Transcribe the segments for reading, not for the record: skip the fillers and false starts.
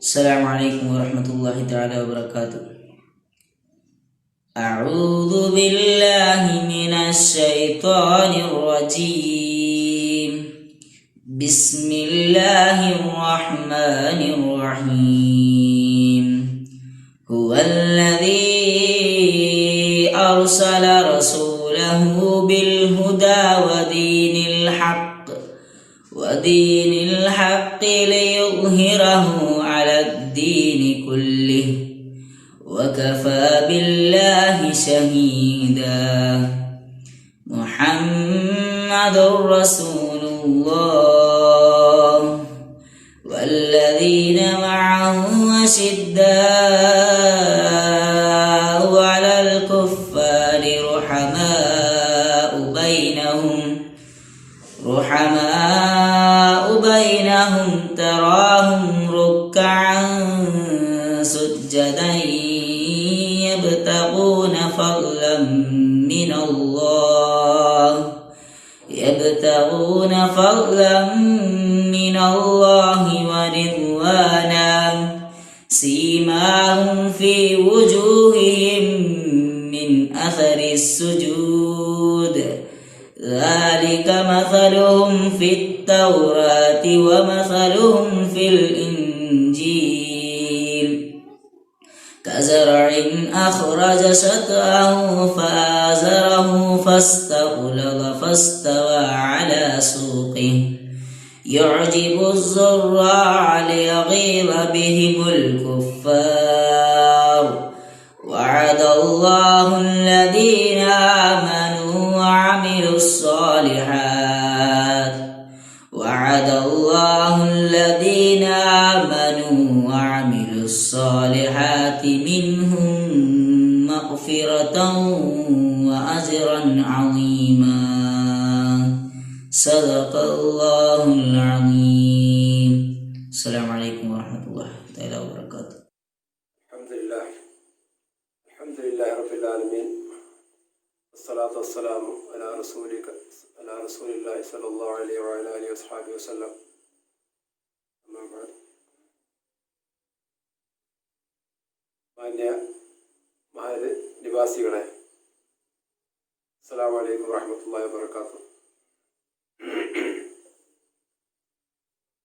السلام عليكم ورحمة الله تعالى وبركاته. أعوذ بالله من الشيطان الرجيم. بسم الله الرحمن الرحيم. هو الذي أرسل رسوله بالهدى ودين الحق ليظهره على الدين كله وكفى بالله شهيدا. محمد رسول الله والذين معه أشداء على الكفار رحماء بينهم تراهم ركعا سجدا يبتغون فضلا من الله ورضوانا سيماهم في وجوههم من أثر السجود ذلك مثلهم في التوراة ومثلهم في الإنجيل كزرع أخرج شطأه فآزره فاستغلظ فاستوى على سوقه يعجب الزراع ليغيظ بهم الكفار. وعد الله الذين آمنوا وعملوا الصالحات منهم مغفرة وأجرا عظيما. صدق الله العظيم. السلام عليكم ورحمة الله تعالى وبركاته. الحمد لله رب العالمين والصلاة والسلام على رسول الله صلى الله عليه وعلى آله وصحبه وسلم. أما بعد. മാന്യ മഹല് നിവാസികളെ, അസ്സലാമു അലൈക്കും വറഹ്മത്തുള്ളാഹി വബറകാതുഹു.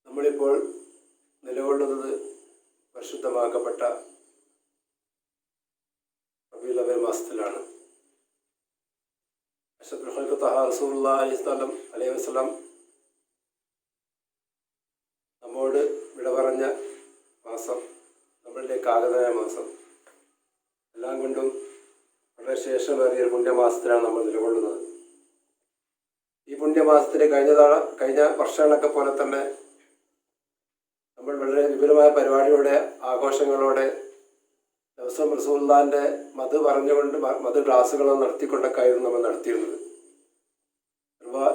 നമ്മളിപ്പോൾ നിലകൊള്ളുന്നത് പരിശുദ്ധമാക്കപ്പെട്ട റബീഉൽ അവ്വൽ മാസത്തിലാണ്. അഷ്റഫുൽ ഖൽഖ് ത്വഹ റസൂലുള്ളാഹി സ്വല്ലല്ലാഹു അലൈഹി വസല്ലം നമ്മോട് വിട പറഞ്ഞ മാസം, നമ്മളിലേക്ക് ആഗതമായ മാസം, എല്ലാം കൊണ്ടും വളരെ ശേഷമേറിയ പുണ്യമാസത്തിലാണ് നമ്മൾ നിലകൊള്ളുന്നത്. ഈ പുണ്യമാസത്തിൽ കഴിഞ്ഞ വർഷങ്ങളൊക്കെ പോലെ തന്നെ നമ്മൾ വളരെ വിപുലമായ പരിപാടിയോടെ, ആഘോഷങ്ങളോടെ, ദിവസം റസൂലുള്ളാഹിന്റെ മദ് പറഞ്ഞുകൊണ്ട് മദ് ക്ലാസ്സുകളും നടത്തിക്കൊണ്ടൊക്കെ ആയിരുന്നു നമ്മൾ നടത്തിയിരുന്നത്.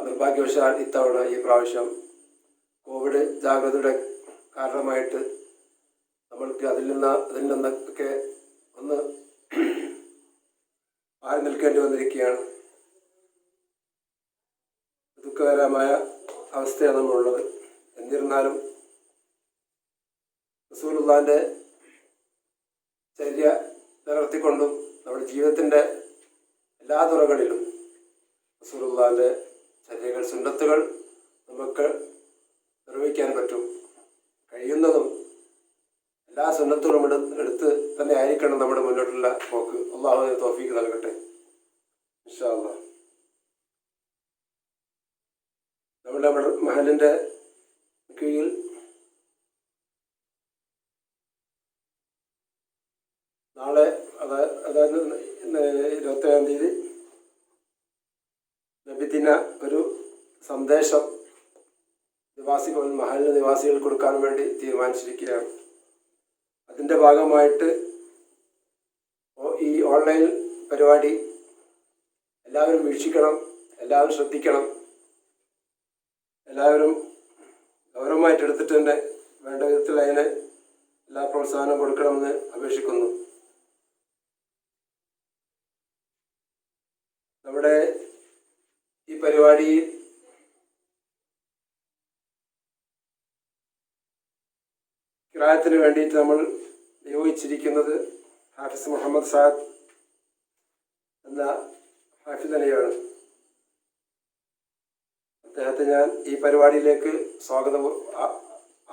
നിർഭാഗ്യവശാൽ ഇത്തവണ ഈ പ്രാവശ്യം കോവിഡ് ജാഗ്രതയുടെ കാരണമായിട്ട് നമ്മൾക്ക് അതിൽ നിന്നൊക്കെ ഒന്ന് മാറി നിൽക്കേണ്ടി വന്നിരിക്കുകയാണ്. ദുഃഖകരമായ അവസ്ഥയാണ് നമ്മളുള്ളത്. എന്നിരുന്നാലും റസൂലുള്ളാഹിന്റെ ചര്യ നിലനിർത്തിക്കൊണ്ടും നമ്മുടെ ജീവിതത്തിൻ്റെ എല്ലാ തുറകളിലും റസൂലുള്ളാഹിന്റെ ചര്യകൾ, സുന്നത്തുകൾ നമുക്ക് നിർവഹിക്കാൻ പറ്റും. കഴിയുന്നതും എല്ലാ സുന്നത്തുകളും എടുത്ത് തന്നെ ആയിരിക്കണം നമ്മുടെ മുന്നോട്ടുള്ള പോക്ക്. അല്ലാഹു തൗഫീഖ് നൽകട്ടെ ഇൻഷാ അല്ലാഹ്. നമ്മുടെ മഹലിൻ്റെ കീഴിൽ നാളെ, അതായത് 27-ാം തീയതി നബിദിന ഒരു സന്ദേശം മഹലിലെ നിവാസികൾ കൊടുക്കാൻ വേണ്ടി തീരുമാനിച്ചിരിക്കുകയാണ്. അതിൻ്റെ ഭാഗമായിട്ട് ഈ ഓൺലൈൻ പരിപാടി എല്ലാവരും വീക്ഷിക്കണം, എല്ലാവരും ശ്രദ്ധിക്കണം, എല്ലാവരും ഗൗരവമായിട്ട് എടുത്തിട്ട് തന്നെ വേണ്ട വിധത്തിൽ അതിന് എല്ലാ പ്രോത്സാഹനം കൊടുക്കണമെന്ന് അപേക്ഷിക്കുന്നു. നമ്മുടെ ഈ പരിപാടി ഖിറാഅത്തിന് വേണ്ടിയിട്ട് നമ്മൾ നിയോഗിച്ചിരിക്കുന്നത് ഹാഫിസ് മുഹമ്മദ് സാദ് എന്ന ഹാഫിദനെയാണ്. അദ്ദേഹത്തെ ഞാൻ ഈ പരിപാടിയിലേക്ക്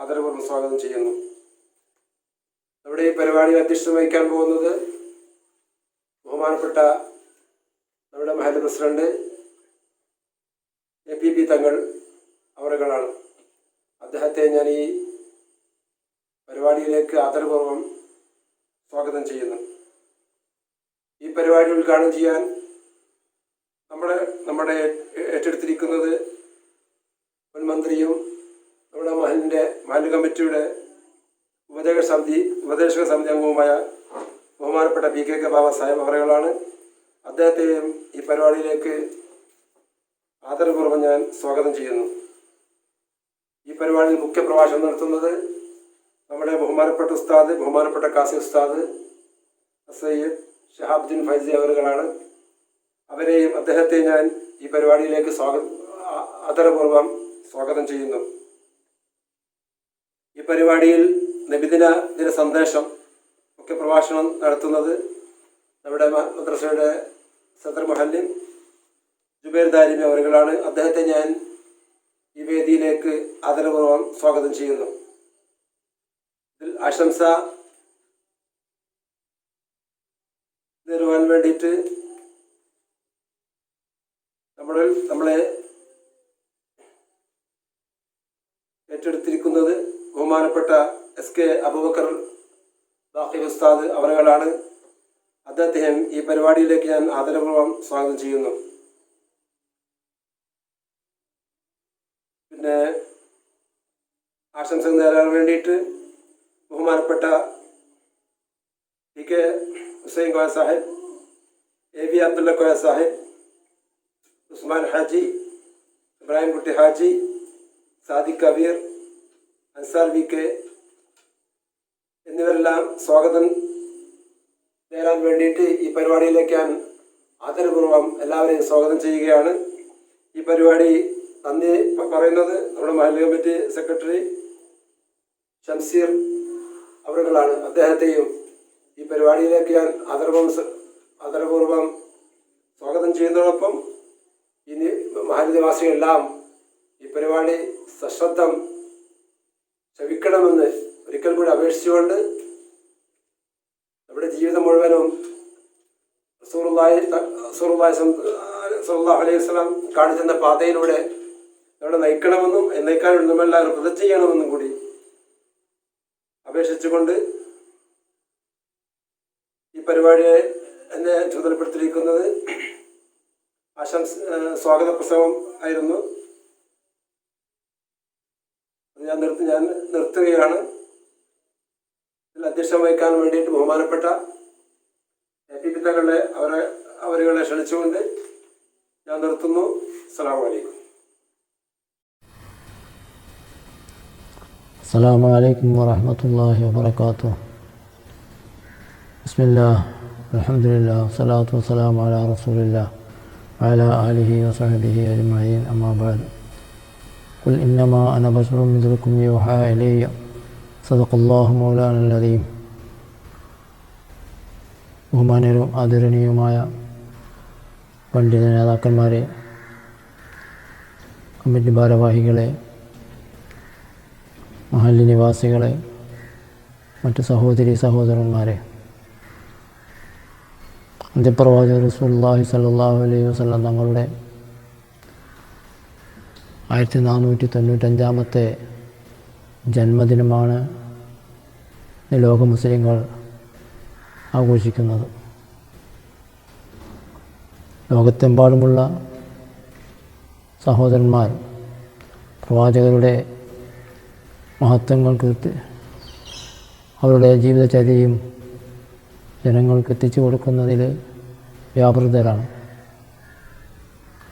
ആദരപൂർവ്വം സ്വാഗതം ചെയ്യുന്നു. നമ്മുടെ ഈ പരിപാടി അധ്യക്ഷത വഹിക്കാൻ പോകുന്നത് ബഹുമാനപ്പെട്ട നമ്മുടെ മഹല്ല് പ്രസിഡന്റ് APP തങ്ങൾ അവരുകളാണ്. അദ്ദേഹത്തെ ഞാൻ ഈ പരിപാടിയിലേക്ക് ആദരപൂർവ്വം സ്വാഗതം ചെയ്യുന്നു. ഈ പരിപാടി ഉദ്ഘാടനം ചെയ്യാൻ നമ്മുടെ ഏറ്റെടുത്തിരിക്കുന്നത് മുൻ മന്ത്രിയും നമ്മുടെ മഹല്ല് കമ്മിറ്റിയുടെ ഉപദേശക സമിതി അംഗവുമായ ബഹുമാനപ്പെട്ട PKK ബാബ സാഹിബ് അവരുകളാണ്. അദ്ദേഹത്തെയും ഈ പരിപാടിയിലേക്ക് ആദരപൂർവ്വം ഞാൻ സ്വാഗതം ചെയ്യുന്നു. ഈ പരിപാടിയിൽ മുഖ്യ പ്രഭാഷണം നടത്തുന്നത് നമ്മുടെ ബഹുമാനപ്പെട്ട കാസി ഉസ്താദ് സയ്യിദ് ഷഹാബുദ്ദീൻ ഫൈസി അവരുകളാണ്. അദ്ദേഹത്തെ ഞാൻ ഈ പരിപാടിയിലേക്ക് ആദരപൂർവ്വം സ്വാഗതം ചെയ്യുന്നു. ഈ പരിപാടിയിൽ നബിദിന സന്ദേശം മുഖ്യ പ്രഭാഷണം നടത്തുന്നത് നമ്മുടെ മദ്രസയുടെ സദർ മുഹല്ലിം ജുബൈർ ദാരിമി അവരുകളാണ്. അദ്ദേഹത്തെ ഞാൻ ഈ വേദിയിലേക്ക് ആദരപൂർവ്വം സ്വാഗതം ചെയ്യുന്നു. ഇതിൽ ആശംസ നേരുവാൻ വേണ്ടിയിട്ട് നമ്മളെ ഏറ്റെടുത്തിരിക്കുന്നത് ബഹുമാനപ്പെട്ട SK അബൂബക്കർ ബാഖി ഉസ്താദ് അവരുകളാണ്. അദ്ദേഹത്തെയും ഈ പരിപാടിയിലേക്ക് ഞാൻ ആദരപൂർവ്വം സ്വാഗതം ചെയ്യുന്നു. പിന്നെ ആശംസ നേരാൻ വേണ്ടിയിട്ട് ബഹുമാനപ്പെട്ട PK Hussain Koya Sahib, AB Abdulla Koya Sahib, Usman Haji, Ibrahim Kutty Haji, Sadiq Kabir, Ansar VK എന്നിവരെല്ലാം സ്വാഗതം നേരാൻ വേണ്ടിയിട്ട് ഈ പരിപാടിയിലേക്ക് ഞാൻ ആദരപൂർവ്വം എല്ലാവരെയും സ്വാഗതം ചെയ്യുകയാണ്. ഈ പരിപാടി നന്ദി പറയുന്നത് നമ്മുടെ മഹല്ല് കമ്മിറ്റി സെക്രട്ടറി ഷംസീർ അവരുകളാണ്. അദ്ദേഹത്തെയും ഈ പരിപാടിയിലേക്ക് ഞാൻ ആദരപൂർവ്വം സ്വാഗതം ചെയ്യുന്നതോടൊപ്പം ഇനി മഹല്ല് നിവാസികളെല്ലാം ഈ പരിപാടി സശ്രദ്ധം ശ്രവിക്കണമെന്ന് ഒരിക്കൽ കൂടി അപേക്ഷിച്ചുകൊണ്ട് നമ്മുടെ ജീവിതം മുഴുവനും റസൂലുള്ളാഹി സ്വല്ലല്ലാഹു അലൈഹി വസല്ലം കാണിച്ചെന്ന പാതയിലൂടെ അവിടെ നയിക്കണമെന്നും നയിക്കാനുള്ള നമ്മളെല്ലാവരും പ്രതിജ്ഞ ചെയ്യണമെന്നും കൂടി അപേക്ഷിച്ചുകൊണ്ട് ഈ പരിപാടിയെ എന്നെ ചുമതലപ്പെടുത്തിയിരിക്കുന്നത് സ്വാഗത പ്രസംഗം ആയിരുന്നു. ഞാൻ നിർത്തുകയാണ്. ഇതിൽ അധ്യക്ഷം വഹിക്കാൻ വേണ്ടിയിട്ട് ബഹുമാനപ്പെട്ട APP തങ്ങളെ അവരുകളെ ക്ഷണിച്ചുകൊണ്ട് ഞാൻ നിർത്തുന്നു. അസ്സലാമു അലൈക്കും. السلام عليكم ورحمة الله وبركاته. بسم الله الحمد لله والصلاة والسلام على رسول الله وعلى آله وصحبه أجمعين. أما بعد قل إنما أنا بشر مثلكم يوحى إلي صدق الله مولانا العظيم. ബഹുമാന്യരും ആദരണീയമായ പണ്ഡിത നേതാക്കന്മാരെ, കമ്മിറ്റി ഭാരവാഹികളെ, മഹല്ല് നിവാസികളെ, മറ്റു സഹോദരന്മാരെ, അന്ത്യപ്രവാചകർ റസൂലുള്ളാഹി സ്വല്ലല്ലാഹു അലൈഹി വസല്ലം തങ്ങളുടെ 1495 ജന്മദിനമാണ് ലോക മുസ്ലിങ്ങൾ ആഘോഷിക്കുന്നത്. ലോകത്തെമ്പാടുമുള്ള സഹോദരന്മാർ പ്രവാചകരുടെ മഹത്വങ്ങൾക്ക് അവരുടെ ജീവിതചര്യയും ജനങ്ങൾക്ക് എത്തിച്ചു കൊടുക്കുന്നതിൽ വ്യാപൃതരാണ്.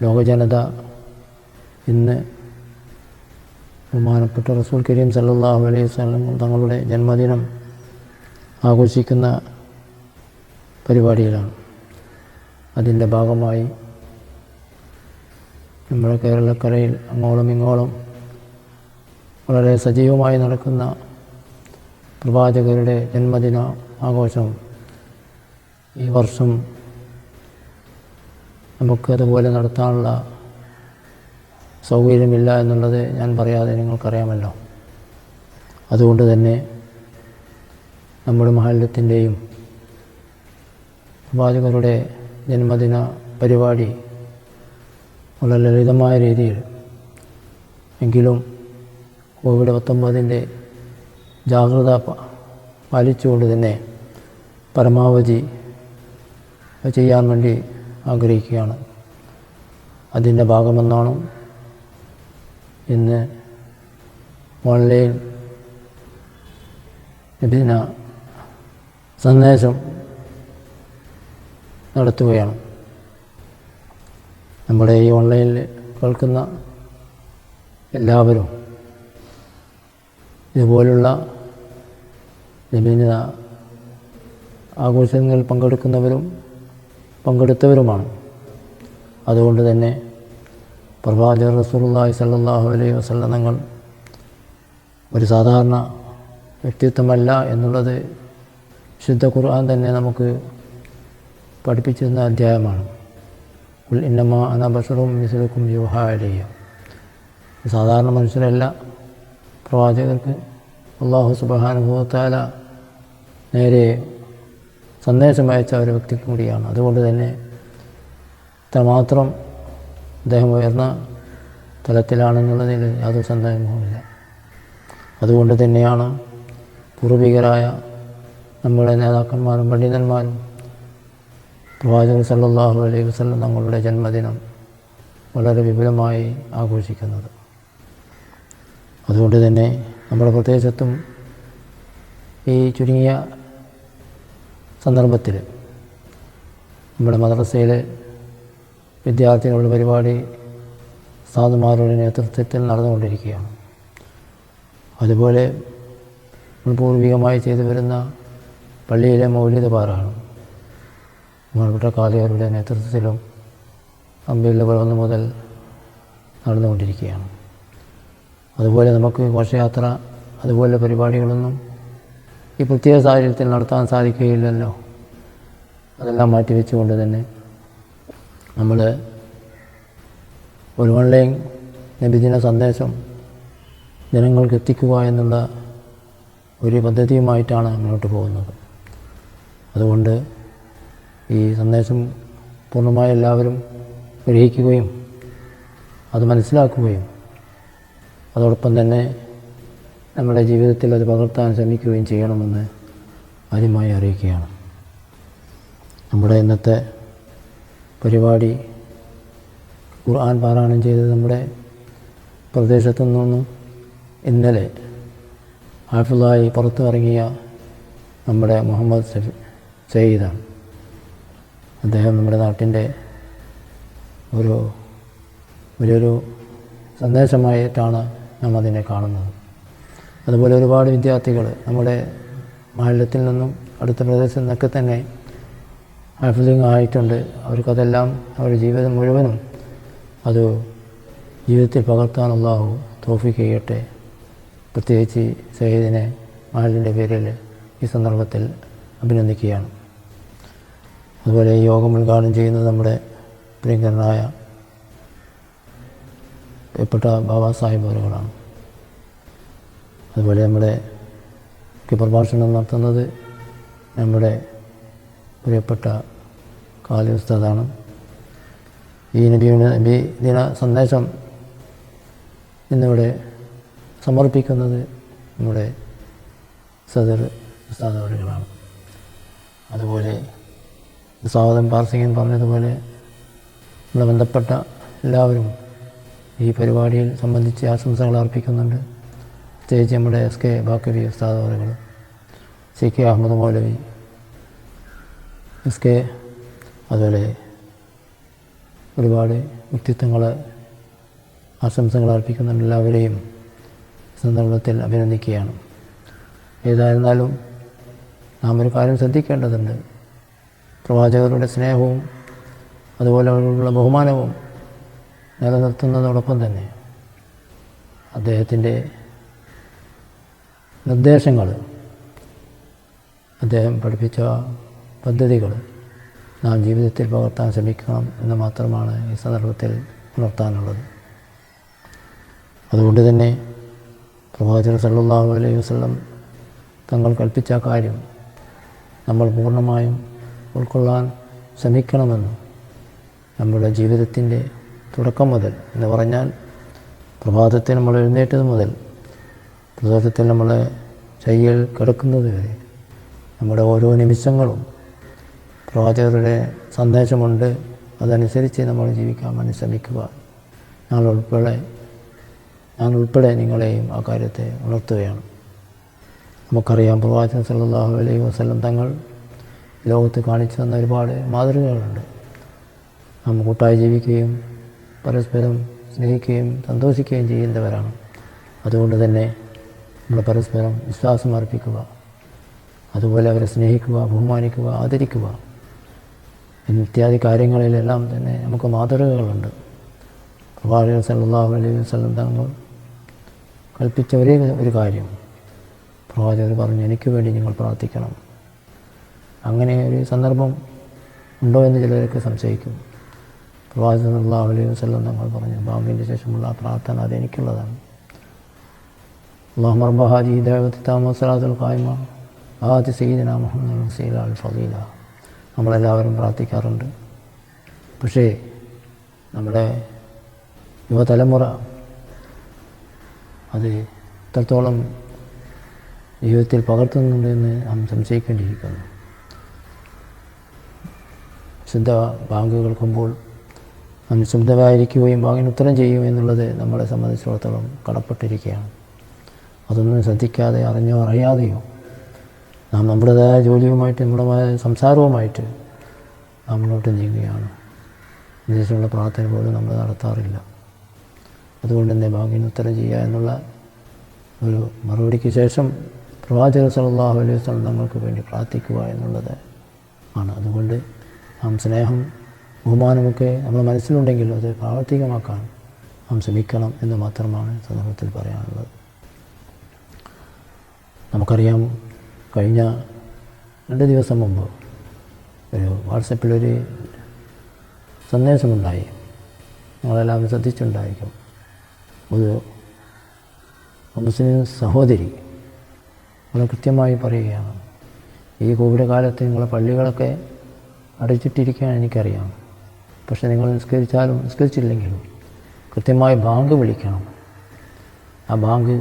ലോകജനത ഇന്ന് ബഹുമാനപ്പെട്ട റസൂൽ കരീം സല്ലല്ലാഹു അലൈഹി വസല്ലം തങ്ങളുടെ ജന്മദിനം ആഘോഷിക്കുന്ന പരിപാടിയിലാണ്. അതിൻ്റെ ഭാഗമായി നമ്മുടെ കേരളക്കരയിൽ അങ്ങോളം ഇങ്ങോളം വളരെ സജീവമായി നടക്കുന്ന പ്രവാചകരുടെ ജന്മദിന ആഘോഷം ഈ വർഷം നമുക്കതുപോലെ നടത്താനുള്ള സൗകര്യമില്ല എന്നുള്ളത് ഞാൻ പറയാതെ നിങ്ങൾക്കറിയാമല്ലോ. അതുകൊണ്ട് തന്നെ നമ്മുടെ മഹല്ലത്തിൻ്റെയും പ്രവാചകരുടെ ജന്മദിന പരിപാടി വളരെ ലളിതമായ രീതിയിൽ എങ്കിലും കോവിഡ്-19 ജാഗ്രത പാലിച്ചുകൊണ്ട് തന്നെ പരമാവധി ചെയ്യാൻ വേണ്ടി ആഗ്രഹിക്കുകയാണ്. അതിൻ്റെ ഭാഗമെന്നാണ് ഇന്ന് ഓൺലൈൻ നബിദിന സന്ദേശം നടത്തുകയാണ്. നമ്മുടെ ഈ ഓൺലൈനിൽ കേൾക്കുന്ന എല്ലാവരും ഇതുപോലുള്ള നബിദിന ആഘോഷങ്ങളിൽ പങ്കെടുത്തവരുമാണ്. അതുകൊണ്ട് തന്നെ പ്രവാചകർ റസൂലുള്ളാഹി സ്വല്ലല്ലാഹു അലൈഹി വസല്ലം തങ്ങൾ ഒരു സാധാരണ വ്യക്തിത്വമല്ല എന്നുള്ളത് വിശുദ്ധ ഖുർആൻ തന്നെ നമുക്ക് പഠിപ്പിച്ചിരുന്ന അധ്യായമാണ്. ഖുൽ ഇന്നമാ അന ബശറും മിസ്ലുക്കും യൂഹാ ഇലയ്യ. സാധാരണ മനുഷ്യരല്ല, പ്രവാചകർക്ക് അല്ലാഹു സുബ്ഹാനഹു വ തആല നേരെ സന്ദേശം അയച്ച ഒരു വ്യക്തി കൂടിയാണ്. അതുകൊണ്ട് തന്നെ ഇത്രമാത്രം അദ്ദേഹം ഉയർന്ന തലത്തിലാണെന്നുള്ളതിൽ യാതൊരു സന്ദേഹവുമില്ല. അതുകൊണ്ട് തന്നെയാണ് പൂർവികരായ നമ്മുടെ നേതാക്കന്മാരും പണ്ഡിതന്മാരും പ്രവാചകൻ സല്ലല്ലാഹു അലൈഹി വസല്ലം തങ്ങളുടെ ജന്മദിനം വളരെ വിപുലമായി ആഘോഷിക്കുന്നത്. അതുകൊണ്ട് തന്നെ നമ്മുടെ പ്രദേശത്തും ഈ ചുരുങ്ങിയ സന്ദർഭത്തിൽ നമ്മുടെ മദ്രസയിലെ വിദ്യാർത്ഥികളുടെ പരിപാടി ഉസ്താദുമാരുടെ നേതൃത്വത്തിൽ നടന്നുകൊണ്ടിരിക്കുകയാണ്. അതുപോലെ പൂർവികമായി ചെയ്തു വരുന്ന പള്ളിയിലെ മൗലിദ് പാരായണം ബഹുമാനപ്പെട്ട ഖാദികളുടെ നേതൃത്വത്തിലും റബീഉൽ അവ്വൽ 1 മുതൽ നടന്നുകൊണ്ടിരിക്കുകയാണ്. അതുപോലെ നമുക്ക് ഘോഷയാത്ര അതുപോലെ പരിപാടികളൊന്നും ഈ പ്രത്യേക സാഹചര്യത്തിൽ നടത്താൻ സാധിക്കുകയില്ലല്ലോ. അതെല്ലാം മാറ്റിവെച്ചുകൊണ്ട് തന്നെ നമ്മൾ ഒരു ഓൺലൈൻ നബിദിന സന്ദേശം ജനങ്ങൾക്ക് എത്തിക്കുക എന്നുള്ള ഒരു പദ്ധതിയുമായിട്ടാണ് മുന്നോട്ട് പോകുന്നത്. അതുകൊണ്ട് ഈ സന്ദേശം പൂർണ്ണമായി എല്ലാവരും ഗ്രഹിക്കുകയും അത് മനസ്സിലാക്കുകയും അതോടൊപ്പം തന്നെ നമ്മുടെ ജീവിതത്തിൽ അത് പകർത്താൻ ശ്രമിക്കുകയും ചെയ്യണമെന്ന് ആദ്യമായി അറിയിക്കുകയാണ്. നമ്മുടെ ഇന്നത്തെ പരിപാടി ഖുർആൻ പാരായണം ചെയ്തത് നമ്മുടെ പ്രദേശത്തു നിന്നും ഇന്നലെ ഹാഫിളായി പുറത്തു ഇറങ്ങിയ നമ്മുടെ മുഹമ്മദ് സയ്യിദാണ്. അദ്ദേഹം നമ്മുടെ നാട്ടിൻ്റെ വലിയൊരു സന്ദേശമായിട്ടാണ് നാം അതിനെ കാണുന്നത്. അതുപോലെ ഒരുപാട് വിദ്യാർത്ഥികൾ നമ്മുടെ മഹല്ലത്തിൽ നിന്നും അടുത്ത പ്രദേശത്തു നിന്നൊക്കെ തന്നെ ഹാഫിളിങ് ആയിട്ടുണ്ട്. അവർക്കതെല്ലാം അവരുടെ ജീവിതം മുഴുവനും അത് ജീവിതത്തിൽ പകർത്താൻ അല്ലാഹു തൗഫീഖ് ചെയ്യട്ടെ. പ്രത്യേകിച്ച് സയ്യിദിനെ മഹലിൻ്റെ പേരിൽ ഈ സന്ദർഭത്തിൽ അഭിനന്ദിക്കുകയാണ്. അതുപോലെ ഈ യോഗം ഉദ്ഘാടനം ചെയ്യുന്നത് നമ്മുടെ പ്രിയങ്കരനായ പ്രിയപ്പെട്ട ബാബാ സാഹിബ് അവരുകളാണ്. അതുപോലെ നമ്മുടെ പ്രഭാഷണം നടത്തുന്നത് നമ്മുടെ പ്രിയപ്പെട്ട ഖാദി ഉസ്താദാണ്. ഈ നബിദിന സന്ദേശം ഇന്നിവിടെ സമർപ്പിക്കുന്നത് നമ്മുടെ സദർ ഉസ്താദ് അവരുകളാണ്. അതുപോലെ സ്വാഗതം പാർസിംഗൻ പറഞ്ഞതുപോലെ നമ്മളെ ബന്ധപ്പെട്ട എല്ലാവരും ഈ പരിപാടിയിൽ സംബന്ധിച്ച് ആശംസകൾ അർപ്പിക്കുന്നുണ്ട്. പ്രത്യേകിച്ച് നമ്മുടെ SK ബാക്കവി ഉസ്താദ് അവരുകൾ, CK അഹമ്മദ് മൗലവി, SK അതുപോലെ ഒരുപാട് വ്യക്തിത്വങ്ങൾ ആശംസകൾ അർപ്പിക്കുന്നുണ്ട്. എല്ലാവരെയും സന്ദർഭത്തിൽ അഭിനന്ദിക്കുകയാണ്. ഏതായിരുന്നാലും നാം ഒരു കാര്യം ശ്രദ്ധിക്കേണ്ടതുണ്ട്. പ്രവാചകരുടെ സ്നേഹവും അതുപോലെ അവരോടുള്ള ബഹുമാനവും നിലനിർത്തുന്നതോടൊപ്പം തന്നെ അദ്ദേഹത്തിൻ്റെ നിർദ്ദേശങ്ങൾ അദ്ദേഹം പഠിപ്പിച്ച പദ്ധതികൾ നാം ജീവിതത്തിൽ പകർത്താൻ ശ്രമിക്കണം എന്ന് മാത്രമാണ് ഈ സന്ദർഭത്തിൽ ഉണർത്താനുള്ളത്. അതുകൊണ്ട് തന്നെ പ്രവാചകർ സല്ലല്ലാഹു അലൈഹി വസല്ലം തങ്ങൾ കൽപ്പിച്ച കാര്യം നമ്മൾ പൂർണ്ണമായും ഉൾക്കൊള്ളാൻ ശ്രമിക്കണമെന്ന് നമ്മുടെ ജീവിതത്തിൻ്റെ തുടക്കം മുതൽ എന്ന് പറഞ്ഞാൽ പ്രഭാതത്തിൽ നമ്മൾ എഴുന്നേറ്റത് മുതൽ പ്രഭാതത്തിൽ നമ്മൾ ശയ്യയിൽ കിടക്കുന്നത് വരെ നമ്മുടെ ഓരോ നിമിഷങ്ങളും പ്രവാചകരുടെ സന്ദേശമുണ്ട്. അതനുസരിച്ച് നമ്മൾ ജീവിക്കാൻ വേണ്ടി ശ്രമിക്കുക. ഞാൻ ഉൾപ്പെടെ നിങ്ങളെയും ആ കാര്യത്തെ ഉണർത്തുകയാണ്. നമുക്കറിയാം പ്രവാചകൻ സല്ലല്ലാഹു അലൈഹി വസല്ലം തങ്ങൾ ലോകത്ത് കാണിച്ചു തന്ന ഒരുപാട് മാതൃകകളുണ്ട്. നാം കൂട്ടായി ജീവിക്കുകയും പരസ്പരം സ്നേഹിക്കുകയും സന്തോഷിക്കുകയും ചെയ്യുന്നവരാണ്. അതുകൊണ്ട് തന്നെ നമ്മൾ പരസ്പരം വിശ്വാസം അർപ്പിക്കുക, അതുപോലെ അവരെ സ്നേഹിക്കുക, ബഹുമാനിക്കുക, ആദരിക്കുക ഇത്യാദി കാര്യങ്ങളിലെല്ലാം തന്നെ നമുക്ക് മാതൃകകളുണ്ട്. പ്രവാചകൻ സല്ലല്ലാഹു അലൈഹി വസല്ലം തങ്ങൾ കൽപ്പിച്ച ഒരേ ഒരു കാര്യം പ്രവാചകർ പറഞ്ഞു, എനിക്ക് വേണ്ടി നിങ്ങൾ പ്രാർത്ഥിക്കണം. അങ്ങനെ ഒരു സന്ദർഭം ഉണ്ടോ എന്ന് ചിലരൊക്കെ സംശയിക്കും. പ്രവാചകൻ സല്ലല്ലാഹു അലൈഹി വസല്ലം തങ്ങൾ പറഞ്ഞു, ബാങ്കിൻ്റെ ശേഷമുള്ള പ്രാർത്ഥന അതെനിക്കുള്ളതാണ്. അല്ലാഹുമ്മ റബ്ബ ഹാദിഹി ദഅവത്തി താമ്മ സ്വലാത്തുൽ ഖായിമ ആതി സയ്യിദിനാ മുഹമ്മദ് വസീല അൽ ഫളീല. നമ്മളെല്ലാവരും പ്രാർത്ഥിക്കാറുണ്ട്. പക്ഷേ നമ്മുടെ യുവതലമുറ അത് എത്രത്തോളം ജീവിതത്തിൽ പകർത്തുന്നുണ്ടെന്ന് നാം സംശയിക്കേണ്ടിയിരിക്കുന്നു. ശുദ്ധ ബാങ്ക് കേൾക്കുമ്പോൾ നാം ശുദ്ധമായിരിക്കുകയും ബാങ്കിന് ഉത്തരം ചെയ്യും എന്നുള്ളത് നമ്മളെ സംബന്ധിച്ചിടത്തോളം കടപ്പെട്ടിരിക്കുകയാണ്. അതൊന്നും ശ്രദ്ധിക്കാതെ അറിഞ്ഞോ അറിയാതെയോ നാം നമ്മുടേതായ ജോലിയുമായിട്ട് നമ്മുടേതായ സംസാരവുമായിട്ട് നാം മുന്നോട്ട് നീങ്ങുകയാണ്. ഇതിനുള്ള പ്രാർത്ഥന പോലും നമ്മൾ നടത്താറില്ല. അതുകൊണ്ട് തന്നെ ബാങ്കിന് ഉത്തരം ചെയ്യുക എന്നുള്ള ഒരു മറുപടിക്ക് ശേഷം പ്രവാചകർ സല്ലല്ലാഹു അലൈഹി വസല്ലം തങ്ങൾക്ക് വേണ്ടി പ്രാർത്ഥിക്കുക എന്നുള്ളത് ആണ്. അതുകൊണ്ട് നാം സ്നേഹം ബഹുമാനമൊക്കെ നമ്മുടെ മനസ്സിലുണ്ടെങ്കിലും അത് പ്രാവർത്തികമാക്കാൻ നാം ശ്രമിക്കണം എന്ന് മാത്രമാണ് സന്ദർഭത്തിൽ പറയാനുള്ളത്. നമുക്കറിയാം, കഴിഞ്ഞ 2 ദിവസം മുമ്പ് ഒരു വാട്സപ്പിലൊരു സന്ദേശമുണ്ടായി. നിങ്ങളെല്ലാം ശ്രദ്ധിച്ചുണ്ടായിരിക്കും. ഒരു മുസ്ലിം സഹോദരി വളരെ കൃത്യമായി പറയുകയാണ്, ഈ കോവിഡ് കാലത്ത് നിങ്ങളെ പള്ളികളൊക്കെ അടച്ചിട്ടിരിക്കുകയാണ് എനിക്കറിയാം. പക്ഷേ നിങ്ങൾ നിസ്കരിച്ചാലും നിസ്കരിച്ചില്ലെങ്കിലും കൃത്യമായി ബാങ്ക് വിളിക്കണം. ആ ബാങ്ക്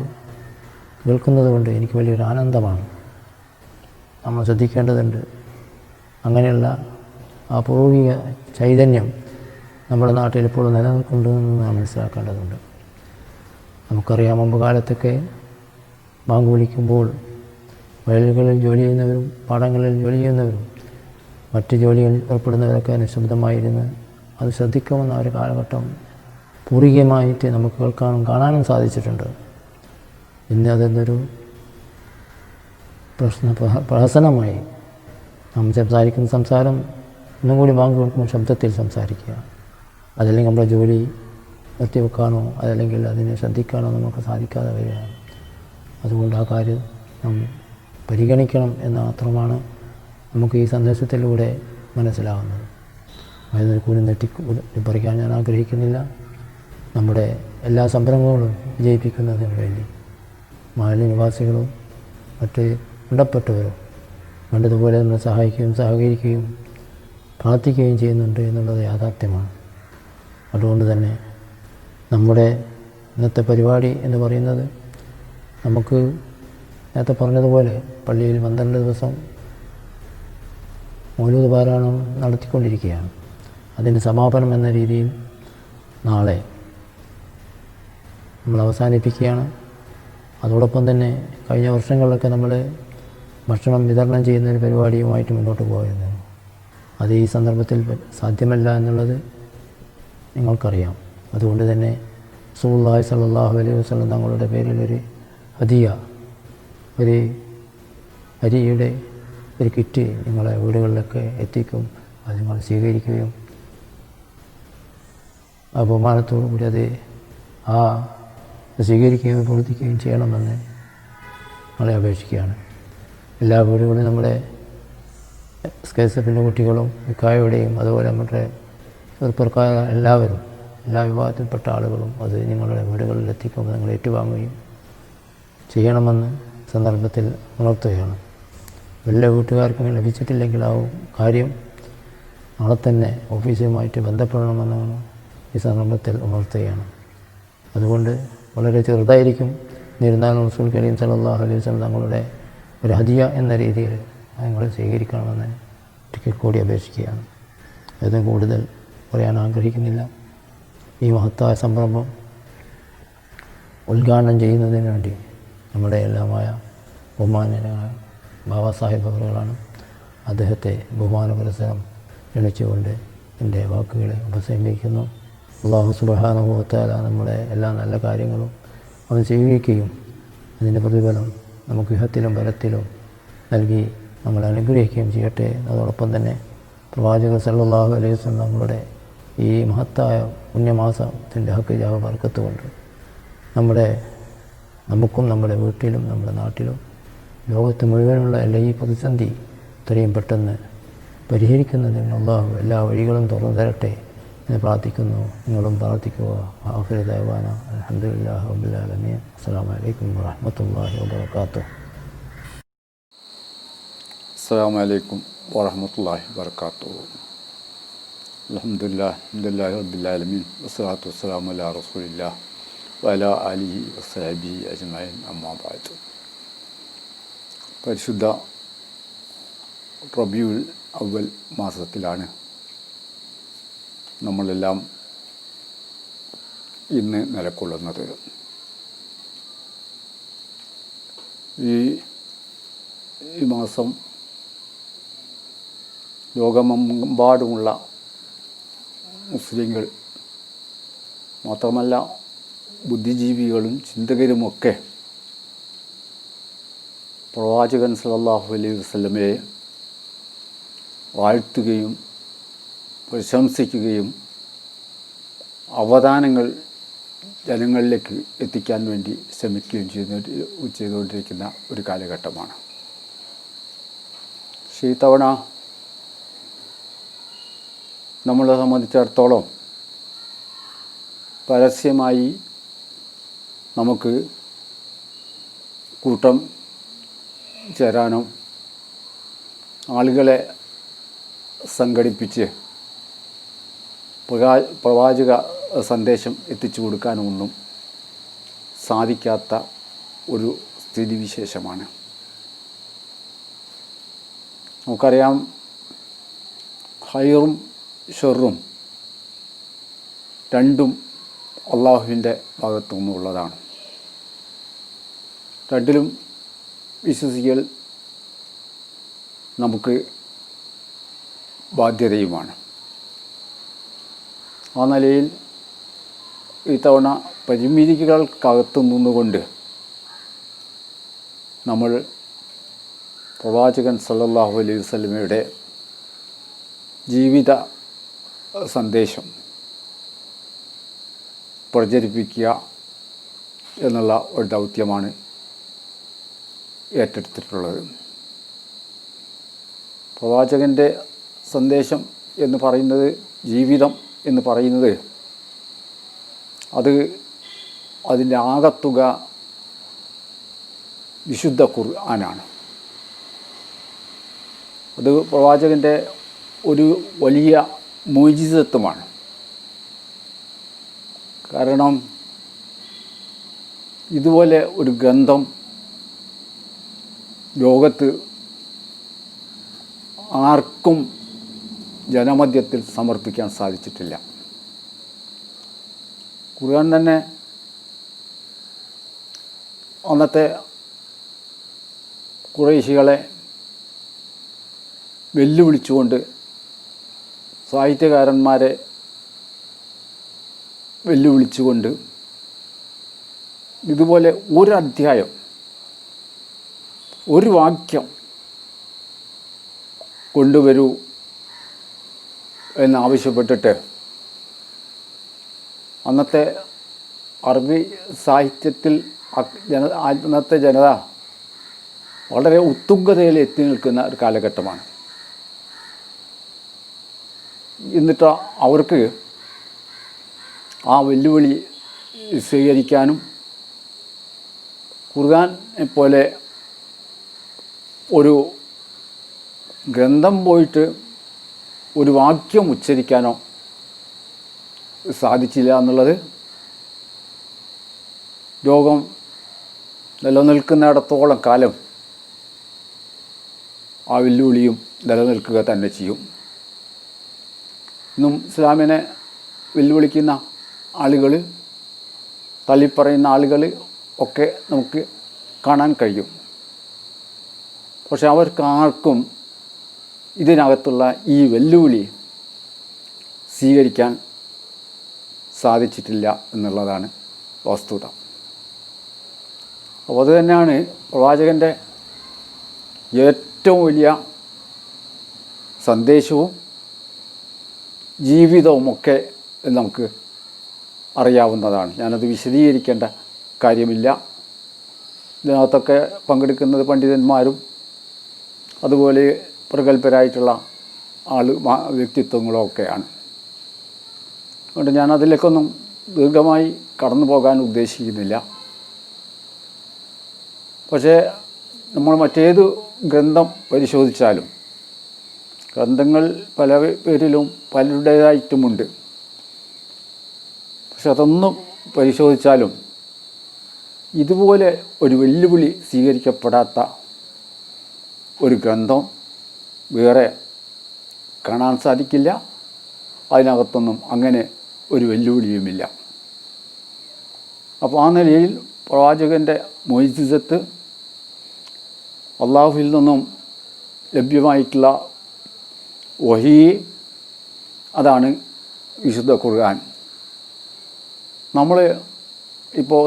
കേൾക്കുന്നത് കൊണ്ട് എനിക്ക് വലിയൊരു ആനന്ദമാണ്. നമ്മൾ ശ്രദ്ധിക്കേണ്ടതുണ്ട്. അങ്ങനെയുള്ള ആ പൂർവിക ചൈതന്യം നമ്മുടെ നാട്ടിൽ ഇപ്പോൾ നിലനിൽക്കുന്നുണ്ടെന്ന് നാം മനസ്സിലാക്കേണ്ടതുണ്ട്. നമുക്കറിയാം, മുമ്പ് കാലത്തൊക്കെ ബാങ്ക് വിളിക്കുമ്പോൾ വയലുകളിൽ ജോലി ചെയ്യുന്നവരും പാടങ്ങളിൽ ജോലി ചെയ്യുന്നവരും മറ്റ് ജോലികളിൽ ഏർപ്പെടുന്നവരൊക്കെ നിശബ്ദമായിരുന്ന് അത് ശ്രദ്ധിക്കുമെന്ന ഒരു കാലഘട്ടം പൂർവികമായിട്ട് നമുക്ക് കേൾക്കാനും കാണാനും സാധിച്ചിട്ടുണ്ട്. ഇന്ന് അതെന്നൊരു പ്രഹസനമായി നാം സംസാരിക്കുന്ന സംസാരം ഒന്നും കൂടി ബാങ്ക് കേൾക്കുമ്പോൾ ശബ്ദത്തിൽ സംസാരിക്കുക, അതല്ലെങ്കിൽ നമ്മുടെ ജോലി നിർത്തിവെക്കാനോ അതല്ലെങ്കിൽ അതിനെ ശ്രദ്ധിക്കാനോ നമുക്ക് സാധിക്കാതെ വരികയാണ്. അതുകൊണ്ട് ആ കാര്യം നാം പരിഗണിക്കണം എന്ന് മാത്രമാണ് നമുക്ക് ഈ സന്ദേശത്തിലൂടെ മനസ്സിലാകുന്നത്. അതിനൊരു കൂടി പറിക്കാൻ ഞാൻ ആഗ്രഹിക്കുന്നില്ല. നമ്മുടെ എല്ലാ സംരംഭങ്ങളും വിജയിപ്പിക്കുന്നതിന് വേണ്ടി മാലിന്യ നിവാസികളും മറ്റ് ബന്ധപ്പെട്ടവരും വേണ്ടതുപോലെ നമ്മൾ സഹായിക്കുകയും സഹകരിക്കുകയും പ്രാർത്ഥിക്കുകയും ചെയ്യുന്നുണ്ട് എന്നുള്ളത് യാഥാർത്ഥ്യമാണ്. അതുകൊണ്ട് തന്നെ നമ്മുടെ ഇന്നത്തെ പരിപാടി എന്ന് പറയുന്നത് നമുക്ക് നേരത്തെ പറഞ്ഞതുപോലെ പള്ളിയിൽ 12 ദിവസം മൗലൂദ് പാരായണം നടത്തിക്കൊണ്ടിരിക്കുകയാണ്. അതിൻ്റെ സമാപനം എന്ന രീതിയിൽ നാളെ നമ്മൾ അവസാനിപ്പിക്കുകയാണ്. അതോടൊപ്പം തന്നെ കഴിഞ്ഞ വർഷങ്ങളിലൊക്കെ നമ്മൾ ഭക്ഷണം വിതരണം ചെയ്യുന്ന ഒരു പരിപാടിയുമായിട്ട് മുന്നോട്ട് പോയിരുന്നു. അത് ഈ സന്ദർഭത്തിൽ സാധ്യമല്ല എന്നുള്ളത് നിങ്ങൾക്കറിയാം. അതുകൊണ്ട് തന്നെ റസൂലുള്ളാഹി സ്വല്ലല്ലാഹു അലൈഹി വസല്ലം തങ്ങളുടെ പേരിൽ ഒരു ഹദിയ, ഒരു അരിയുടെ ഒരു കിറ്റ് നിങ്ങളെ വീടുകളിലൊക്കെ എത്തിക്കും. അത് നിങ്ങൾ സ്വീകരിക്കുകയും ആ ബഹുമാനത്തോടു കൂടി അത് സ്വീകരിക്കുകയും പ്രവർത്തിക്കുകയും ചെയ്യണമെന്ന് നിങ്ങളെ അപേക്ഷിക്കുകയാണ്. എല്ലാ വീടുകളിലും നമ്മുടെ SKSF-ൻ്റെ കുട്ടികളും ഇക്കായുടെയും അതുപോലെ മറ്റേ ചെറുപ്പക്കാർ എല്ലാവരും എല്ലാ വിഭാഗത്തിൽപ്പെട്ട ആളുകളും അത് നിങ്ങളുടെ വീടുകളിൽ എത്തിക്കുമ്പോൾ നിങ്ങൾ ഏറ്റുവാങ്ങുകയും ചെയ്യണമെന്ന് സന്ദർഭത്തിൽ ഉണർത്തുകയാണ്. എല്ലാ വീട്ടുകാർക്കും ലഭിച്ചിട്ടില്ലെങ്കിൽ ആ കാര്യം നാളെ തന്നെ ഓഫീസുമായിട്ട് ബന്ധപ്പെടണമെന്നാണ് ഈ സന്ദർഭത്തിൽ ഉണർത്തുകയാണ്. അതുകൊണ്ട് വളരെ ചെറുതായിരിക്കും, എന്നിരുന്നാലും റസൂൽ കരീം സല്ലല്ലാഹു അലൈഹി വസല്ലം തങ്ങളുടെ ഒരു ഹദിയ എന്ന രീതിയിൽ നിങ്ങൾ സ്വീകരിക്കണമെന്ന് ഒരിക്കൽ കൂടി അപേക്ഷിക്കുകയാണ്. അതും കൂടുതൽ പറയാൻ ആഗ്രഹിക്കുന്നില്ല. ഈ മഹത്തായ സംരംഭം ഉദ്ഘാടനം ചെയ്യുന്നതിന് വേണ്ടി നമ്മുടെ എല്ലാമായ ബഹുമാനനായ ബാബാ സാഹിബ് അവറുകളാണ്. അദ്ദേഹത്തെ ബഹുമാന പുരസ്സരം ക്ഷണിച്ചുകൊണ്ട് എൻ്റെ വാക്കുകളെ ഉപസംഹരിക്കുന്നു. അല്ലാഹു സുബ്ഹാനഹു വ തആല നമ്മുടെ എല്ലാ നല്ല കാര്യങ്ങളും അവൻ സ്വീകരിക്കുകയും അതിൻ്റെ പ്രതിഫലം നമുക്ക് ഇഹത്തിലും പരത്തിലും നൽകി നമ്മളെ അനുഗ്രഹിക്കുകയും ചെയ്യട്ടെ. അതോടൊപ്പം തന്നെ പ്രവാചകർ സല്ലല്ലാഹു അലൈഹി വസല്ലം നമ്മളുടെ ഈ മഹത്തായ പുണ്യമാസത്തിൻ്റെ ഹക്ക് ബർക്കത്ത് കൊണ്ട് നമുക്കും നമ്മുടെ വീട്ടിലും നമ്മുടെ നാട്ടിലും ലോകത്ത് മുഴുവനുള്ള ഈ പ്രതിസന്ധി ഇത്രയും പെട്ടെന്ന് പരിഹരിക്കുന്നതിന് അല്ലാഹു എല്ലാ വഴികളും തുറന്നു തരട്ടെ എന്ന് പ്രാർത്ഥിക്കുന്നു. നിങ്ങളും പ്രാർത്ഥിക്കുക. ആഖിറു ദഅവാന അൽഹംദുലില്ലാഹി റബ്ബിൽ ആലമീൻ. അസ്സലാമു അലൈക്കും വറഹ്മത്തുള്ളാഹി വബറകാതുഹു. അസ്സലാമു അലൈക്കും വറഹ്മത്തുള്ളാഹി വബറകാതുഹു. അൽഹംദുലില്ലാഹി റബ്ബിൽ ആലമീൻ വസ്സലാത്തു വസ്സലാമു അലാ റസൂലില്ലാഹി വഅലാ ആലിഹി വസ്സഹബിഹി അജ്മഈൻ. അമ്മാ ബഅദ്. പരിശുദ്ധ റബീഉൽ അവ്വൽ മാസത്തിലാണ് നമ്മളെല്ലാം ഇന്ന് നിലകൊള്ളുന്നത്. ഈ മാസം ലോകമെമ്പാടുമുള്ള മുസ്ലിങ്ങൾ മാത്രമല്ല ബുദ്ധിജീവികളും ചിന്തകരുമൊക്കെ പ്രവാചകൻ സല്ലല്ലാഹു അലൈഹി വസല്ലമയെ വാഴ്ത്തുകയും പ്രശംസിക്കുകയും അവദാനങ്ങൾ ജനങ്ങളിലേക്ക് എത്തിക്കാൻ വേണ്ടി ശ്രമിക്കുകയും ചെയ്തുകൊണ്ടിരിക്കുന്ന ഒരു കാലഘട്ടമാണ്. പക്ഷേ ഈ തവണ നമ്മളെ സംബന്ധിച്ചിടത്തോളം പരസ്യമായി നമുക്ക് കൂട്ടം ചേരാനോ ആളുകളെ സംഘടിപ്പിച്ച് പ്രവാചക സന്ദേശം എത്തിച്ചു കൊടുക്കാനൊന്നും സാധിക്കാത്ത ഒരു സ്ഥിതിവിശേഷമാണ്. നമുക്കറിയാം, ഹൈറും ഷെറും രണ്ടും അള്ളാഹുവിൻ്റെ ഭാഗത്തു നിന്നുള്ളതാണ്. രണ്ടിലും വിശ്വസിക്കൽ നമുക്ക് ബാധ്യതയുമാണ്. ആ നിലയിൽ ഇത്തവണ പരിമിതികൾക്കകത്ത് നിന്നുകൊണ്ട് നമ്മൾ പ്രവാചകൻ സല്ലല്ലാഹു അലൈഹി വസല്ലമയുടെ ജീവിത സന്ദേശം പ്രചരിപ്പിക്കുക എന്നുള്ള ഒരു ദൗത്യമാണ് ഏറ്റെടുത്തിട്ടുള്ളത്. പ്രവാചകൻ്റെ സന്ദേശം എന്ന് പറയുന്നത്, ജീവിതം എന്ന് പറയുന്നത്, അതിൻ്റെ ആകത്തുക വിശുദ്ധ ഖുർആനാണ്. അത് പ്രവാചകൻ്റെ ഒരു വലിയ മുഅ്ജിസത്തുമാണ്. കാരണം ഇതുപോലെ ഒരു ഗ്രന്ഥം ലോകത്ത് ആർക്കും ജനമധ്യത്തിൽ സമർപ്പിക്കാൻ സാധിച്ചിട്ടില്ല. ഖുർആൻ തന്നെ അന്നത്തെ ഖുറൈശികളെ വെല്ലുവിളിച്ചുകൊണ്ട്, സാഹിത്യകാരന്മാരെ വെല്ലുവിളിച്ചുകൊണ്ട് ഇതുപോലെ ഒരു അധ്യായം, ഒരു വാക്യം കൊണ്ടുവരൂ എന്നാവശ്യപ്പെട്ടിട്ട് അന്നത്തെ അറബി സാഹിത്യത്തിൽ അന്നത്തെ ജനത വളരെ ഉത്തുംഗതയിൽ എത്തി നിൽക്കുന്ന ഒരു കാലഘട്ടമാണ്. എന്നിട്ട് അവർക്ക് ആ വെല്ലുവിളി സ്വീകരിക്കാനും ഖുർആനെ പോലെ ഒരു ഗ്രന്ഥം പോയിട്ട് ഒരു വാക്യം ഉച്ചരിക്കാനോ സാധിച്ചില്ല എന്നുള്ളത് ലോകം നിലനിൽക്കുന്നിടത്തോളം കാലം ആ വെല്ലുവിളിയും നിലനിൽക്കുക തന്നെ ചെയ്യും. ഇന്നും ഇസ്ലാമിനെ വെല്ലുവിളിക്കുന്ന ആളുകൾ, തള്ളിപ്പറയുന്ന ആളുകൾ ഒക്കെ നമുക്ക് കാണാൻ കഴിയും. പക്ഷെ അവർക്കാർക്കും ഇതിനകത്തുള്ള ഈ വെല്ലുവിളി സ്വീകരിക്കാൻ സാധിച്ചിട്ടില്ല എന്നുള്ളതാണ് വസ്തുത. അപ്പോൾ അതുതന്നെയാണ് പ്രവാചകൻ്റെ ഏറ്റവും വലിയ സന്ദേശവും ജീവിതവുമൊക്കെ നമുക്ക് അറിയാവുന്നതാണ്. ഞാനത് വിശദീകരിക്കേണ്ട കാര്യമില്ല. ഇതിനകത്തൊക്കെ പങ്കെടുക്കുന്നത് പണ്ഡിതന്മാരും അതുപോലെ പ്രഗത്ഭരായിട്ടുള്ള വ്യക്തിത്വങ്ങളും ഒക്കെയാണ്. അതുകൊണ്ട് ഞാൻ അതിലേക്കൊന്നും ദീർഘമായി കടന്നു പോകാൻ ഉദ്ദേശിക്കുന്നില്ല. പക്ഷേ നമ്മൾ മറ്റേത് ഗ്രന്ഥം പരിശോധിച്ചാലും, ഗ്രന്ഥങ്ങൾ പല പേരിലും പലരുടേതായിട്ടുമുണ്ട്, പക്ഷെ അതൊന്നും പരിശോധിച്ചാലും ഇതുപോലെ ഒരു വെല്ലുവിളി സ്വീകരിക്കപ്പെടാത്ത ഒരു ഗ്രന്ഥം വേറെ കാണാൻ സാധിക്കില്ല. അതിനകത്തൊന്നും അങ്ങനെ ഒരു വെല്ലുവിളിയുമില്ല. അപ്പോൾ ആ നിലയിൽ പ്രവാചകൻ്റെ മുഅ്ജിസത്ത്, അള്ളാഹുവിൽ നിന്നും ലഭ്യമായിട്ടുള്ള വഹീ, അതാണ് വിശുദ്ധ ഖുർആൻ. നമ്മൾ ഇപ്പോൾ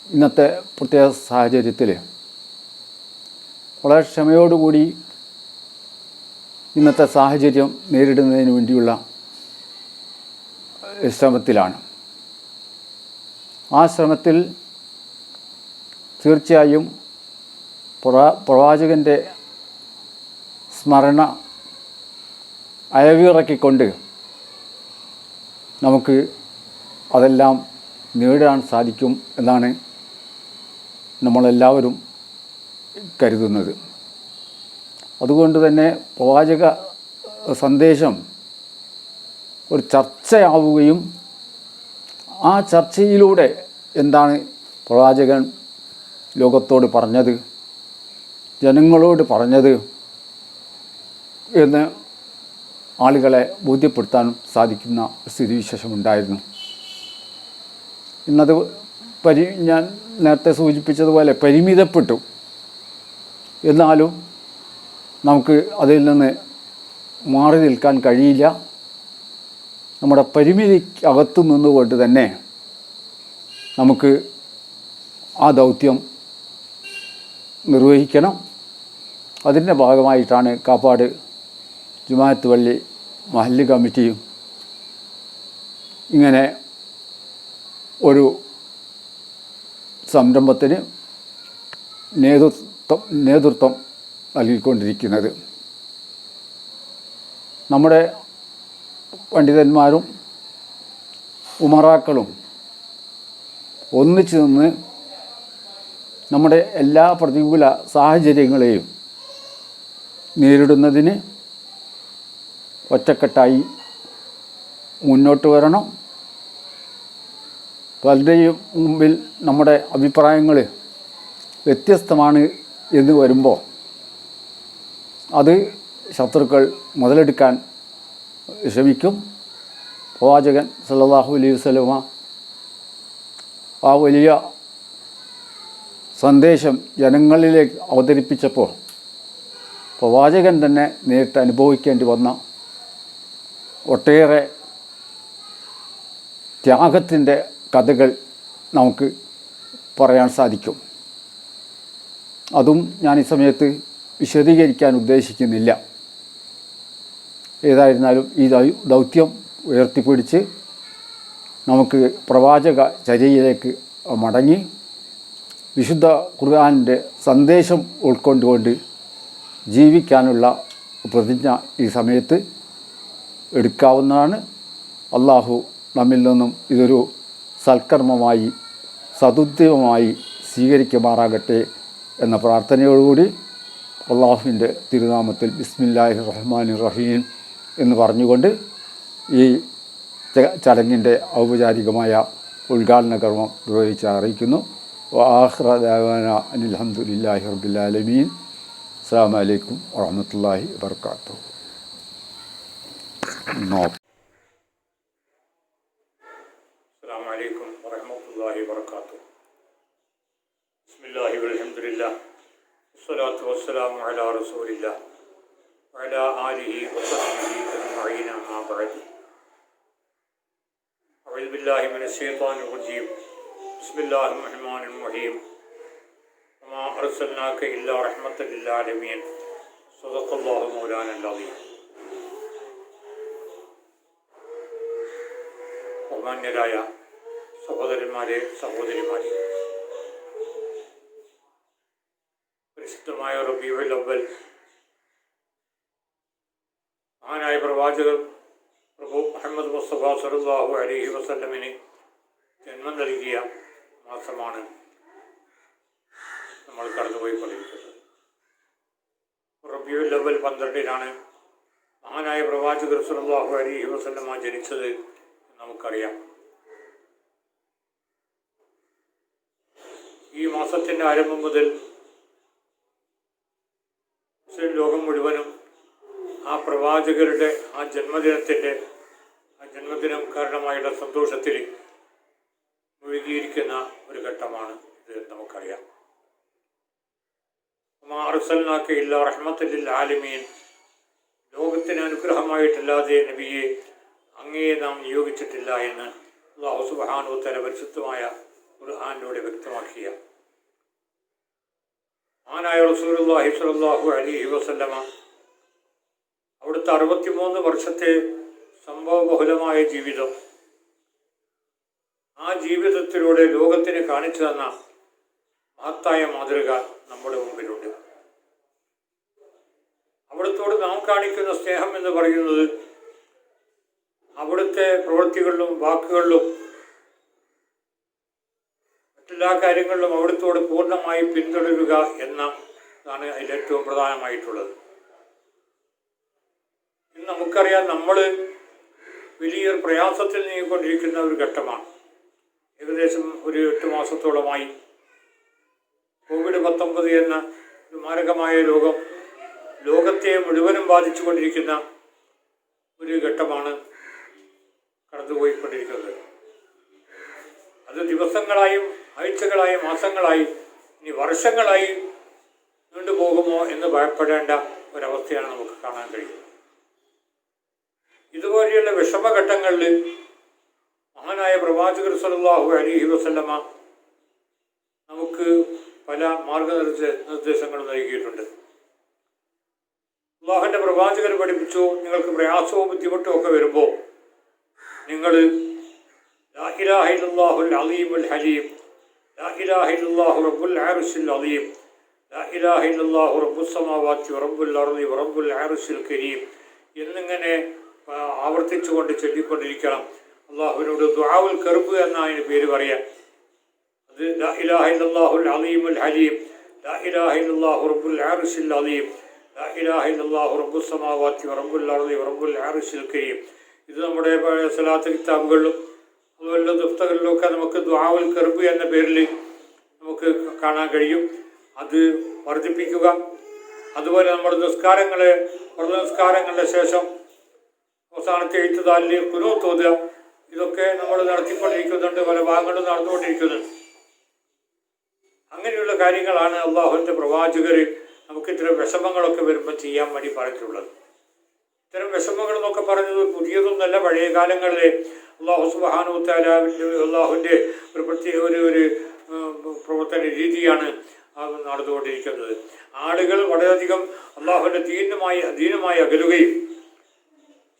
ഇന്നത്തെ പ്രത്യേക സാഹചര്യത്തിൽ വളരെ ക്ഷമയോടുകൂടി ഇന്നത്തെ സാഹചര്യം നേരിടുന്നതിന് വേണ്ടിയുള്ള ശ്രമത്തിലാണ്. ആ ശ്രമത്തിൽ തീർച്ചയായും പ്രവാചകൻ്റെ സ്മരണ അയവിറക്കിക്കൊണ്ട് നമുക്ക് അതെല്ലാം നേടാൻ സാധിക്കും എന്നാണ് നമ്മളെല്ലാവരും കരുതുന്നത്. അതുകൊണ്ട് തന്നെ പ്രവാചക സന്ദേശം ഒരു ചർച്ചയാവുകയും ആ ചർച്ചയിലൂടെ എന്താണ് പ്രവാചകൻ ലോകത്തോട് പറഞ്ഞത്, ജനങ്ങളോട് പറഞ്ഞത് എന്ന് ആളുകളെ ബോധ്യപ്പെടുത്താനും സാധിക്കുന്ന സ്ഥിതിവിശേഷമുണ്ടായിരുന്നു. ഇന്നത് ഞാൻ നേരത്തെ സൂചിപ്പിച്ചതുപോലെ പരിമിതപ്പെട്ടു. എന്നാലും നമുക്ക് അതിൽ നിന്ന് മാറി നിൽക്കാൻ കഴിയില്ല. നമ്മുടെ പരിമിതിക്കകത്തു നിന്നുകൊണ്ട് തന്നെ നമുക്ക് ആ ദൗത്യം നിർവഹിക്കണം. അതിൻ്റെ ഭാഗമായിട്ടാണ് കാപ്പാട് ജുമാഅത്ത് പള്ളി മഹല്ല് കമ്മിറ്റിയും ഇങ്ങനെ ഒരു സംരംഭത്തിന് നേതൃത്വം നൽകിക്കൊണ്ടിരിക്കുന്നത്. നമ്മുടെ പണ്ഡിതന്മാരും ഉമറാക്കളും ഒന്നിച്ചു നിന്ന് നമ്മുടെ എല്ലാ പ്രതികൂല സാഹചര്യങ്ങളെയും നേരിടുന്നതിന് ഒറ്റക്കെട്ടായി മുന്നോട്ട് വരണം. പലരുടെയും മുമ്പിൽ നമ്മുടെ അഭിപ്രായങ്ങൾ വ്യത്യസ്തമാണ് എന്ന് വരുമ്പോൾ അത് ശത്രുക്കൾ മുതലെടുക്കാൻ ശ്രമിക്കും. പ്രവാചകൻ സല്ലല്ലാഹു അലൈഹി വസല്ലമ ആ വലിയ സന്ദേശം ജനങ്ങളിലേക്ക് അവതരിപ്പിച്ചപ്പോൾ പ്രവാചകൻ തന്നെ നേരിട്ട് അനുഭവിക്കേണ്ടി വന്ന ഒട്ടേറെ ത്യാഗത്തിൻ്റെ കഥകൾ നമുക്ക് പറയാൻ സാധിക്കും. അതും ഞാൻ ഈ സമയത്ത് വിശദീകരിക്കാൻ ഉദ്ദേശിക്കുന്നില്ല. ഏതായിരുന്നാലും ഈ ദൗത്യം ഉയർത്തിപ്പിടിച്ച് നമുക്ക് പ്രവാചക ചര്യയിലേക്ക് മടങ്ങി വിശുദ്ധ ഖുർആനിൻ്റെ സന്ദേശം ഉൾക്കൊണ്ടുകൊണ്ട് ജീവിക്കാനുള്ള പ്രതിജ്ഞ ഈ സമയത്ത് എടുക്കാവുന്നതാണ്. അള്ളാഹു നമ്മിൽ നിന്നും ഇതൊരു സൽക്കർമ്മമായി സതുദ്യമമായി സ്വീകരിക്കുമാറാകട്ടെ എന്ന പ്രാർത്ഥനയോടുകൂടി അള്ളാഹുവിൻ്റെ തിരുനാമത്തിൽ ബിസ്മില്ലാഹിർ റഹ്മാനിർ റഹീം എന്ന് പറഞ്ഞുകൊണ്ട് ഈ ചടങ്ങിൻ്റെ ഔപചാരികമായ ഉദ്ഘാടന കർമ്മം നിർവഹിച്ച് അറിയിക്കുന്നു. വആഖിറ ദഅവാന അനിൽ ഹംദുലില്ലാഹി റബ്ബിൽ ആലമീൻ. അസ്സലാമു അലൈക്കും വറഹ്മത്തുള്ളാഹി വബറകാതുഹു. السلام عليكم ورحمة الله وبركاته. بسم الله والحمد لله والصلاة والسلام على رسول الله وعلى آله وصحبه أجمعين أما بعد. أعوذ بالله من الشيطان الرجيم. بسم الله الرحمن الرحيم. وما أرسلناك إلا رحمة للعالمين. صدق الله مولانا العظيم. ബഹുമാന്യരായ സഹോദരന്മാരെ, സഹോദരിമാരെ, പരിശുദ്ധമായ റബീഉൽ അവ്വൽ മഹാനായ പ്രവാചകർ പ്രഭു മുഹമ്മദ് മുസ്തഫ സല്ലല്ലാഹു അലൈഹി വസല്ലമിന് ജന്മം നൽകിയ മാസമാണ് നമ്മൾ കടന്നുപോയിക്കൊണ്ടിരിക്കുന്നത്. റബീഉൽ അവ്വൽ 12-നാണ് മഹാനായ പ്രവാചകർ സല്ലല്ലാഹു അലൈഹി വസല്ലമ ജനിച്ചത്. നമുക്കറിയാം. ഈ മാസത്തിൻ്റെ ആരംഭം മുതൽ മുസ്ലിം ലോകം മുഴുവനും ആ പ്രവാചകരുടെ ആ ജന്മദിനം കാരണമായുള്ള സന്തോഷത്തിൽ മുഴുകിയിരിക്കുന്ന ഒരു ഘട്ടമാണ് ഇത്. നമുക്കറിയാം. വമാ അർസൽനാക ഇല്ലാ റഹ്മത്തൻ ലിൽ ആലമീൻ. ലോകത്തിന് അനുഗ്രഹമായിട്ടല്ലാതെ നബിയെ അങ്ങയെ നാം നിയോഗിച്ചിട്ടില്ല എന്ന് അല്ലാഹു സുബ്ഹാനഹു വ തആല പരിശുദ്ധമായ ഖുർആനിലൂടെ വ്യക്തമാക്കിയ മഹാനായ റസൂലുള്ളാഹി സ്വല്ലല്ലാഹു അലൈഹി വസല്ലമ അവിടുത്തെ 63 വർഷത്തെ സംഭവബഹുലമായ ജീവിതം, ആ ജീവിതത്തിലൂടെ ലോകത്തിന് കാണിച്ചു തന്ന മഹത്തായ മാതൃക നമ്മുടെ മുമ്പിലുണ്ട്. അവിടുത്തോട് നാം കാണിക്കുന്ന സ്നേഹം എന്ന് പറയുന്നത് അവിടുത്തെ പ്രവൃത്തികളിലും വാക്കുകളിലും മറ്റെല്ലാ കാര്യങ്ങളിലും അവിടുത്തോട് പൂർണ്ണമായി പിന്തുടരുക എന്നതാണ് അതിലേറ്റവും പ്രധാനമായിട്ടുള്ളത്. ഇന്ന് നമുക്കറിയാം, നമ്മൾ വലിയൊരു പ്രയാസത്തിൽ നീങ്ങിക്കൊണ്ടിരിക്കുന്ന ഒരു ഘട്ടമാണ്. ഏകദേശം ഒരു 8 മാസത്തോളമായി COVID-19 എന്ന ഒരു മാരകമായ രോഗം ലോകത്തെ മുഴുവനും ബാധിച്ചു കൊണ്ടിരിക്കുന്ന ഒരു ഘട്ടമാണ് കടന്നുപോയിക്കൊണ്ടിരിക്കുന്നത്. അത് ദിവസങ്ങളായും ആഴ്ചകളായും മാസങ്ങളായി ഇനി വർഷങ്ങളായി നീണ്ടുപോകുമോ എന്ന് ഭയപ്പെടേണ്ട ഒരവസ്ഥയാണ് നമുക്ക് കാണാൻ കഴിയുന്നത്. ഇതുപോലെയുള്ള വിഷമഘട്ടങ്ങളിൽ മഹാനായ പ്രവാചകർ സല്ലല്ലാഹു അലൈഹി വസല്ലമ നമുക്ക് പല മാർഗനിർദ്ദേശങ്ങളും നൽകിയിട്ടുണ്ട്. അല്ലാഹുവിൻ്റെ പ്രവാചകർ പഠിപ്പിച്ചു, നിങ്ങൾക്ക് പ്രയാസവും ബുദ്ധിമുട്ടും ഒക്കെ വരുമ്പോൾ നിങ്ങൾ ലാ ഇലാഹ ഇല്ലല്ലാഹുൽ അലീമുൽ ഹലീം, ലാ ഇലാഹ ഇല്ലല്ലാഹു റബ്ബുൽ അർശിൽ അലീം, ലാ ഇലാഹ ഇല്ലല്ലാഹു റബ്ബുസ് സമാവാതി വറബ്ബുൽ അർളി വറബ്ബുൽ അർശിൽ കരീം എന്നിങ്ങനെ ആവർത്തിച്ചുകൊണ്ട് ചൊല്ലിക്കൊണ്ടിരിക്കണം. അള്ളാഹുവിനോട് ദുആഉൽ കർബ് എന്ന അതിന് പേര് പറയാം. അത് ലാ ഇലാഹ ഇല്ലല്ലാഹുൽ അലീമുൽ ഹലീം, ലാ ഇലാഹ ഇല്ലല്ലാഹു റബ്ബുൽ അർശിൽ അലീം, ലാ ഇലാഹ ഇല്ലല്ലാഹു റബ്ബുസ് സമാവാതി വറബ്ബുൽ അർളി വറബ്ബുൽ അർശിൽ കരീം. ഇത് നമ്മുടെ സലാത്ത് കിതാബുകളിലും അതുപോലെ ദുസ്തകളിലൊക്കെ നമുക്ക് ദുആഉൽ കർബ് എന്ന പേരിൽ നമുക്ക് കാണാൻ കഴിയും. അത് വർദ്ധിപ്പിക്കുക. അതുപോലെ നമ്മുടെ നിസ്കാരങ്ങളുടെ ശേഷം അവസാനത്തെ എഴുത്തുദാലിൽ ഖുനൂത്ത് ഓതുക. ഇതൊക്കെ നമ്മൾ നടത്തിക്കൊണ്ടിരിക്കുന്നുണ്ട്, പല ഭാഗങ്ങളും നടന്നുകൊണ്ടിരിക്കുന്നുണ്ട്. അങ്ങനെയുള്ള കാര്യങ്ങളാണ് അള്ളാഹുവിൻ്റെ പ്രവാചകർ നമുക്ക് ഇത്തരം വിഷമങ്ങളൊക്കെ വരുമ്പോൾ ചെയ്യാൻ വേണ്ടി പറഞ്ഞിട്ടുള്ളത്. ഇത്തരം വിഷമങ്ങൾ എന്നൊക്കെ പറഞ്ഞത് പുതിയതൊന്നല്ല. പഴയ കാലങ്ങളിലെ അള്ളാഹു സുബ്ഹാനഹു വ തആല അള്ളാഹുവിൻ്റെ ഒരു പ്രത്യേക ഒരു പ്രവർത്തന രീതിയാണ് നടന്നുകൊണ്ടിരിക്കുന്നത്. ആളുകൾ വളരെയധികം അള്ളാഹുവിൻ്റെ ദീനുമായി അകലുകയും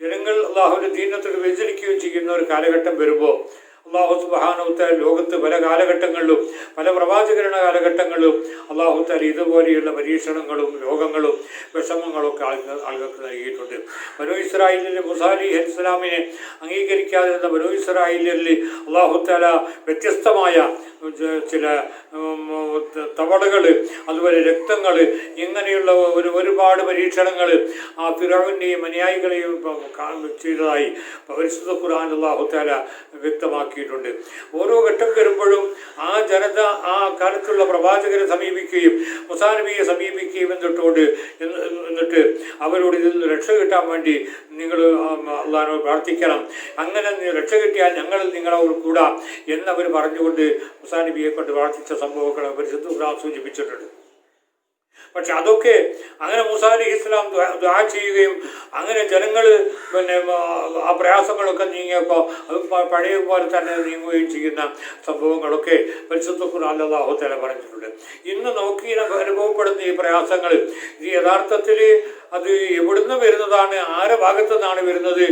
ജനങ്ങൾ അള്ളാഹുവിൻ്റെ ദീനത്തോട് വ്യതിചലിക്കുകയും ചെയ്യുന്ന ഒരു കാലഘട്ടം വരുമ്പോൾ അള്ളാഹു സുബ്ഹാനഹു വ തആല ലോകത്ത് പല കാലഘട്ടങ്ങളിലും പല പ്രവാചകരുടെ കാലഘട്ടങ്ങളിലും അള്ളാഹു തആല ഇതുപോലെയുള്ള പരീക്ഷണങ്ങളും രോഗങ്ങളും വിഷമങ്ങളും ഒക്കെ ആളുകൾക്ക് നൽകിയിട്ടുണ്ട്. ബനൂ ഇസ്രായേലിൽ മൂസാ അലൈഹിസ്സലാമിനെ അംഗീകരിക്കാതിരുന്ന ബനൂ ഇസ്രായേലിൽ അള്ളാഹു തആല വ്യത്യസ്തമായ ചില തവളകൾ, അതുപോലെ രക്തങ്ങൾ, ഇങ്ങനെയുള്ള ഒരുപാട് പരീക്ഷണങ്ങൾ ആ ഫിറഔനെയും അനുയായികളെയും ചെയ്തതായി പരിശുദ്ധ ഖുർആൻ അല്ലാഹു തആല വ്യക്തമാക്കിയിട്ടുണ്ട്. ഓരോ ഘട്ടം വരുമ്പോഴും ആ ജനത ആ കാലത്തുള്ള പ്രവാചകരെ സമീപിക്കുകയും മൂസാ നബിയെ സമീപിക്കുകയും എന്നിട്ട് അവരോട് ഇതിൽ നിന്ന് രക്ഷ കിട്ടാൻ വേണ്ടി നിങ്ങൾ അള്ളാഹിനോട് പ്രാർത്ഥിക്കണം, അങ്ങനെ രക്ഷ കിട്ടിയാൽ ഞങ്ങൾ നിങ്ങളോട് കൂടാം എന്നവർ പറഞ്ഞുകൊണ്ട് മൂസാ നബിയെ കൊണ്ട് പ്രാർത്ഥിച്ച സംഭവങ്ങൾ പരിശുദ്ധ ഖുർആൻ സൂചിപ്പിച്ചിട്ടുണ്ട്. പക്ഷെ അതൊക്കെ അങ്ങനെ മൂസാ അലൈഹിസ്സലാം ദുആ ചെയ്യുകയും അങ്ങനെ ജനങ്ങൾ ആ പ്രയാസങ്ങളൊക്കെ നീങ്ങിയപ്പോൾ അത് പഴയ പോലെ തന്നെ നീങ്ങുകയും ചെയ്യുന്ന സംഭവങ്ങളൊക്കെ പരിശുദ്ധ ഖുർആനിൽ അല്ലാഹു തആല പറഞ്ഞിട്ടുണ്ട്. ഇന്ന് നമുക്ക് അനുഭവപ്പെടുന്ന ഈ പ്രയാസങ്ങൾ ഇത് യഥാർത്ഥത്തിൽ അത് എവിടുന്ന് വരുന്നതാണ്, ആരുടെ ഭാഗത്തു നിന്നാണ് വരുന്നത്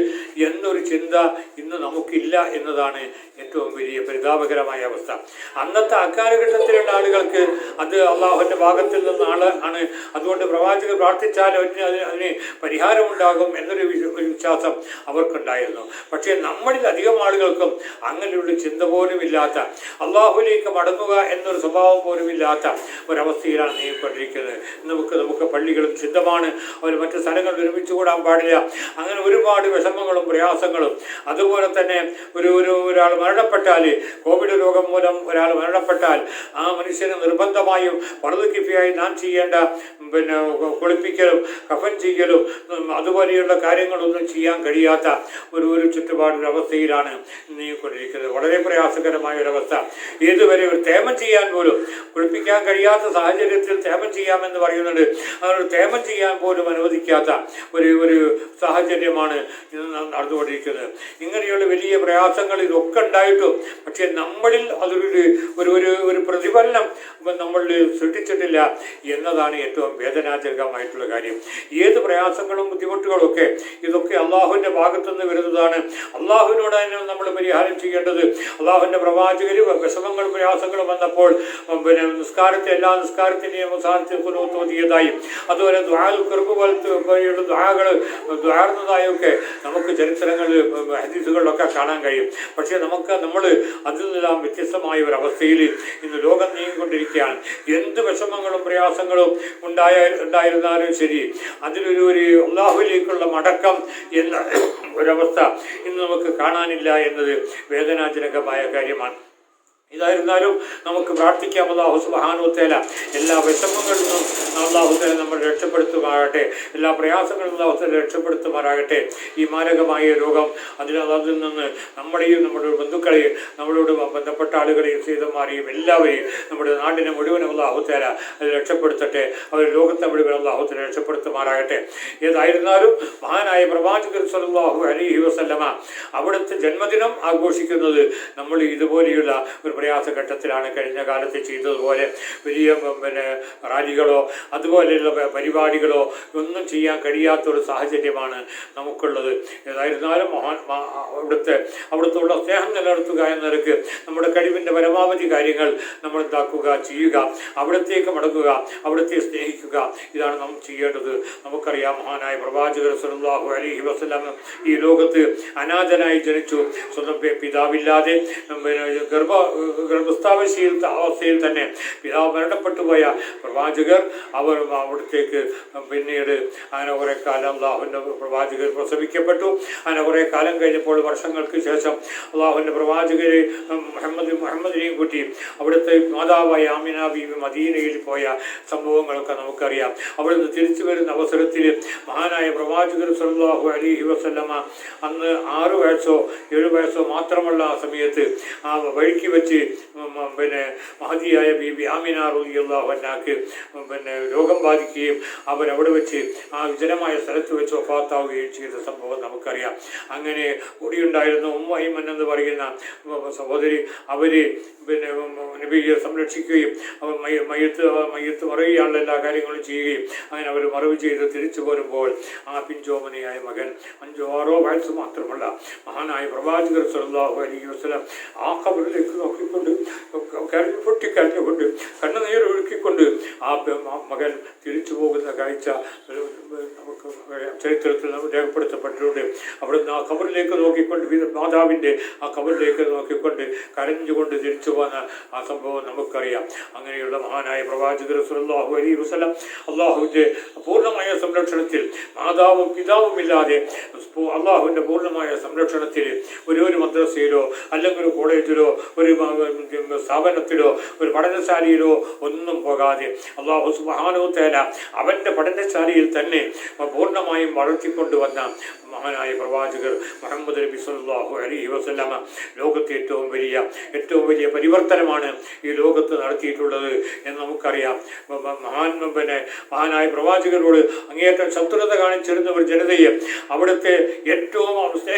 എന്നൊരു ചിന്ത ഇന്ന് നമുക്കില്ല എന്നതാണ് ഏറ്റവും വലിയ പരിതാപകരമായ അവസ്ഥ. അന്നത്തെ അക്കാലഘട്ടത്തിലുള്ള ആളുകൾക്ക് അത് അള്ളാഹുവിൻ്റെ ഭാഗത്തിൽ നിന്നാണ് ആണ്. അതുകൊണ്ട് പ്രവാചകർ പ്രാർത്ഥിച്ചാൽ അതിന് പരിഹാരമുണ്ടാകും എന്നൊരു വിശ്വാസം അവർക്കുണ്ടായിരുന്നു. പക്ഷേ നമ്മളിൽ അധികം ആളുകൾക്കും അങ്ങനെയുള്ള ചിന്ത പോലുമില്ലാത്ത, അള്ളാഹുവിലേക്ക് മടങ്ങുക എന്നൊരു സ്വഭാവം പോലുമില്ലാത്ത ഒരവസ്ഥയിലാണ് നീങ്ങിക്കൊണ്ടിരിക്കുന്നത്. നമുക്ക് പള്ളികളും ശുദ്ധമാണ്, അവർ മറ്റ് സ്ഥലങ്ങളിൽ ഒരുമിച്ച് കൂടാൻ പാടില്ല, അങ്ങനെ ഒരുപാട് വിഷമങ്ങളും പ്രയാസങ്ങളും. അതുപോലെ തന്നെ ഒരാൾ മരണപ്പെട്ടാൽ, കോവിഡ് രോഗം മൂലം ഒരാൾ മരണപ്പെട്ടാൽ ആ മനുഷ്യന് നിർബന്ധമായും ഫർദ് കിഫയായി നാം ചെയ്യേണ്ട കുളിപ്പിക്കലും കഫൻ ചെയ്യലും അതുപോലെയുള്ള കാര്യങ്ങളൊന്നും ചെയ്യാൻ കഴിയാത്ത ഒരു ചുറ്റുപാടൊരവസ്ഥയിലാണ് നീങ്ങിക്കൊണ്ടിരിക്കുന്നത്. വളരെ പ്രയാസകരമായ ഒരവസ്ഥ. ഏതുവരെ ഒരു തേമം ചെയ്യാൻ പോലും, കുളിപ്പിക്കാൻ കഴിയാത്ത സാഹചര്യത്തിൽ തേമം ചെയ്യാമെന്ന് പറയുന്നുണ്ട്, അതൊരു തേമം ചെയ്യാൻ പോലും അനുവദിക്കാത്ത ഒരു സാഹചര്യമാണ് ഇന്ന് നടന്നുകൊണ്ടിരിക്കുന്നത്. ഇങ്ങനെയുള്ള വലിയ പ്രയാസങ്ങൾ ഇതൊക്കെ ഉണ്ടായിട്ടും പക്ഷെ നമ്മളിൽ അതൊരു പ്രതിഫലനം നമ്മളിൽ സൃഷ്ടിച്ചിട്ടില്ല എന്നതാണ് ഏറ്റവും വേദനാജനകമായിട്ടുള്ള കാര്യം. ഏത് പ്രയാസങ്ങളും ബുദ്ധിമുട്ടുകളും ഒക്കെ ഇതൊക്കെ അള്ളാഹുവിൻ്റെ ഭാഗത്തുനിന്ന് വരുന്നതാണ്. അള്ളാഹുവിനോട് തന്നെ നമ്മൾ പരിഹാരം ചെയ്യേണ്ടത്. അള്ളാഹുവിൻ്റെ പ്രവാചകർ വിഷമങ്ങളും പ്രയാസങ്ങളും വന്നപ്പോൾ എല്ലാ നിസ്കാരത്തിൻ്റെയും അവസാനത്തിൽ തോന്നിയതായും അതുപോലെ പോലെയുള്ള ദ്വാർന്നതായൊക്കെ നമുക്ക് ചരിത്രങ്ങളിൽ ഹദീസുകളിലൊക്കെ കാണാൻ കഴിയും. പക്ഷേ നമ്മൾ അതിൽ നിന്നെല്ലാം വ്യത്യസ്തമായ ഒരു അവസ്ഥയിൽ ഇന്ന് ലോകം നീങ്ങിക്കൊണ്ടിരിക്കുകയാണ്. എന്ത് വിഷമങ്ങളും പ്രയാസങ്ങളും ഉണ്ടായിരുന്നാലും ശരി, അതിലൊരു അല്ലാഹുവിലേക്കുള്ള മടക്കം എന്ന ഒരവസ്ഥ ഇന്ന് നമുക്ക് കാണാനില്ല എന്നത് വേദനാജനകമായ കാര്യമാണ്. ഇതായിരുന്നാലും നമുക്ക് പ്രാർത്ഥിക്കാം, അല്ലാഹു സുബ്ഹാനഹു വ തആല എല്ലാ വിഷമങ്ങളിൽ നിന്നും അല്ലാഹു തആല നമ്മൾ രക്ഷപ്പെടുത്തുമാറാകട്ടെ, എല്ലാ പ്രയാസങ്ങളിൽ അല്ലാഹു തആല രക്ഷപ്പെടുത്തുമാറാകട്ടെ. ഈ മാരകമായ രോഗം അതിൽ നിന്ന് നമ്മളെയും നമ്മുടെ ബന്ധുക്കളെയും നമ്മളോട് ബന്ധപ്പെട്ട ആളുകളെയും സീതന്മാരെയും എല്ലാവരെയും നമ്മുടെ നാടിനെ മുഴുവൻ അല്ലാഹു തആല അത് രക്ഷപ്പെടുത്തട്ടെ. അവർ ലോകത്തെ മുഴുവൻ അല്ലാഹു തആല രക്ഷപ്പെടുത്തുമാറാകട്ടെ. ഏതായിരുന്നാലും മഹാനായ പ്രവാചകൻ സ്വല്ലല്ലാഹു അലൈഹി വസല്ലമ അവിടുത്തെ ജന്മദിനം ആഘോഷിക്കുന്നത് നമ്മൾ ഇതുപോലെയുള്ള ഒരു പ്രയാസഘട്ടത്തിലാണ്. കഴിഞ്ഞ കാലത്ത് ചെയ്തതുപോലെ വലിയ റാലികളോ അതുപോലെയുള്ള പരിപാടികളോ ഒന്നും ചെയ്യാൻ കഴിയാത്തൊരു സാഹചര്യമാണ് നമുക്കുള്ളത്. ഏതായിരുന്നാലും അവിടുത്തെ സ്നേഹം നിലനിർത്തുക എന്ന നിലക്ക് നമ്മുടെ കഴിവിൻ്റെ പരമാവധി കാര്യങ്ങൾ നമ്മൾ ചെയ്യുക, അവിടത്തേക്ക് മടങ്ങുക, അവിടത്തെ സ്നേഹിക്കുക. ഇതാണ് നാം ചെയ്യേണ്ടത്. നമുക്കറിയാം, മഹാനായ പ്രവാചകർ സ്വല്ലല്ലാഹു അലൈഹി വസല്ലം ഈ ലോകത്ത് അനാഥനായി ജനിച്ചു. സ്വന്തം പിതാവില്ലാതെ ഗർഭസ്ഥാവശീലത്തെ അവസ്ഥയിൽ തന്നെ പിതാവ് മരണപ്പെട്ടു പോയ പ്രവാചകർ അവിടത്തേക്ക് പിന്നീട് അങ്ങനെ കുറേ കാലം അള്ളാഹുവിൻ്റെ പ്രവാചകർ പ്രസവിക്കപ്പെട്ടു. അങ്ങനെ കുറേ കാലം കഴിഞ്ഞപ്പോൾ വർഷങ്ങൾക്ക് ശേഷം അള്ളാഹുവിൻ്റെ പ്രവാചകരെ മുഹമ്മദിനെയും കൂട്ടി അവിടുത്തെ മാതാവായ ആമിന ബീവി മദീനയിൽ പോയ സംഭവങ്ങളൊക്കെ നമുക്കറിയാം. അവിടുന്ന് തിരിച്ചു വരുന്ന അവസരത്തിൽ മഹാനായ പ്രവാചകർ സ്വല്ലല്ലാഹു അലൈഹി വസല്ലമ അന്ന് 6 വയസ്സോ 7 വയസ്സോ മാത്രമുള്ള ആ സമയത്ത് ആ വഴിക്ക് വെച്ച് പിന്നെ മഹദിയായ ബീബി ആമിന റളിയല്ലാഹു അൻഹാക്ക് പിന്നെ രോഗം ബാധിക്കുകയും അവരവിടെ വെച്ച് ആ വിജനമായ സ്ഥലത്ത് വെച്ച് വഫാത്താവുകയും ചെയ്ത സംഭവം നമുക്കറിയാം. അങ്ങനെ കൂടിയുണ്ടായിരുന്ന ഉമ്മ ഐമൻ എന്ന് പറയുന്ന സഹോദരി അവർ പിന്നെ നബിയെ സംരക്ഷിക്കുകയും അവർ മയ്യത്ത് മറയുകയാണുള്ള എല്ലാ കാര്യങ്ങളും ചെയ്യുകയും അങ്ങനെ അവർ മറവ് ചെയ്ത് തിരിച്ചു പോരുമ്പോൾ ആ പിഞ്ചോമനയായ മകൻ 5-6 വയസ്സ് മാത്രമല്ല മഹാനായ പ്രവാചകർ സല്ലല്ലാഹു അലൈഹി വസല്ലം ആ ഖബറിലേക്ക് നോക്കിക്കൊണ്ട് കരഞ്ഞുകൊണ്ട് കണ്ണുനീർ ഒഴുക്കിക്കൊണ്ട് ആ മകൻ തിരിച്ചു പോകുന്ന കാഴ്ച നമുക്ക് ചരിത്രത്തിൽ രേഖപ്പെടുത്തപ്പെട്ടിട്ടുണ്ട്. അവിടുന്ന് ആ ഖബറിലേക്ക് നോക്കിക്കൊണ്ട് മാതാവിൻ്റെ ആ ഖബറിലേക്ക് നോക്കിക്കൊണ്ട് കരഞ്ഞുകൊണ്ട് തിരിച്ചു പോകുന്ന ആ സംഭവം നമുക്കറിയാം. അങ്ങനെയുള്ള മഹാനായ പ്രവാചകർ സല്ലല്ലാഹു അലൈഹി വസല്ലം അള്ളാഹുവിൻ്റെ പൂർണ്ണമായ സംരക്ഷണത്തിൽ മാതാവും പിതാവുമില്ലാതെ അള്ളാഹുവിൻ്റെ പൂർണ്ണമായ സംരക്ഷണത്തിൽ ഒരു മദ്രസയിലോ അല്ലെങ്കിൽ ഒരു കോളേജിലോ ഒരു സ്ഥാപനത്തിലോ ഒരു പഠനശാലയിലോ ഒന്നും പോകാതെ അള്ളാഹു സുബ്ഹാനഹു തആല അവൻ്റെ പഠനശാലയിൽ തന്നെ പൂർണ്ണമായും വളർത്തിക്കൊണ്ടുവന്ന മഹാനായ പ്രവാചകർ മുഹമ്മദ് നബി സല്ലല്ലാഹു അലൈഹി വസല്ലമ ലോകത്തെ ഏറ്റവും വലിയ പരിവർത്തനമാണ് ഈ ലോകത്ത് നടത്തിയിട്ടുള്ളത് എന്ന് നമുക്കറിയാം. മഹാനായ പ്രവാചകരോട് അങ്ങേയറ്റം ശത്രുത കാണിച്ചിരുന്ന ഒരു ജനതയെ അവിടുത്തെ ഏറ്റവും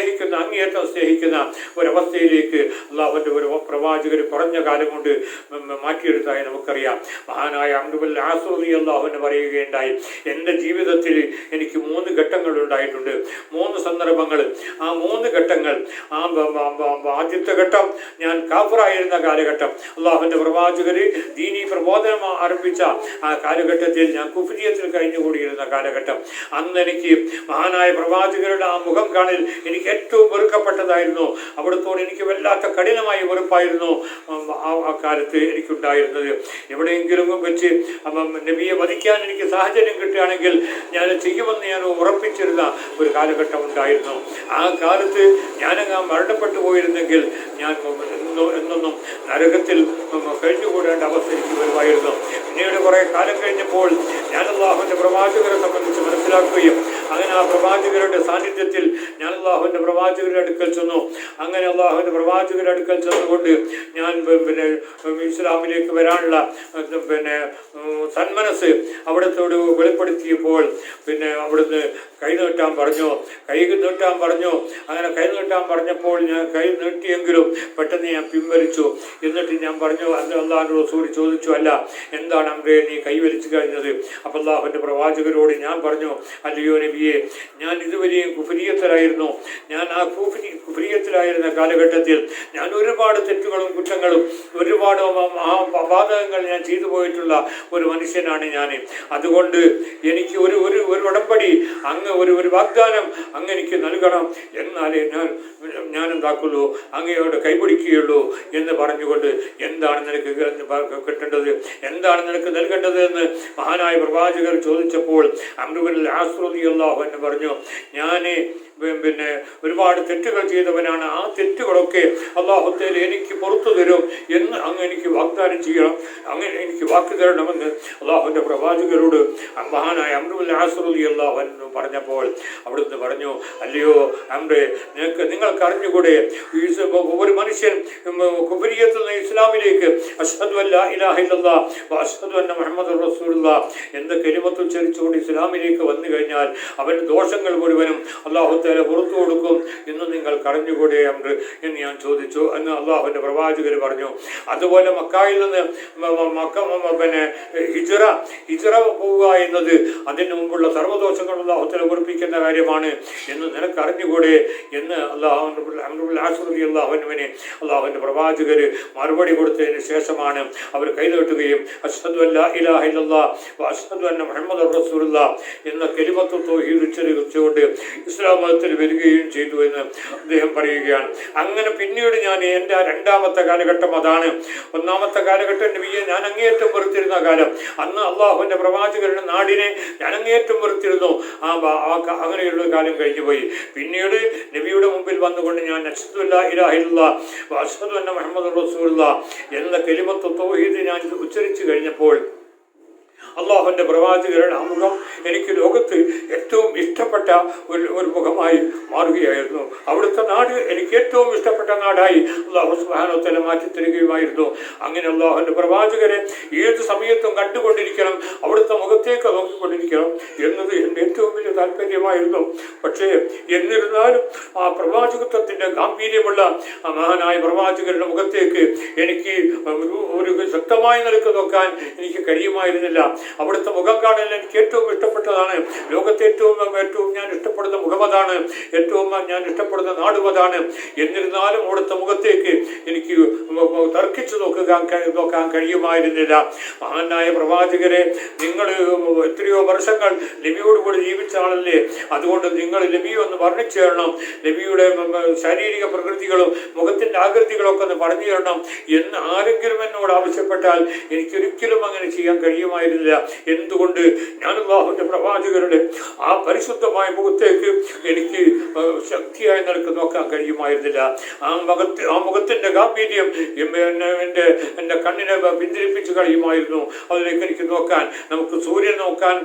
അങ്ങേയറ്റം സ്നേഹിക്കുന്ന ഒരവസ്ഥയിലേക്ക് അള്ളാഹുവിൻ്റെ ഒരു പ്രവാചകർ കുറഞ്ഞ കാലം കൊണ്ട് മാറ്റിയെടുത്തായി നമുക്കറിയാം. മഹാനായ അംറു ബിൻ ആസ് റളിയല്ലാഹു അൻഹു പറയുകയുണ്ടായി, എൻ്റെ ജീവിതത്തിൽ എനിക്ക് 3 ഘട്ടങ്ങൾ ഉണ്ടായിട്ടുണ്ട്, 3 സന്ദർഭങ്ങൾ. ആ 3 ഘട്ടങ്ങൾ, ആദ്യത്തെ ഘട്ടം ഞാൻ കാഫിറായിരുന്ന കാലഘട്ടം, അള്ളാഹുവിൻ്റെ പ്രവാചകർ ദീനീ പ്രബോധനം ആരംഭിച്ച ആ കാലഘട്ടത്തിൽ ഞാൻ കുഫ്രിയത്തിൽ കഴിഞ്ഞുകൂടിയിരുന്ന കാലഘട്ടം. അന്ന് എനിക്ക് മഹാനായ പ്രവാചകരുടെ ആ മുഖം കാണൽ എനിക്ക് ഏറ്റവും വെറുക്കപ്പെട്ടതായിരുന്നു. അവിടുത്തോട് എനിക്ക് വല്ലാത്ത കഠിനമായ വെറുപ്പായിരുന്നു ആ കാലത്ത് എനിക്കുണ്ടായിരുന്നത്. എവിടെയെങ്കിലും വെച്ച് നബിയെ വധിക്കാൻ എനിക്ക് സാഹചര്യം കിട്ടുകയാണെങ്കിൽ ഞാൻ ചെയ്യുമെന്ന് ഞാൻ ഉറപ്പിച്ചിരുന്ന ഒരു കാലഘട്ടം ഉണ്ടായിരുന്നു. ആ കാലത്ത് ഞാനങ്ങ് മരണപ്പെട്ടു പോയിരുന്നെങ്കിൽ ഞാൻ എന്നൊന്നും നരകത്തിൽ കഴിഞ്ഞുകൂടേണ്ട അവസ്ഥ എനിക്ക് വരുമായിരുന്നു. പിന്നീട് കുറേ കാലം കഴിഞ്ഞപ്പോൾ ഞാൻ അള്ളാഹുവിൻ്റെ പ്രവാചകരെ സംബന്ധിച്ച് മനസ്സിലാക്കുകയും അങ്ങനെ ആ പ്രവാചകരുടെ സാന്നിധ്യത്തിൽ ഞാൻ അള്ളാഹുവിൻ്റെ പ്രവാചകരുടെ അടുക്കൽ ചെന്നു. അങ്ങനെ അള്ളാഹുവിൻ്റെ പ്രവാചകരുടെ അടുക്കൽ ചെന്നുകൊണ്ട് ഞാൻ പിന്നെ ഇസ്ലാമിലേക്ക് വരാനുള്ള സന്മനസ് അവിടത്തോട് വെളിപ്പെടുത്തിയപ്പോൾ പിന്നെ അവിടുന്ന് കൈ നീട്ടാൻ പറഞ്ഞു. അങ്ങനെ കൈ നീട്ടാൻ പറഞ്ഞപ്പോൾ ഞാൻ കൈ നീട്ടിയെങ്കിലും പെട്ടെന്ന് ഞാൻ പിൻവലിച്ചു. എന്നിട്ട് ഞാൻ പറഞ്ഞു, അല്ലാഹുവിൻ്റെ റസൂൽ ചോദിച്ചു, അല്ല എന്താണ് അംറേ നീ കൈവലിച്ചു കഴിഞ്ഞത്? അപ്പോൾ അല്ലാഹുവിൻ്റെ പ്രവാചകരോട് ഞാൻ പറഞ്ഞു, അല്ലയോ നബിയെ, ഞാൻ ഇതുവരെയും കുഫ്രിയത്തിലായിരുന്നു. ഞാൻ ആ കുഫ്രിയത്തിലായിരുന്ന കാലഘട്ടത്തിൽ ഞാൻ ഒരുപാട് തെറ്റുകളും കുറ്റങ്ങളും ഒരുപാട് അപാതകങ്ങൾ ഞാൻ ചെയ്തു പോയിട്ടുള്ള ഒരു മനുഷ്യനാണ് ഞാൻ. അതുകൊണ്ട് എനിക്ക് ഒരു ഉടമ്പടി അങ്ങ് ഒരു വാഗ്ദാനം അങ്ങ് എനിക്ക് നൽകണം, എന്നാലേ ഞാൻ എന്താക്കുള്ളൂ, അങ്ങയോട് കൈപിടിക്കുകയുള്ളൂ എന്ന് പറഞ്ഞുകൊണ്ട് എന്താണ് നിനക്ക് കിട്ടേണ്ടത്, എന്താണ് നിനക്ക് നൽകേണ്ടത് എന്ന് മഹാനായ പ്രവാചകർ ചോദിച്ചപ്പോൾ അംറു ബിൻ ആസ് റളിയല്ലാഹു അൻഹു പറഞ്ഞു, ഞാൻ പിന്നെ ഒരുപാട് തെറ്റുകൾ ചെയ്തവനാണ്. ആ തെറ്റുകളൊക്കെ അല്ലാഹു തആല എനിക്ക് പുറത്തു തരും എന്ന് അങ്ങ് എനിക്ക് വാഗ്ദാനം ചെയ്യണം, അങ്ങനെ എനിക്ക് വാക്ക് തരണമെന്ന് അല്ലാഹുവിൻ്റെ പ്രവാചകരോട് മഹാനായ അംറു ബിൻ ആസ് റളിയല്ലാഹു അൻഹു പറഞ്ഞപ്പോൾ അവിടുന്ന് പറഞ്ഞു, അല്ലയോ അംറേ, നിങ്ങൾക്ക് അറിഞ്ഞുകൂടെ ഒരു മനുഷ്യൻ കുഫ്രിയത്തിൽ നിന്ന് ഇസ്ലാമിലേക്ക് അശ്ഹദു അല്ലാ ഇലാഹ ഇല്ലല്ലാഹ് വ അശ്ഹദു അന്ന മുഹമ്മദുർ റസൂലുള്ളാഹ് എന്ന കലിമത്ത് ഉച്ചരിച്ചുകൊണ്ട് ഇസ്ലാമിലേക്ക് വന്നു കഴിഞ്ഞാൽ അവൻ്റെ ദോഷങ്ങൾ മുഴുവനും അല്ലാഹു തആല പുറത്തു കൊടുക്കും എന്ന് നിങ്ങൾക്ക് അറിഞ്ഞുകൂടെ അംറ് എന്ന് ഞാൻ ചോദിച്ചു എന്ന് അള്ളാഹുവിൻ്റെ പ്രവാചകർ പറഞ്ഞു. അതുപോലെ മക്കായിൽ നിന്ന് ഹിജ്റ പോവുക എന്നത് അതിന് മുമ്പുള്ള സർവ്വദോഷങ്ങൾ അല്ലാഹു തആല പൊറുപ്പിക്കുന്ന കാര്യമാണ് എന്ന് നിനക്ക് അറിഞ്ഞുകൂടെ എന്ന് അള്ളാഹുവിൻ്റെ പ്രവാചകർ മറുപടി കൊടുത്തതിന് ശേഷമാണ് അവർ കൈനീട്ടുകയും അശ്ഹദു അല്ലാ ഇലാഹ ഇല്ലല്ലാഹ് വ അശ്ഹദു അന്ന മുഹമ്മദുർ റസൂലുള്ളാഹ് എന്ന കലിമത്ത് തൗഹീദ് ഉച്ചരിച്ചുകൊണ്ട് ഇസ്ലാം മതത്തിൽ വരികയും ചെയ്തു എന്ന് അദ്ദേഹം പറയുകയാണ്. അങ്ങനെ പിന്നീട് ഞാൻ എൻ്റെ രണ്ടാമത്തെ കാലഘട്ടം അതാണ്. ഒന്നാമത്തെ കാലഘട്ടം നബിയെ ഞാൻ അങ്ങേയറ്റം വെറുത്തിരുന്ന കാലം. അന്ന് അള്ളാഹുവിൻ്റെ പ്രവാചകരുടെ നാടിനെ ഞാൻ അങ്ങേയറ്റം വെറുത്തിരുന്നു. അങ്ങനെയുള്ള കാലം കഴിഞ്ഞുപോയി. പിന്നീട് നബിയുടെ മുമ്പിൽ വന്നുകൊണ്ട് ഞാൻ അശ്ഹദു അല്ലാ ഇലാഹ ഇല്ലല്ലാഹ് വ അശ്ഹദു അന്ന മുഹമ്മദുർ റസൂലുള്ളാഹ് എന്ന കലിമത്ത് തൗഹീദ് ഞാൻ ഉച്ചരിച്ചു കഴിഞ്ഞപ്പോൾ അള്ളാഹുവിൻ്റെ പ്രവാചകരുടെ ആ മുഖം എനിക്ക് ലോകത്ത് ഏറ്റവും ഇഷ്ടപ്പെട്ട ഒരു മുഖമായി മാറുകയായിരുന്നു. അവിടുത്തെ നാട് എനിക്ക് ഏറ്റവും ഇഷ്ടപ്പെട്ട നാടായി അള്ളാഹു സുബ്ഹാനഹു വ തആല മാറ്റിത്തരികയുമായിരുന്നു. അങ്ങനെ അള്ളാഹുവിൻ്റെ പ്രവാചകരെ ഏത് സമയത്തും കണ്ടുകൊണ്ടിരിക്കണം, അവിടുത്തെ മുഖത്തേക്ക് നോക്കിക്കൊണ്ടിരിക്കണം എന്നത് എൻ്റെ ഏറ്റവും വലിയ താല്പര്യമായിരുന്നു. പക്ഷേ എന്നിരുന്നാലും ആ പ്രവാചകത്വത്തിൻ്റെ ഗാംഭീര്യമുള്ള ആ മഹാനായ പ്രവാചകരുടെ മുഖത്തേക്ക് എനിക്ക് ഒരു ശക്തമായ നിലക്ക് നോക്കാൻ എനിക്ക് കഴിയുമായിരുന്നില്ല. അവിടുത്തെ മുഖം കാണാൻ എനിക്ക് ഏറ്റവും ഇഷ്ടപ്പെട്ടതാണ്. ലോകത്തെ ഏറ്റവും ഞാൻ ഇഷ്ടപ്പെടുന്ന മുഖമതാണ്, ഏറ്റവും ഞാൻ ഇഷ്ടപ്പെടുന്ന നാടും അതാണ്. എന്നിരുന്നാലും അവിടുത്തെ മുഖത്തേക്ക് എനിക്ക് തർക്കിച്ചു നോക്കാൻ കഴിയുമായിരുന്നില്ല. മഹാനായ പ്രവാചകരെ, നിങ്ങൾ എത്രയോ വർഷങ്ങൾ നബിയോടുകൂടി ജീവിച്ച ആളല്ലേ, അതുകൊണ്ട് നിങ്ങൾ നബിയെ ഒന്ന് വർണ്ണിച്ചു തരണം, നബിയുടെ ശാരീരിക പ്രകൃതികളും മുഖത്തിൻ്റെ ആകൃതികളൊക്കെ ഒന്ന് പറഞ്ഞു തരണം എന്ന് ആരെങ്കിലും എന്നോട് ആവശ്യപ്പെട്ടാൽ എനിക്കൊരിക്കലും അങ്ങനെ ചെയ്യാൻ കഴിയുമായിരുന്നില്ല. എന്തുകൊണ്ട്? ഞാൻ അല്ലാഹുവിൻ്റെ പ്രവാചകരുടെ ആ പരിശുദ്ധമായ മുഖത്തേക്ക് എനിക്ക് ശക്തിയായി നിലക്ക് നോക്കാൻ കഴിയുമായിരുന്നില്ല. ആ മുഖത്തിൻ്റെ ഗാംഭീര്യം എൻ്റെ കണ്ണിനെ പിന്തിരിപ്പിച്ച് കഴിയുമായിരുന്നു. അതിലേക്ക് എനിക്ക് നോക്കാൻ, നമുക്ക് സൂര്യൻ നോക്കാൻ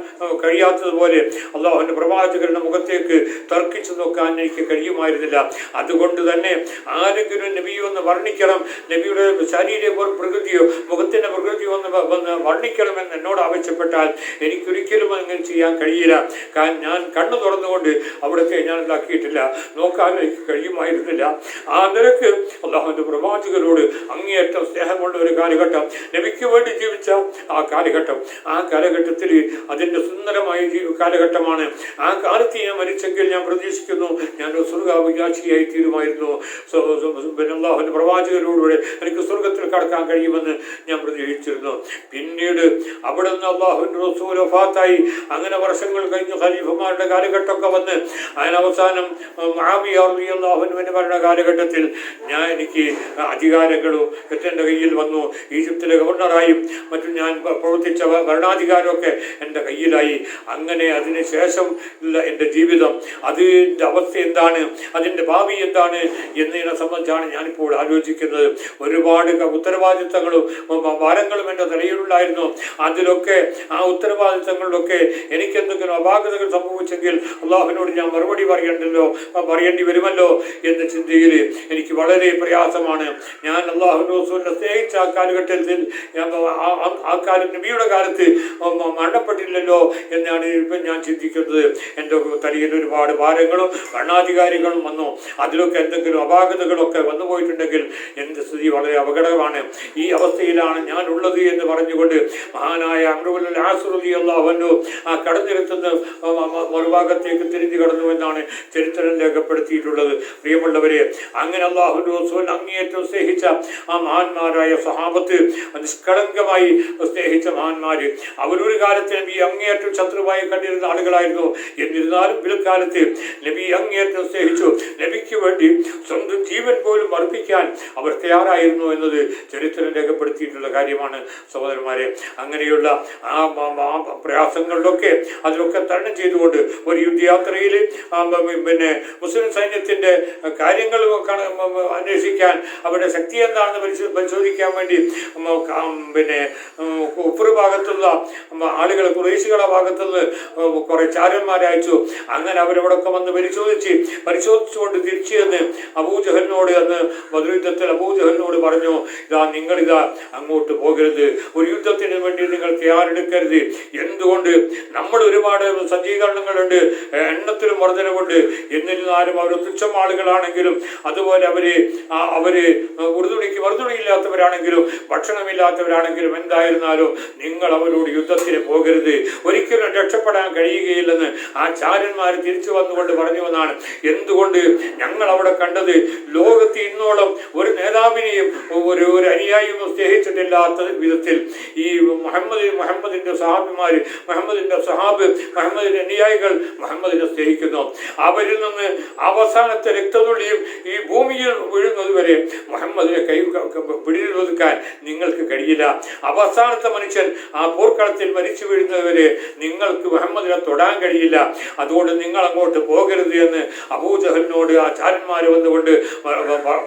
കഴിയാത്തതുപോലെ അല്ലാഹുവിൻ്റെ പ്രവാചകരുടെ മുഖത്തേക്ക് തർക്കിച്ചു നോക്കാൻ എനിക്ക് കഴിയുമായിരുന്നില്ല. അതുകൊണ്ട് തന്നെ ആരെങ്കിലും നബിയെ ഒന്ന് വർണ്ണിക്കണം, നബിയുടെ ശാരീരിക പ്രകൃതിയോ മുഖത്തിൻ്റെ പ്രകൃതിയോ ഒന്ന് വർണ്ണിക്കണമെന്ന് എന്നോട് ആവശ്യപ്പെട്ടാൽ എനിക്കൊരിക്കലും അങ്ങനെ ചെയ്യാൻ കഴിയില്ല. കാരണം ഞാൻ കണ്ണു തുറന്നുകൊണ്ട് അവിടുത്തെ ഞാൻ ഉണ്ടാക്കിയിട്ടില്ല, നോക്കാൻ എനിക്ക് കഴിയുമായിരുന്നില്ല. ആ നിലക്ക് അല്ലാഹുവിൻ്റെ പ്രവാചകരോട് അങ്ങേയറ്റം സ്നേഹമുള്ള ഒരു കാലഘട്ടം, നബിക്ക് വേണ്ടി ജീവിച്ച ആ കാലഘട്ടത്തിൽ അതിൻ്റെ സുന്ദരമായ കാലഘട്ടമാണ്. ആ കാലത്ത് ഞാൻ മരിച്ചെങ്കിൽ ഞാൻ പ്രതീക്ഷിക്കുന്നു ഞാൻ സ്വർഗാവകാശിയായി തീരുമായിരുന്നു. അല്ലാഹുവിൻ്റെ പ്രവാചകരോടുകൂടെ എനിക്ക് സ്വർഗത്തിൽ കടക്കാൻ കഴിയുമെന്ന് ഞാൻ പ്രതീക്ഷിച്ചിരുന്നു. പിന്നീട് അവിടെ നിന്ന് അല്ലാഹുവിൻ്റെ റസൂൽ വഫാത്തായി. അങ്ങനെ വർഷങ്ങൾ കഴിഞ്ഞ് ഖലീഫമാരുടെ കാലഘട്ടമൊക്കെ വന്ന് അതിനവസാനം മുആവിയ റളിയല്ലാഹു അൻഹുവിൻ്റെ ഭരണ കാലഘട്ടത്തിൽ എനിക്ക് അധികാരങ്ങളും എൻ്റെ കയ്യിൽ വന്നു. ഈജിപ്തിലെ ഗവർണറായും മറ്റും ഞാൻ പ്രവർത്തിച്ച ഭരണാധികാരമൊക്കെ എൻ്റെ കയ്യിലായി. അങ്ങനെ അതിന് ശേഷം ഉള്ള എൻ്റെ ജീവിതം, അതിൻ്റെ അവസ്ഥ എന്താണ്, അതിൻ്റെ ഭാവി എന്താണ് എന്നതിനെ സംബന്ധിച്ചാണ് ഞാനിപ്പോൾ ആലോചിക്കുന്നത്. ഒരുപാട് ഉത്തരവാദിത്തങ്ങളും ഭാരങ്ങളും എൻ്റെ തലയിലുണ്ടായിരുന്നു. അതിലൊക്കെ ആ ഉത്തരവാദിത്തങ്ങളിലൊക്കെ എനിക്ക് എന്തെങ്കിലും അപാകതകൾ സംഭവിച്ചെങ്കിൽ അള്ളാഹുവിനോട് ഞാൻ മറുപടി പറയേണ്ടി വരുമല്ലോ എന്ന ചിന്തയിൽ എനിക്ക് വളരെ പ്രയാസമാണ്. ഞാൻ അല്ലാഹുവിൻ്റെ റസൂലിനെ സ്നേഹിച്ച ആ കാലഘട്ടത്തിൽ ആ കാലം നബിയുടെ കാലത്ത് മരണപ്പെട്ടില്ലല്ലോ എന്നാണ് ഇപ്പം ഞാൻ ചിന്തിക്കുന്നത്. എൻ്റെ തലയിൽ ഒരുപാട് ഭാരങ്ങളും ഭരണാധികാരികളും വന്നു. അതിലൊക്കെ എന്തെങ്കിലും അപാകതകളൊക്കെ വന്നു പോയിട്ടുണ്ടെങ്കിൽ എൻ്റെ സ്ഥിതി വളരെ അപകടമാണ്. ഈ അവസ്ഥയിലാണ് ഞാൻ ഉള്ളത് എന്ന് പറഞ്ഞുകൊണ്ട് മഹാനായ അംറു ഇബ്നുൽ ആസ് റളിയല്ലാഹു അൻഹു ആ കടന്നിരുത്തുന്ന മറുഭാഗത്തേക്ക് തിരിഞ്ഞു കടന്നു എന്നാണ് ചരിത്രം രേഖപ്പെടുത്തിയിട്ടുള്ളത്. പ്രിയമുള്ളവരെ, അങ്ങനെ അല്ലാഹുവിൻ്റെ റസൂൽ അങ്ങേയറ്റം സ്നേഹിച്ച ആ മഹാന്മാരായ സ്വഹാബത്ത്, നിഷ്കളങ്കമായി സ്നേഹിച്ച മഹാന്മാർ, അവരൊരു കാലത്ത് നബി അങ്ങേയറ്റം ശത്രുവായി കണ്ടിരുന്ന ആളുകളായിരുന്നു. എന്നിരുന്നാലും പിൽക്കാലത്ത് നബി അങ്ങേയറ്റം സ്നേഹിച്ചു. നബിക്ക് വേണ്ടി സ്വന്തം ജീവൻ പോലും അർപ്പിക്കാൻ അവർ തയ്യാറായിരുന്നു എന്നത് ചരിത്രം രേഖപ്പെടുത്തിയിട്ടുള്ള കാര്യമാണ്. സഹോദരന്മാരെ, അങ്ങനെയുള്ള ആ പ്രയാസങ്ങളിലൊക്കെ അതിലൊക്കെ തരണം ചെയ്തുകൊണ്ട് ഒരു യുദ്ധയാത്രയിൽ മുസ്ലിം സൈന്യത്തിൻ്റെ കാര്യങ്ങൾ അന്വേഷിക്കാൻ, അവരുടെ ശക്തി എന്താണെന്ന് പരിശോധിക്കാൻ വേണ്ടി ഉപ്പുറ ഭാഗത്തുള്ള ആളുകൾ, ഖുറൈശികളുടെ ഭാഗത്തുനിന്ന് കുറെ ചാരന്മാരെ അയച്ചു. അങ്ങനെ അവരവിടൊക്കെ വന്ന് പരിശോധിച്ചുകൊണ്ട് തിരിച്ചു ചെന്ന് അബൂജഹലിനോട്, അന്ന് ബദർ യുദ്ധത്തിൽ അബൂജഹലിനോട് പറഞ്ഞു, നിങ്ങളിതാ അങ്ങോട്ട് പോകരുത്, ഒരു യുദ്ധത്തിന് വേണ്ടി നിങ്ങൾ തയ്യാറെടുക്കരുത്. എന്തുകൊണ്ട്? നമ്മൾ ഒരുപാട് സജ്ജീകരണങ്ങളുണ്ട്, എണ്ണത്തിലും വർധനവുണ്ട്. എന്നിരുന്നാലും അവർ തുച്ഛം ആളുകളാണെങ്കിലും, അതുപോലെ അവര് വർധനയില്ലാത്തവരാണെങ്കിലും ഭക്ഷണമില്ലാത്തവരാണെങ്കിലും എന്തായിരുന്നാലും നിങ്ങൾ അവരോട് യുദ്ധത്തിന് പോകരുത്, ഒരിക്കലും രക്ഷപ്പെടാൻ കഴിയുകയില്ലെന്ന് ആ ചാരന്മാർ തിരിച്ചു വന്നുകൊണ്ട് പറഞ്ഞുവെന്നാണ്. എന്തുകൊണ്ട്? ഞങ്ങൾ അവിടെ കണ്ടത് ലോകത്ത് ഇന്നോളം ഒരു നേതാവിനെയും ഒരു അനുയായിയും സ്നേഹിച്ചിട്ടില്ലാത്ത വിധത്തിൽ ഈ മുഹമ്മദിന്റെ സഹാബിമാർ, മുഹമ്മദിന്റെ അനുയായികൾ മുഹമ്മദിനെ സ്നേഹിക്കുന്നു. അവരിൽ നിന്ന് അവസാനത്തെ രക്തതുള്ളിയും ഈ ഭൂമിയിൽ വീഴുന്നത് വരെ മുഹമ്മദിനെ പിടിയിലൊതുക്കാൻ നിങ്ങൾക്ക് കഴിയില്ല. അവസാനത്തെ മനുഷ്യൻ ആ പോർക്കളത്തിൽ മരിച്ചു വീഴുന്നതുവരെ നിങ്ങൾക്ക് മുഹമ്മദിനെ തൊടാൻ കഴിയില്ല, അതുകൊണ്ട് നിങ്ങൾ അങ്ങോട്ട് പോകരുത് എന്ന് അബൂജഹലിനോട് ആ ചാരന്മാർ വന്നുകൊണ്ട്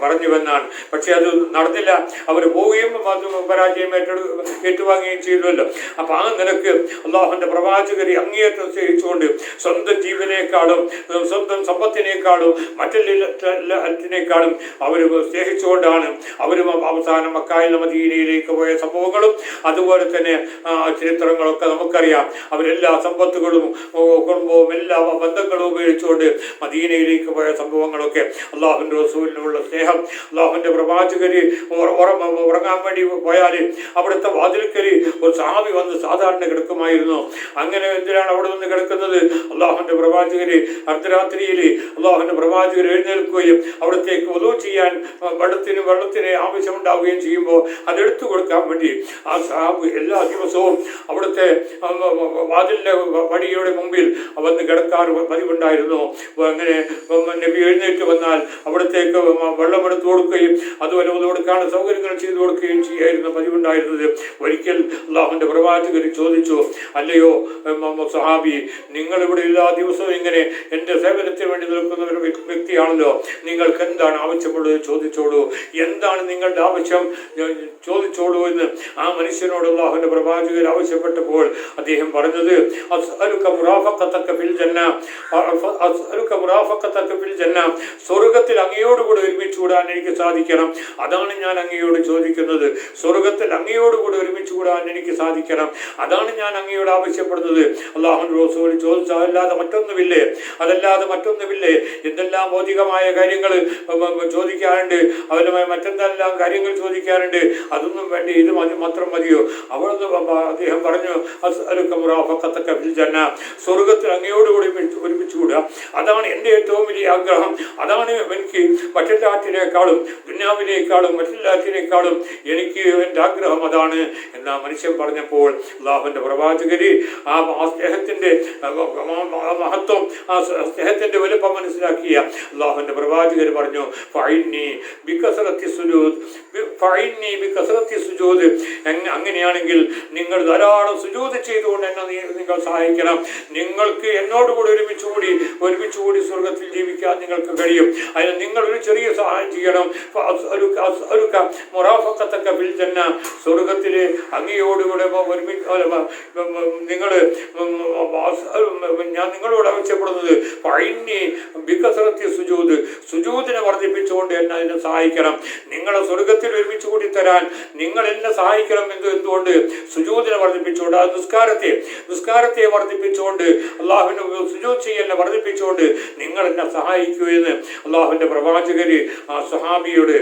പറഞ്ഞുവെന്നാണ്. പക്ഷെ അത് നടന്നില്ല. അവർ പോവുകയും പരാജയം ഏറ്റുവാങ്ങുകയും ചെയ്തുവല്ലോ. അപ്പം ആ നിലക്ക് അള്ളാഹുവിൻ്റെ പ്രവാചകരെ അങ്ങേയറ്റം സ്നേഹിച്ചുകൊണ്ട് സ്വന്തം ജീവനേക്കാളും സ്വന്തം സമ്പത്തിനേക്കാളും മറ്റെല്ലാറ്റിനേക്കാളും അവർ സ്നേഹിച്ചുകൊണ്ടാണ് അവരും അവസാനം മക്കായിൽ മദീനയിലേക്ക് പോയ സംഭവങ്ങളും അതുപോലെ തന്നെ ചരിത്രങ്ങളൊക്കെ നമുക്കറിയാം. അവരെല്ലാ സമ്പത്തുകളും കുടുംബവും എല്ലാ ബന്ധങ്ങളും ഉപയോഗിച്ചുകൊണ്ട് മദീനയിലേക്ക് പോയ സംഭവങ്ങളൊക്കെ അള്ളാഹുവിൻ്റെ റസൂലിനുള്ള സ്നേഹം. അള്ളാഹുവിൻ്റെ പ്രവാചകർ ഉറങ്ങാൻ വേണ്ടി പോയാൽ അവിടുത്തെ വാതിൽക്കൽ ഒരു സഹാബി വന്ന് സാധാരണ കിടക്കുമായിരുന്നു. അങ്ങനെ എന്തിനാണ് അവിടെ വന്ന് കിടക്കുന്നത്? അള്ളാഹുവിൻ്റെ പ്രവാചകർ അർദ്ധരാത്രിയിൽ അള്ളാഹുവിൻ്റെ പ്രവാചകർ എഴുന്നേൽക്കുകയും അവിടത്തേക്ക് ഉദു ചെയ്യാൻ വെള്ളത്തിന് ആവശ്യമുണ്ടാവുകയും ചെയ്യുമ്പോൾ അതെടുത്തു കൊടുക്കാൻ വേണ്ടി ആ സഹാബ് എല്ലാ ദിവസവും അവിടുത്തെ വാതിലിൻ്റെ വടിയുടെ മുമ്പിൽ വന്ന് കിടക്കാറ് പതിവുണ്ടായിരുന്നു. അങ്ങനെ നബി എഴുന്നേറ്റ് വന്നാൽ അവിടത്തേക്ക് വെള്ളമെടുത്തു കൊടുക്കുകയും അതുപോലെ ഉദു കൊടുക്കാൻ സൗകര്യങ്ങൾ ചെയ്തു കൊടുക്കുകയും ചെയ്യായിരുന്നു പതിവുണ്ടായിരുന്നത്. ഒരിക്കൽ അള്ളാഹുവിൻ്റെ പ്രവാചകർ ചോദിച്ചു, അല്ലയോ സഹാബി, നിങ്ങളിവിടെ എല്ലാ ദിവസവും ഇങ്ങനെ എൻ്റെ സേവനത്തിന് വേണ്ടി നിൽക്കുന്ന ഒരു വ്യക്തിയാണല്ലോ, നിങ്ങൾക്ക് എന്താണ് ആവശ്യമുള്ളത് ചോദിച്ചോളൂ, എന്താണ് നിങ്ങളുടെ ആവശ്യം ചോദിച്ചോളൂ എന്ന് ആ മനുഷ്യനോട് അള്ളാഹുവിൻ്റെ പ്രവാചകർ ആവശ്യപ്പെട്ടപ്പോൾ അദ്ദേഹം പറഞ്ഞത്, സ്വർഗത്തിൽ അങ്ങയോടുകൂടി ഒരുമിച്ച് കൂടാൻ എനിക്ക് സാധിക്കണം, അതാണ് ഞാൻ അങ്ങയോട് ചോദിക്കുന്നത്. സ്വർഗത്തിൽ അങ്ങയോടുകൂടി ഒരുമിച്ച് കൂടാൻ എനിക്ക് സാധിക്കണം, അതാണ് ഞാൻ അങ്ങയോട് ആവശ്യപ്പെടുന്നത്. അള്ളാഹുവിൻ്റെ റസൂൽ ചോദിച്ചു, അതല്ലാതെ മറ്റൊന്നുമില്ലേ? എന്തെല്ലാം ഭൗതികമായ കാര്യങ്ങൾ ചോദിക്കാറുണ്ട്, അവരുമായി മറ്റെന്തെല്ലാം കാര്യങ്ങൾ ചോദിക്കാറുണ്ട്, അതൊന്നും വേണ്ടി ഇത് മാത്രം മതിയോ? അവിടുന്ന് അദ്ദേഹം പറഞ്ഞു, സ്വർഗത്തിൽ അങ്ങയോടുകൂടി ഒരുമിച്ച് കൂടുക, അതാണ് എൻ്റെ ഏറ്റവും വലിയ ആഗ്രഹം, അതാണ് എനിക്ക് മറ്റെല്ലാറ്റിനേക്കാളും ദുനിയാവിനേക്കാളും മറ്റെല്ലാറ്റിനേക്കാളും എനിക്ക് എൻ്റെ ആഗ്രഹം അതാണ് എന്നാ മനുഷ്യൻ പറഞ്ഞപ്പോൾ അള്ളാഹുവിൻ്റെ പ്രവാചകര് ആ സ്നേഹത്തിൻ്റെ മഹത്വം, ആ സ്നേഹത്തിൻ്റെ വലുപ്പം മനസ്സിലാക്കിയ അള്ളാഹുവിൻ്റെ പ്രവാചകർ പറഞ്ഞു, അങ്ങനെയാണെങ്കിൽ നിങ്ങൾ ധാരാളം സുജൂദ് ചെയ്തുകൊണ്ട് എന്നെ നിങ്ങൾ സഹായിക്കണം. നിങ്ങൾക്ക് എന്നോടുകൂടി ഒരുമിച്ചുകൂടി സ്വർഗത്തിൽ ജീവിക്കാൻ നിങ്ങൾക്ക് കഴിയും. അതിന് നിങ്ങൾ ഒരു ചെറിയ സഹായം ചെയ്യണം. സ്വർഗത്തിലെ അങ്ങയോടുകൂടെ ഞാൻ നിങ്ങളോട് ആവശ്യപ്പെടുന്നത് സുജൂദിനെ വർദ്ധിപ്പിച്ചുകൊണ്ട് എന്നെ അതിനെ സഹായിക്കണം. നിങ്ങളെ സ്വർഗത്തിൽ ഒരുമിച്ച് കൂടി തരാൻ നിങ്ങൾ എന്നെ സഹായിക്കണം. എന്തുകൊണ്ട്? സുജൂദിനെ വർദ്ധിപ്പിച്ചുകൊണ്ട്, ആ നിസ്കാരത്തെ വർദ്ധിപ്പിച്ചുകൊണ്ട്, അള്ളാഹുവിനെ സുജൂദ് ചെയ്യലിനെ വർദ്ധിപ്പിച്ചുകൊണ്ട് നിങ്ങൾ എന്നെ സഹായിക്കൂ എന്ന് അള്ളാഹുവിൻ്റെ പ്രവാചകര് ആ സഹാബിയോട്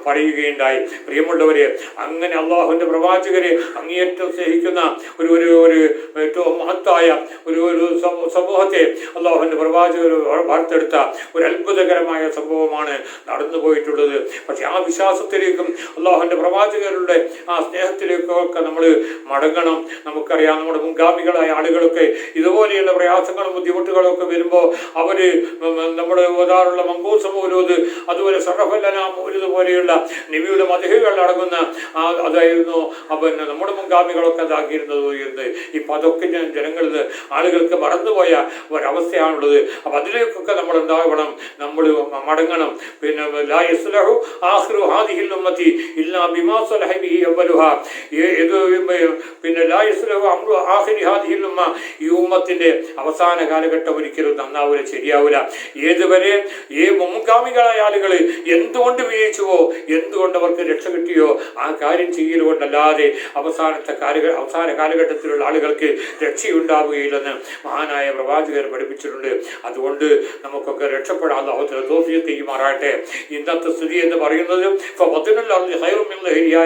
പറയുകയുണ്ടായി. പ്രിയമുള്ളവരെ, അങ്ങനെ അള്ളാഹുവിൻ്റെ പ്രവാചകരെ അങ്ങേയറ്റം സ്നേഹിക്കുന്ന ഒരു ഏറ്റവും മഹത്തായ ഒരു സമൂഹത്തെ അള്ളാഹുവിൻ്റെ പ്രവാചകർ വാർത്തെടുത്ത ഒരു അത്ഭുതകരമായ സംഭവമാണ് നടന്നു പോയിട്ടുള്ളത്. പക്ഷെ ആ വിശ്വാസത്തിലേക്കും അള്ളാഹുവിൻ്റെ പ്രവാചകരുടെ ആ സ്നേഹത്തിലേക്കൊക്കെ നമ്മൾ മടങ്ങണം. നമുക്കറിയാം, നമ്മുടെ മുൻഗാമികളായ ആളുകളൊക്കെ ഇതുപോലെയുള്ള പ്രയാസങ്ങളും ബുദ്ധിമുട്ടുകളൊക്കെ വരുമ്പോൾ അവർ നമ്മുടെ ഓതാറുള്ള മങ്കൂസ മൗലൂദ്, അതുപോലെ സറഫല്ലന മൗലൂദ് പോലെയുള്ള നബിയുടെ മദ്ഹുകൾ അടങ്ങുന്ന അതായിരുന്നു നമ്മുടെ മുൻഗാമികളൊക്കെ അതാക്കിയിരുന്നത്. ഇപ്പം അതൊക്കെ ജനങ്ങളിൽ ആളുകൾക്ക് മറന്നുപോയ ഒരവസ്ഥയാണുള്ളത്. അപ്പം അതിലേക്കൊക്കെ നമ്മൾ എന്താവണം, നമ്മൾ മടങ്ങണം. പിന്നെ ലാ യസ്ലഹു ആഖിറു ഹാദിഹിൽ ഉമ്മത്തി ഇല്ലാ ബിമാ സലഹ ബിഹി അവലുഹാ. പിന്നെ ലാ യസ്ലഹു അംറു ആഖിരി ഹാദിഹിൽ ഉമ്മ, ഈ ഉമ്മത്തിൻ്റെ അവസാന കാലഘട്ടം ഒരിക്കലും നന്നാവില്ല, ശരിയാവില്ല. ഏതുവരെ ഈ മുൻഗാമികളായ ആളുകൾ എന്തുകൊണ്ട് വിജയിച്ചുവോ, എന്തുകൊണ്ട് അവർക്ക് രക്ഷ കിട്ടിയോ, ആ കാര്യം ചെയ്യലുകൊണ്ടല്ലാതെ അവസാന കാലഘട്ടത്തിലുള്ള ആളുകൾക്ക് രക്ഷയുണ്ടാവുകയില്ലെന്ന് മഹാനായ പ്രവാചകർ പഠിപ്പിച്ചിട്ടുണ്ട്. അതുകൊണ്ട് നമുക്കൊക്കെ രക്ഷപ്പെടാൻ അല്ലാഹുവിന്റെ തൗഫീഖ് ചെയ്യുമാറാകട്ടെ. ഇന്നത്തെ സ്ഥിതി എന്ന് പറയുന്നത്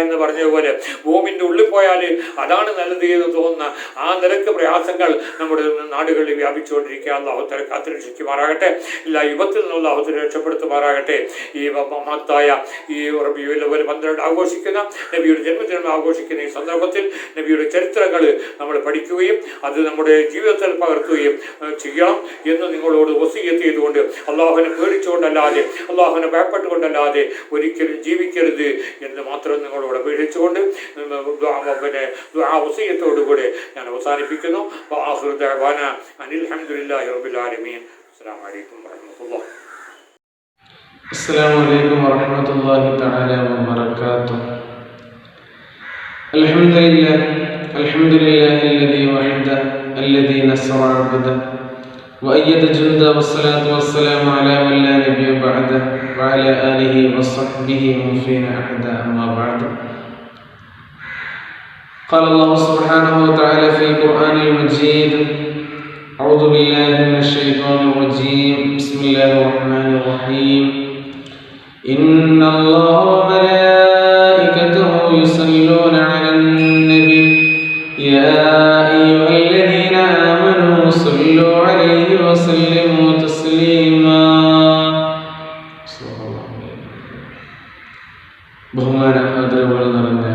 എന്ന് പറഞ്ഞതുപോലെ ഭൂമിൻ്റെ ഉള്ളിൽ പോയാൽ അതാണ് നല്ലത് എന്ന് തോന്നുന്ന ആ നിലക്ക് പ്രയാസങ്ങൾ നമ്മുടെ നാടുകളിൽ വ്യാപിച്ചുകൊണ്ടിരിക്കുക. അല്ലാഹുവിനെ കാത്തുരക്ഷിക്കുമാറാകട്ടെ. എല്ലാ യുഗത്തിൽ നിന്നും അല്ലാഹുവിനെ രക്ഷപ്പെടുത്തുമാറാകട്ടെ. ഈ മഹത്തായ ഈ റബീഉൽ അവ്വൽ 12 ആഘോഷിക്കുന്ന നബിയുടെ ജന്മദിനം ആഘോഷിക്കുന്ന ഈ സന്ദർഭത്തിൽ നബിയുടെ ചരിത്രങ്ങൾ നമ്മൾ പഠിക്കുകയും അത് നമ്മുടെ ജീവിതത്തിൽ പകർത്തുകയും ചെയ്യണം എന്ന് നിങ്ങളോട് വസിയ്യത്ത് ചെയ്തുകൊണ്ട്, അള്ളാഹുവിനെ പേടിച്ചുകൊണ്ടല്ലാതെ, അള്ളാഹുവിനെ ഭയപ്പെട്ടുകൊണ്ടല്ലാതെ ഒരിക്കലും ജീവിക്കരുത് എന്ന് മാത്രം നിങ്ങളോട് അപേക്ഷിച്ചുകൊണ്ട് വസിയ്യത്തോടുകൂടെ ഞാൻ അവസാനിപ്പിക്കുന്നു. وآخر دعوانا أن الحمد لله رب العالمين. السلام عليكم ورحمة الله. السلام عليكم ورحمة الله تعالى وبركاته. الحمد لله الذي وحده الذي نصر عبده وأيد جنده والصلاة والسلام على من لا نبي بعده وعلى آله وصحبه ومن أحدا. أما بعد، قال الله سبحانه وتعالى في القرآن المجيد: أعوذ بالله من الشيطان الرجيم، بسم الله الرحمن الرحيم. إن الله وملائكته يصلون على النبي يا أيها الذين آمنوا صلوا عليه وسلموا تسليما. ബഹുമാന ആദരവുകൾ നിറഞ്ഞ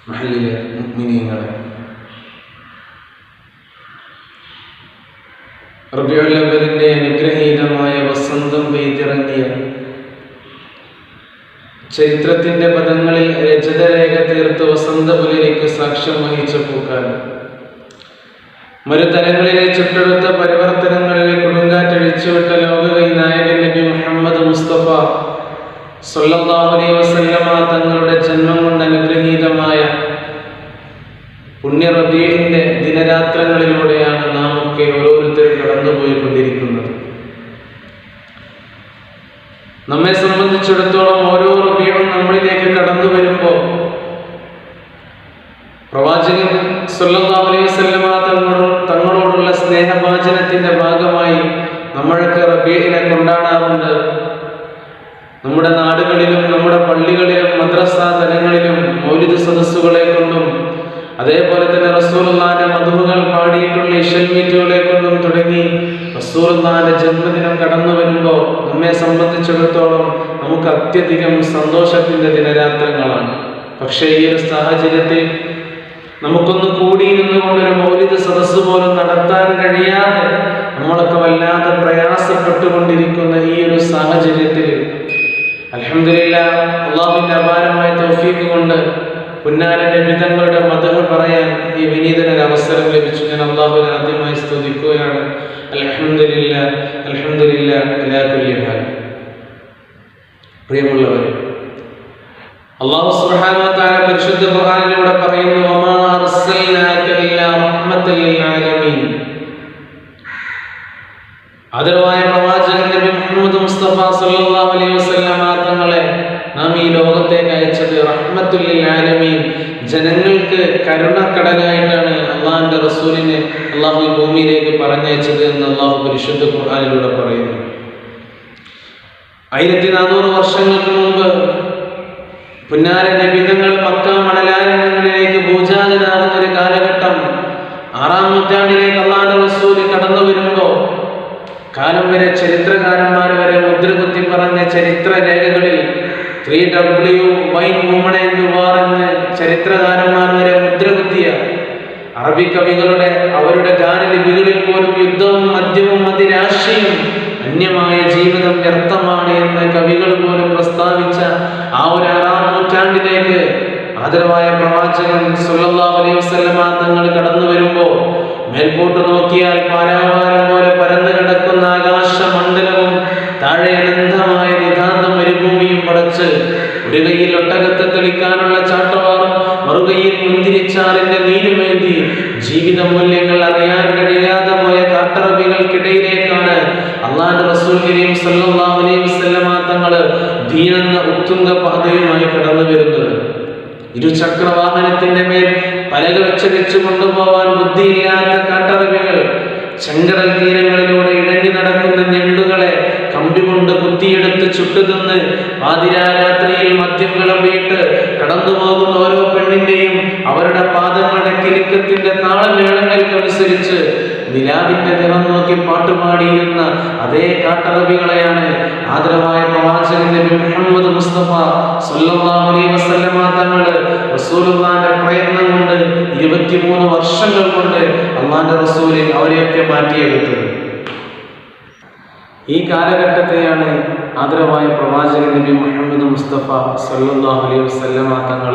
മഹല്ലിലെ മുഅ്മിനീങ്ങളെ, റബീഉൽ അവ്വലിന്റെ അനുഗ്രഹീതമായ വസന്തം പെയ്തിറങ്ങിയ ചരിത്രത്തിന്റെ പദങ്ങളിൽ രജതരേഖ തീർത്ത് വസന്തപുലരിക്ക് സാക്ഷ്യം വഹിച്ച പൂക്കാലം, മരുതലങ്ങളിലെ ചുട്ടെടുത്ത പരിവർത്തനങ്ങളിലെ കൊടുങ്കാറ്റഴിച്ചുവിട്ട ലോകകൈ നായകൻ നബി മുഹമ്മദ് മുസ്തഫ സ്വല്ലല്ലാഹു അലൈഹി വസല്ലമ തങ്ങളുടെ ജന്മം കൊണ്ട് അനുഗ്രഹീതമായ പുണ്യ റബീഇന്റെ ദിനരാത്രങ്ങളിലൂടെയാണ് നാം ഒക്കെ ഓരോരുത്തരും കടന്നുപോയിക്കൊണ്ടിരിക്കുന്നത്. നമ്മെ സംബന്ധിച്ചിടത്തോളം ഓരോ റബീഉം നമ്മളിലേക്ക് കടന്നു വരുമ്പോൾ പ്രവാചകൻ സ്വല്ലല്ലാഹു അലൈഹി വസല്ലമ തങ്ങളോടുള്ള സ്നേഹഭാചനത്തിന്റെ ഭാഗമായി നമ്മളൊക്കെ റബീഇനെ കൊണ്ടാടാറുണ്ട്. നമ്മുടെ നാടുകളിലും നമ്മുടെ പള്ളികളിലും മദ്രസ തലങ്ങളിലും മൗലിദ് സദസ്സുകളെ കൊണ്ടും അതേപോലെ തന്നെ റസൂലുള്ളാഹിന്റെ മദ്ഹുകൾ പാടിയിട്ടുള്ള ഇശൽ മീറ്റുകളെ കൊണ്ടും തുടങ്ങി റസൂലുള്ളാഹിന്റെ ജന്മദിനം കടന്നു വരുമ്പോൾ നമ്മെ സംബന്ധിച്ചിടത്തോളം നമുക്ക് അത്യധികം സന്തോഷത്തിന്റെ ദിനരാത്രങ്ങളാണ്. പക്ഷേ ഈ ഒരു സാഹചര്യത്തിൽ നമുക്കൊന്ന് കൂടിയിരുന്നു കൊണ്ടൊരു മൗലിദ് സദസ്സ് പോലും നടത്താൻ കഴിയാതെ നമ്മളൊക്കെ വല്ലാതെ പ്രയാസപ്പെട്ടുകൊണ്ടിരിക്കുന്ന ഈ ഒരു സാഹചര്യത്തിൽ അൽഹംദുലില്ലാഹ് അല്ലാഹുവിന്റെ അപാരമായ തൗഫീഖ് കൊണ്ട് പുന്നാര നബിതങ്ങളുടെ മദ്ഹ് പറയാൻ ഈ വിനീതനൊരു അവസരം ലഭിച്ചു. ഞാൻ അല്ലാഹുവിനെ ആദ്യമായി സ്തുതിക്കുകയാണ്. അൽഹംദുലില്ലാഹ് അൽഹംദുലില്ലാഹ് അലാ കുല്ലി ഹാൽ. പ്രിയമുള്ളവരെ, അല്ലാഹു സുബ്ഹാനഹു വ തആല പരിശുദ്ധ ഖുർആനിലൂടെ പറയുന്നു: വമാ അർസൽനാക ഇല്ലാ റഹ്മത്തൽ ലിൽ ആലമീൻ. ആദരവായ പ്രവാചകൻ നബി മുഹമ്മദ് മുസ്തഫ സല്ലല്ലാഹു അലൈഹി വസല്ലമ തങ്ങളെ നാം ഈ ലോകത്തേക്ക് അയച്ചത് റഹ്മത്തുൽ ലിൽ ആലമീൻ, ജനങ്ങൾക്ക് കരുണക്കടലായിട്ടാണ് അള്ളാഹുവിന്റെ റസൂലിനെ അള്ളാഹു ഈ ഭൂമിയിലേക്ക് പറഞ്ഞയച്ചത് എന്ന് അള്ളാഹു പരിശുദ്ധ ഖുർആനിലൂടെ പറയുന്നു. 1400 വർഷങ്ങൾക്ക് മുമ്പ് പുന്നാര നബിതങ്ങൾ മക്ക മണലാരണ്യങ്ങളിലേക്ക് ഭൂജാതനാകുന്ന ഒരു കാലഘട്ടം, 6-ാം നൂറ്റാണ്ടിലേക്ക് അള്ളാഹുവിന്റെ റസൂല് കടന്നു വരുമ്പോൾ കാലം വരെ ചരിത്രകാരന്മാർ വരെ മുദ്രകുത്തി പറഞ്ഞ ചരിത്ര രേഖകളിൽ 3W വൈൻ വുമൺ ആൻഡ് വാർ എന്ന് ചരിത്രകാരന്മാർ വരെ മുദ്രകുത്തിയ അറബി കവികളുടെ അവരുടെ ഗാനലിപികളിൽ പോലും യുദ്ധവും മദ്യവും അതിരാശിയും അന്യമായ ജീവിതം വ്യർത്ഥമാണ് എന്ന് കവികൾ പോലും പ്രസ്താവിച്ച ആ ഒരു 6-ാം നൂറ്റാണ്ടിലേക്ക് ആദരവായ പ്രവാചകൻ സ്വല്ലല്ലാഹു അലൈഹി വസല്ലമ തങ്ങൾ കടന്നു വരുമ്പോൾ മേൽപോട്ട് നോക്കിയാൽ പാരാവാരം പോലെ പരന്നു കിടക്കുന്ന ആകാശമണ്ഡലവും താഴെ അനന്തമായ നിതാന്ത മരുഭൂമിയും പടച്ച് ഒരു കൈയിൽ ഒട്ടകത്തെ തെളിക്കാനുള്ള ചാട്ടവാറും മറുകൈയിൽ മുന്തിരിച്ചാറിന്റെ നീരുമേന്തി ജീവിത മൂല്യങ്ങൾ അറിയാൻ കഴിയാതെ പോയ കാട്ടറബികൾക്കിടയിലേക്കാണ് അള്ളാഹുവിന്റെ റസൂൽ കരീം സല്ലല്ലാഹു അലൈഹി വസല്ലമ തങ്ങൾ ദീനെന്ന ഉത്തുംഗ പാതയുമായി കടന്നു വരുന്നത്. ഇരുചക്രവാഹനത്തിന്റെ മേൽ പലക വെച്ച് കൊണ്ടുപോവാൻ ബുദ്ധിയില്ലാത്ത കാട്ടറബികൾ ചെങ്കടൽ തീരങ്ങളിലൂടെ ഇഴഞ്ഞു നടക്കുന്ന ഞണ്ടുകളെ കമ്പി കൊണ്ട് കുത്തിയെടുത്ത് ചുട്ടുതിന്ന് പാതിരാരാത്രിയിൽ മദ്യം വിളമ്പിയിട്ട് കടന്നു പോകുന്ന ഓരോ പെണ്ണിന്റെയും അവരുടെ പാദങ്ങളുടെ കിലുക്കത്തിന്റെ താളമേളങ്ങൾക്കനുസരിച്ച് നിലാവിന്റെ നിറം നോക്കി പാട്ടുപാടിയിരുന്ന അതേ കാട്ടറബികളെയാണ് ആദരവായ പ്രവാചകൻ നബി മുഹമ്മദ് മുസ്തഫ സ്വല്ലല്ലാഹു അലൈഹി വസല്ലമ തങ്ങൾ റസൂലുള്ളാഹിന്റെ പ്രയത്നം കൊണ്ട് 23 വർഷങ്ങൾ കൊണ്ട് അള്ളാഹുവിന്റെ റസൂലിൽ അവരെയൊക്കെ മാറ്റിയെടുത്തത്. ഈ കാലഘട്ടത്തെയാണ് ആദരവായ പ്രവാചകൻ നബി മുഹമ്മദ് മുസ്തഫ സ്വല്ലല്ലാഹു അലൈഹി വസല്ലമ തങ്ങൾ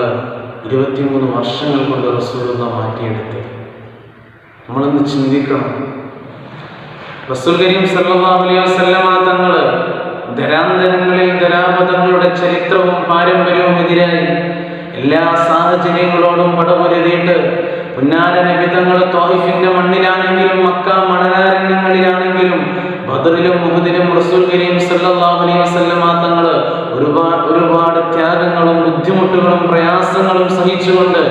23 വർഷങ്ങൾ കൊണ്ട് റസൂലുള്ളാഹി മാറ്റിയെടുത്തത്. നമ്മളൊന്ന് ചിന്തിക്കണം. റസൂൽ കരീം സല്ലല്ലാഹു അലൈഹി വസല്ലമ തങ്ങൾ ധരാന്തരങ്ങളിൽ ധരാപതങ്ങളുടെ ചരിത്രവും പാരമ്പര്യവും എതിരായി എല്ലാ സാഹചര്യങ്ങളോടും പടപൊരുതിയിട്ട് പുന്നാര നബി തങ്ങൾ ത്വായിഫിന്റെ മണ്ണിലാണെങ്കിലും മക്ക മണലാരണ്യങ്ങളിലാണെങ്കിലും ബദറിലും ഉഹദിലും റസൂൽ കരീം സല്ലല്ലാഹു അലൈഹി വസല്ലമ തങ്ങൾ ഒരുപാട് ത്യാഗങ്ങളും ബുദ്ധിമുട്ടുകളും പ്രയാസങ്ങളും സഹിച്ചുകൊണ്ട്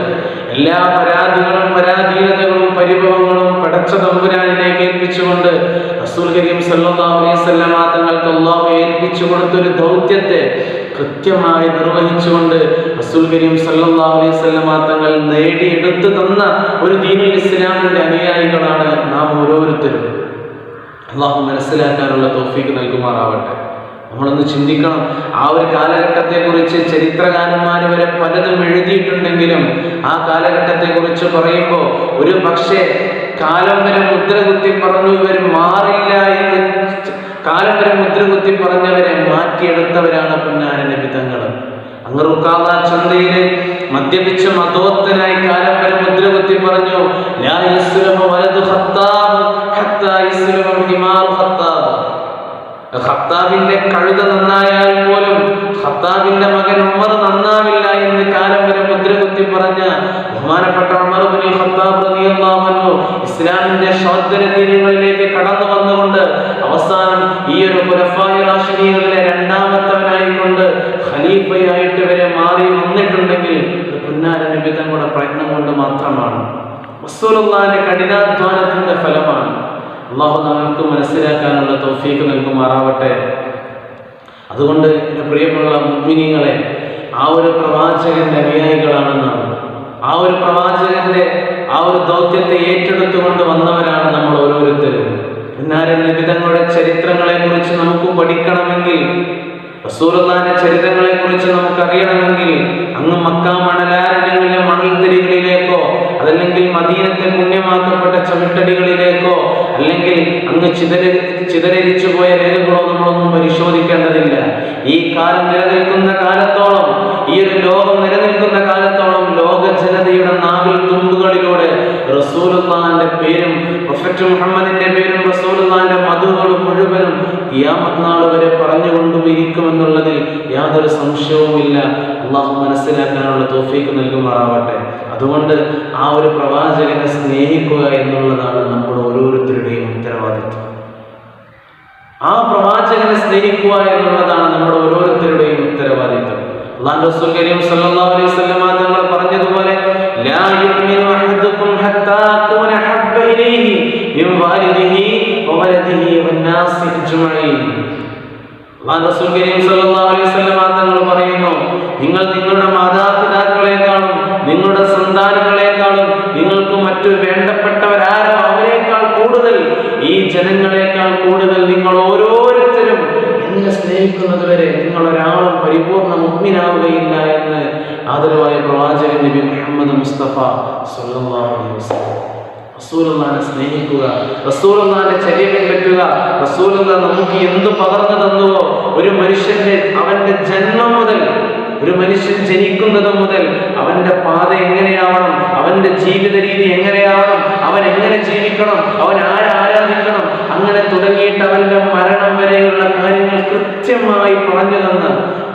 എല്ലാ പരാധീനതകളും പരിഭവങ്ങളും പടച്ച തമ്പുരാനിലേക്ക് ഏൽപ്പിച്ചുകൊണ്ട് റസൂൽ കരീം സല്ലല്ലാഹു അലൈഹി വസല്ലമ തങ്ങൾക്ക് അല്ലാഹു ഏൽപ്പിച്ചു കൊടുത്തൊരു ദൗത്യത്തെ കൃത്യമായി നിർവഹിച്ചുകൊണ്ട് റസൂൽ കരീം സല്ലല്ലാഹു അലൈഹി വസല്ലമ തങ്ങൾ നേടിയെടുത്തു തന്ന ഒരു ദീനുൽ ഇസ്ലാമിന്റെ അനുയായികളാണ് നാം ഓരോരുത്തരും. അല്ലാഹു മനസ്സിലാക്കാനുള്ള തൗഫീഖ് നൽകുമാറാവട്ടെ. നമ്മളൊന്ന് ചിന്തിക്കണം. ആ ഒരു കാലഘട്ടത്തെ കുറിച്ച് ചരിത്രകാരന്മാർ വരെ പലതും എഴുതിയിട്ടുണ്ടെങ്കിലും ആ കാലഘട്ടത്തെ കുറിച്ച് പറയുമ്പോൾ ഒരു പക്ഷേ കാലം വരെ മുദ്രകുത്തി പറഞ്ഞു ഇവർ മാറില്ല എന്ന് കാലം വരെ മുദ്രകുത്തി പറഞ്ഞവരെ മാറ്റിയെടുത്തവരാണ് പുന്നാര നബി തങ്ങൾ. അങ്ങ് റുക്കാദ ചന്തയില് മദ്യപിച്ച് മതോത്തനായി കാലം വരെ മുദ്രകുത്തി പറഞ്ഞു ലാ യസ്ലമു വലദു ഖത്താബ് ഹത്താ യസ്ലമു ഹിമാറു ഖത്താബ്. ഖത്താബിന്റെ കഴുത നന്നായാൽ പോലും ഖത്താബിന്റെ മകൻ ഉമർ നന്നാവില്ല എന്ന് കാലം വരെ മുദ്രകുത്തി പറഞ്ഞ ബഹുമാനപ്പെട്ട ഉമർ ഇബ്നുൽ ഖത്താബ് റളിയല്ലാഹു അൻഹു ഇസ്ലാമിന്റെ ഷോദ്ധര തീരങ്ങളിലേക്ക് കടന്നു വന്നുകൊണ്ട് അവസാനം ഈ ഒരു ഖുലഫായെ റാഷിദീകളിലെ രണ്ടാമത്തവനായിക്കൊണ്ട് ഖലീഫയായിട്ട് വരെ മാറി വന്നിട്ടുണ്ടെങ്കിൽ പുന്നാര നബി തങ്ങളുടെ പ്രയത്നം കൊണ്ട് മാത്രമാണ്. റസൂലുള്ളാഹിന്റെ കഠിനാധ്വാനത്തിന്റെ ഫലമാണ്. അല്ലാഹു നമുക്ക് മനസ്സിലാക്കാനുള്ള തൗഫീഖ് നൽകുമാറാവട്ടെ. അതുകൊണ്ട് എൻ്റെ പ്രിയമുള്ള മുഅ്മിനീങ്ങളെ, ആ ഒരു പ്രവാചകന്റെ അനുയായികളാണ് നാം. ആ ഒരു പ്രവാചകന്റെ ആ ഒരു ദൗത്യത്തെ ഏറ്റെടുത്തുകൊണ്ട് വന്നവരാണ് നമ്മൾ ഓരോരുത്തരും. പുന്നാര നബി തങ്ങളുടെ ചരിത്രങ്ങളെ കുറിച്ച് നമുക്ക് പഠിക്കണമെങ്കിൽ, റസൂലുള്ളാഹിന്റെ ചരിത്രങ്ങളെ കുറിച്ച് നമുക്കറിയണമെങ്കിൽ അങ്ങ് മക്ക മണലാരണ്യങ്ങളിലെ മണൽത്തരികളിലേക്കോ അതല്ലെങ്കിൽ മദീനത്തെ പുണ്യമാക്കപ്പെട്ട ചവിട്ടടികളിലേക്കോ അല്ലെങ്കിൽ അങ്ങ് ചിതറിച്ചു പോയ രേഖകളോ നമ്മളൊന്നും പരിശോധിക്കേണ്ടതില്ല. ഈ കാലം നിലനിൽക്കുന്ന കാലത്തോളം, ഈ ഒരു ലോകം നിലനിൽക്കുന്ന കാലത്തോളം ലോക ജനതയുടെ നാവിൽ തുമ്പുകളിലൂടെ റസൂലുള്ളാഹിന്റെ പേരും പ്രൊഫറ്റ് മുഹമ്മദിന്റെ പേരും റസൂലുള്ളാഹിന്റെ മധുകളും മുഴുവനും ഖിയാമത്ത് നാൾ വരെ പറഞ്ഞുകൊണ്ടുമിരിക്കുമെന്നുള്ളതിൽ യാതൊരു സംശയവുമില്ല. അല്ലാഹു മനസ്സിലാക്കാനുള്ള തൗഫീഖ് നൽകുമാറാവട്ടെ. അതുകൊണ്ട് ആ ഒരു പ്രവാചകനെ സ്നേഹിക്കുക എന്നുള്ളതാണ് നമ്മൾ ഓരോരുത്തരുടെയും ഉത്തരവാദിത്വം. ആ പ്രവാചകനെ സ്നേഹിക്കുക എന്നുള്ളതാണ് നമ്മുടെ ഓരോരുത്തരുടെയും ഉത്തരവാദിത്വം. അല്ലാഹു റസൂൽ കരീം സല്ലല്ലാഹു അലൈഹി വസല്ലം തങ്ങൾ പറഞ്ഞതുപോലെ ലാ യുമിനു അഹദുകും ഹത്താ അകൂന ഹബ്ബ ഇലൈഹി മിൻ വാലിദിഹി വവലദിഹി വന്നാസി അജ്മഈൻ. അല്ലാഹു റസൂൽ കരീം സല്ലല്ലാഹു അലൈഹി വസല്ലം തങ്ങൾ പറയുന്നു, നിങ്ങൾ നിങ്ങളുടെ മാതാപിതാക്കളെക്കാളും നിങ്ങളുടെ സന്താനങ്ങളെക്കാളും നിങ്ങൾക്ക് മറ്റു വേണ്ടപ്പെട്ടവരാരോ അവരെക്കാൾ കൂടുതൽ, ഈ ജനങ്ങളെക്കാൾ കൂടുതൽ നിങ്ങൾ ഓരോരുത്തരും എന്നെ സ്നേഹിക്കുന്നത് വരെ നിങ്ങൾ ഒരാളും പരിപൂർണ്ണ മുഅ്മിനാവുകയില്ല എന്ന് ആദരവായ പ്രവാചകൻ നബി മുഹമ്മദ് മുസ്തഫ സല്ലല്ലാഹു അലൈഹി വസല്ലം. റസൂലുള്ളാഹിനെ സ്നേഹിക്കുക, റസൂലുള്ളാഹിന്റെ ചര്യ പിൻപറ്റുക. റസൂലുള്ളാഹി നമുക്ക് എന്ത് പകർന്നു തന്നുവോ, ഒരു മനുഷ്യന്റെ അവന്റെ ജന്മം മുതൽ, ഒരു മനുഷ്യൻ ജനിക്കുന്നത് മുതൽ അവന്റെ പാത എങ്ങനെയാവണം, അവന്റെ ജീവിത രീതി എങ്ങനെയാവണം, അവൻ എങ്ങനെ ജീവിക്കണം, അവൻ ആരെ ആരാധിക്കണം, അങ്ങനെ തുടങ്ങിയിട്ട് അവന്റെ മരണം വരെയുള്ള കാര്യങ്ങൾ കൃത്യമായി പറഞ്ഞു തന്ന്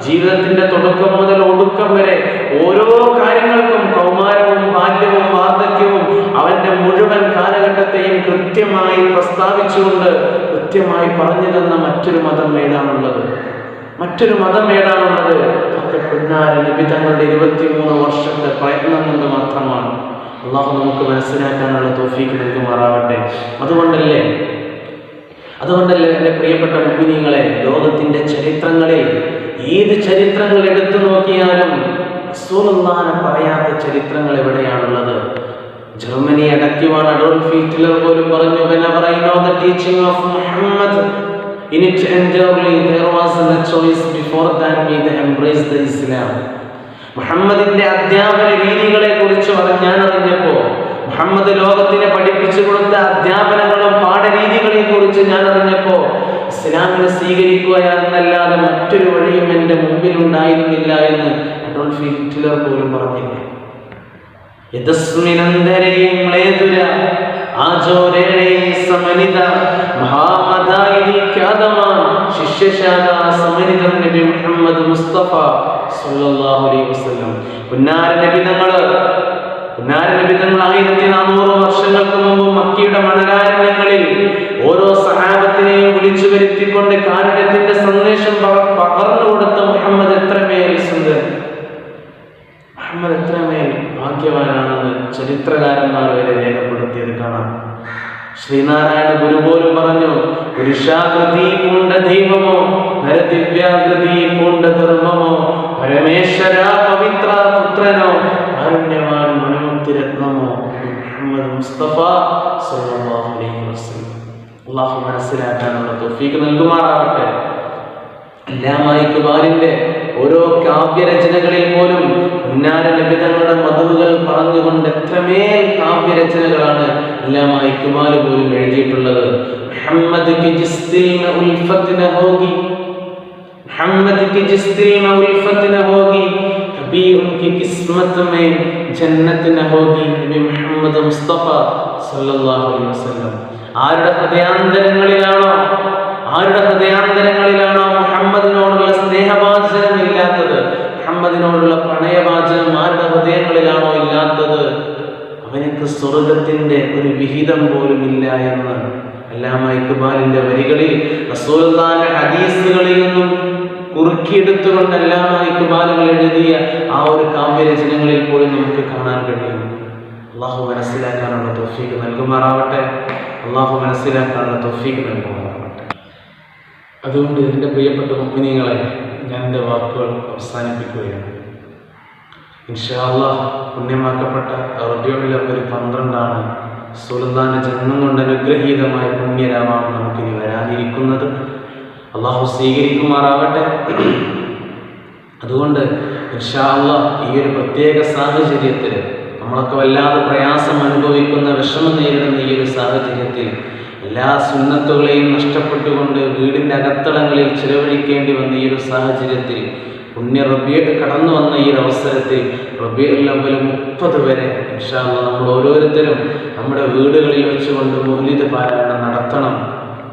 ജീവിതത്തിന്റെ തുടക്കം മുതൽ ഒടുക്കം വരെ ഓരോ കാര്യങ്ങൾക്കും കൗമാരവും ബാല്യവും വാർദ്ധക്യവും അവന്റെ മുഴുവൻ കാലഘട്ടത്തെയും കൃത്യമായി പ്രസ്താവിച്ചുകൊണ്ട് കൃത്യമായി പറഞ്ഞു തന്ന മറ്റൊരു മതം ഏതാണുള്ളത്? മറ്റൊരു മതം ഏതാണുള്ളത്? ഒക്കെ പുന്നാര നബി തങ്ങളുടെ 23 വർഷത്തെ പ്രയത്നം കൊണ്ട് മാത്രമാണ്. അല്ലാഹു നമുക്ക് മനസ്സിലാക്കാനുള്ള തൗഫീഖ് നൽകുമാറാവട്ടെ. അതുകൊണ്ടല്ലേ എൻ്റെ പ്രിയപ്പെട്ട മുഅ്മിനീങ്ങളെ, ലോകത്തിന്റെ ചരിത്രങ്ങളിൽ ഏത് ചരിത്രങ്ങൾ എടുത്തു നോക്കിയാലും റസൂലുള്ളാഹിനെ പറയാത്ത ചരിത്രങ്ങൾ എവിടെയാണുള്ളത്? ജർമ്മനി അടക്കിവാൻ അഡോൾഫ് ഹിറ്റ്ലർ പോലും പറഞ്ഞു, whenever I know the teaching of Muhammad in it entirely there wasn't a choice before than me to embrace the Islam. മുഹമ്മദിന്റെ അധ്യാപന രീതികളെ കുറിച്ച് ഞാൻ അറിഞ്ഞപ്പോ, മുഹമ്മദ് ലോകത്തിനെ പഠിപ്പിച്ചു കൊടുത്ത അധ്യാപനങ്ങളും പാഠരീതികളെ കുറിച്ച് ഞാൻ അറിഞ്ഞപ്പോ ഇസ്ലാമിനെ സ്വീകരിക്കുക എന്നല്ലാതെ മറ്റൊരു വഴിയും എൻ്റെ മുമ്പിൽ ഉണ്ടായിരുന്നില്ല എന്ന് അഡോൾഫ് ഹിറ്റ്ലർ പോലും പറഞ്ഞില്ല. ആജോരേണേ സമനിത മഹാമദായിദി ഖ്യാതമാൻ ശിഷ്യശാല സമനിതൻ നബി മുഹമ്മദ് മുസ്തഫ സല്ലല്ലാഹു അലൈഹി വസല്ലം. പുന്നാര നബി തങ്ങൾ 1400 വർഷങ്ങൾക്ക് മുമ്പ് മക്കയുടെ മണലാരണ്യങ്ങളിൽ ഓരോ സഹാബത്തിനെയും വിളിച്ചു വരുത്തിക്കൊണ്ട് കാരുണ്യത്തിന്റെ സന്ദേശം പകർന്നു കൊടുത്ത മുഹമ്മദ് എത്രമേൽ സുന്ദരൻ, മുഹമ്മദ് എത്രമേൽ ഭാഗ്യവാനാണെന്ന് ചരിത്രകാരന്മാർ വരെ രേഖപ്പെടുത്തിയത് കാണാം. ശ്രീനാരായണ ഗുരു പോലും പറഞ്ഞു, പുരുഷാകൃതി പൂണ്ട ദൈവമോ നരദിവ്യാകൃതി പൂണ്ട ധർമ്മമോ പരമേശ്വര പവിത്ര പുത്രനോ കാരുണ്യവാൻ മണിമുത്തിരത്നമോ മുഹമ്മദ് മുസ്തഫ സല്ലല്ലാഹു അലൈഹി വസല്ലം. അല്ലാഹു മനസ്സിലാക്കാനുള്ള തൗഫീഖ് നൽകുമാറാവട്ടെ. അല്ലാമാ ഇഖ്ബാലിന്റെ ഓരോ കാവ്യരചനകളിൽ പോലും പുന്നാര നബി തങ്ങളുടെ മധുകൾ പറഞ്ഞുകൊണ്ട് എത്രമേൽ കാവ്യരചനകളാണ് അല്ലാമാ ഇഖ്ബാൽ പോലും എഴുതിയിട്ടുള്ളത്. മുഹമ്മദ് കി ജിസ്തിൽ മേ ഉൽഫത്ത് ന ഹോഗി, മുഹമ്മദ് കി ജിസ്തിൽ മേ ഉൽഫത്ത് ന ഹോഗി, കബീ ഉൻകി കിസ്മത്ത് മേ ജന്നത്ത് ന ഹോഗി. നബി മുഹമ്മദ് മുസ്തഫ സല്ലല്ലാഹു അലൈഹി വസല്ലം. ആരുടെ ഹൃദയാന്തരങ്ങളിലാണോ മുഹമ്മദിനോടുള്ള സ്നേഹവാചനം ഇല്ലാത്തത്, മുഹമ്മദിനോടുള്ള പ്രണയവാചനം ആരുടെ ഹൃദയങ്ങളിലാണോ ഇല്ലാത്തത്, അവനക്ക് സ്വർഗത്തിന്റെ ഒരു വിഹിതം പോലും ഇല്ല എന്ന് അല്ലാമാ ഇഖ്ബാലിന്റെ വരികളിൽ റസൂലുള്ളാഹിന്റെ ഹദീസുകളിൽ നിന്നും കുറുക്കിയെടുത്തുകൊണ്ട് അല്ലാമാ ഇഖ്ബാലുകൾ എഴുതിയ ആ ഒരു കാവ്യരചനകളിൽ പോലും നമുക്ക് കാണാൻ കഴിയും. അള്ളാഹു മനസ്സിലാക്കാനുള്ള തൗഫീഖ് നൽകുമാറാവട്ടെ. അള്ളാഹു മനസ്സിലാക്കാനുള്ള തൗഫീഖ് നൽകുമാറാവട്ടെ. അതുകൊണ്ട് എൻ്റെ പ്രിയപ്പെട്ട മുഅ്മിനീങ്ങളെ, ഞാൻ എൻ്റെ വാക്കുകൾ അവസാനിപ്പിക്കുകയാണ്. ഇൻഷാ അല്ലാഹ് പുണ്യമാക്കപ്പെട്ട റബീഉൽ അവ്വൽ 12 റസൂലുള്ളാഹിന്റെ ജന്മം കൊണ്ട് അനുഗ്രഹീതമായ പുണ്യരാമാണ് നമുക്കിനി വരാനിരിക്കുന്നത്. അള്ളാഹു സ്വീകരിക്കുമാറാവട്ടെ. അതുകൊണ്ട് ഇൻഷാ അല്ലാഹ് ഈ ഒരു പ്രത്യേക സാഹചര്യത്തിൽ നമ്മളൊക്കെ വല്ലാതെ പ്രയാസം അനുഭവിക്കുന്ന, വിഷമം നേരിടുന്ന ഈ ഒരു സാഹചര്യത്തിൽ എല്ലാ സുന്നത്തുകളെയും നഷ്ടപ്പെട്ടുകൊണ്ട് വീടിൻ്റെ അകത്തളങ്ങളിൽ ചിലവഴിക്കേണ്ടി വന്ന ഈ ഒരു സാഹചര്യത്തിൽ പുണ്യ റബീഉൽ കടന്നു വന്ന ഈ ഒരു അവസരത്തിൽ റബീഉൽ അവ്വൽ 30 വരെ ഇൻഷാ അല്ലാഹ് നമ്മൾ ഓരോരുത്തരും നമ്മുടെ വീടുകളിൽ വെച്ചുകൊണ്ട് മൗലിദ് പാരായണം നടത്തണം.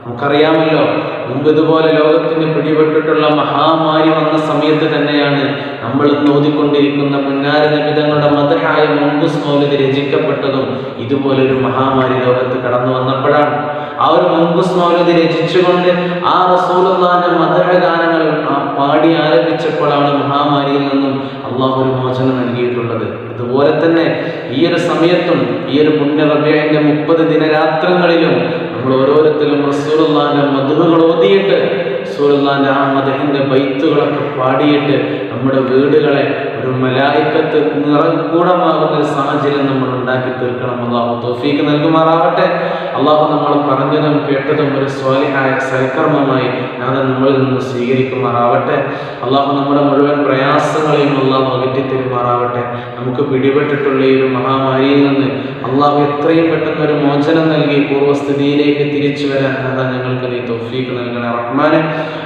നമുക്കറിയാമല്ലോ, മുമ്പ് ഇതുപോലെ ലോകത്തിന് പിടിപെട്ടിട്ടുള്ള മഹാമാരി വന്ന സമയത്ത് തന്നെയാണ് നമ്മൾ ഓതിക്കൊണ്ടിരിക്കുന്ന പുന്നാര നബി തങ്ങളുടെ മദ്ഹായ മുൻകുസ് മൗലിദ് രചിക്കപ്പെട്ടതും ഇതുപോലൊരു മഹാമാരി ലോകത്ത് കടന്നു വന്നപ്പോഴാണ്. ആ ഒരു മുൻകുസ് മൗലിദ് രചിച്ചുകൊണ്ട് ആ റസൂലുള്ളാഹിന്റെ മദ്ഹ ഗാനങ്ങൾ പാടി ആരംഭിച്ചപ്പോഴാണ് മഹാമാരിയിൽ നിന്നും അള്ളാഹു ഒരു മോചനം നൽകിയിട്ടുള്ളത്. അതുപോലെ തന്നെ ഈ ഒരു സമയത്തും ഈ ഒരു പുണ്യ റബീഇന്റെ 30 ദിനരാത്രങ്ങളിലും നമ്മൾ ഓരോരുത്തരും റസൂലുള്ളാഹിന്റെ മദ്ഹുകൾ ഓതിയിട്ട് റസൂലുള്ളാഹിന്റെ ആ മദ്ഹിന്റെ ബൈത്തുകളൊക്കെ പാടിയിട്ട് നമ്മുടെ വീടുകളെ ഒരു മലായിക്കത്ത് നിറകൂടമാകുന്ന ഒരു സാഹചര്യം നമ്മൾ ഉണ്ടാക്കി തീർക്കണം. അള്ളാഹു തൗഫീഖ് നൽകുമാറാവട്ടെ. അള്ളാഹു നമ്മൾ പറഞ്ഞതും കേട്ടതും ഒരു സ്വാലിഹായ സൽക്കർമ്മമായി നാഥൻ നമ്മളിൽ നിന്ന് സ്വീകരിക്കുമാറാവട്ടെ. അള്ളാഹു നമ്മുടെ മുഴുവൻ പ്രയാസങ്ങളെയും അള്ളാഹു അകറ്റിത്തരുമാറാവട്ടെ. നമുക്ക് പിടിപെട്ടിട്ടുള്ള ഈ ഒരു മഹാമാരിയിൽ നിന്ന് അള്ളാഹു എത്രയും പെട്ടെന്ന് ഒരു മോചനം നൽകി പൂർവ്വസ്ഥിതിയിലേക്ക് തിരിച്ചു വരാൻ നാഥൻ ഞങ്ങൾക്ക് നീ തൗഫീഖ് നൽകണേ റഹ്മാനെ.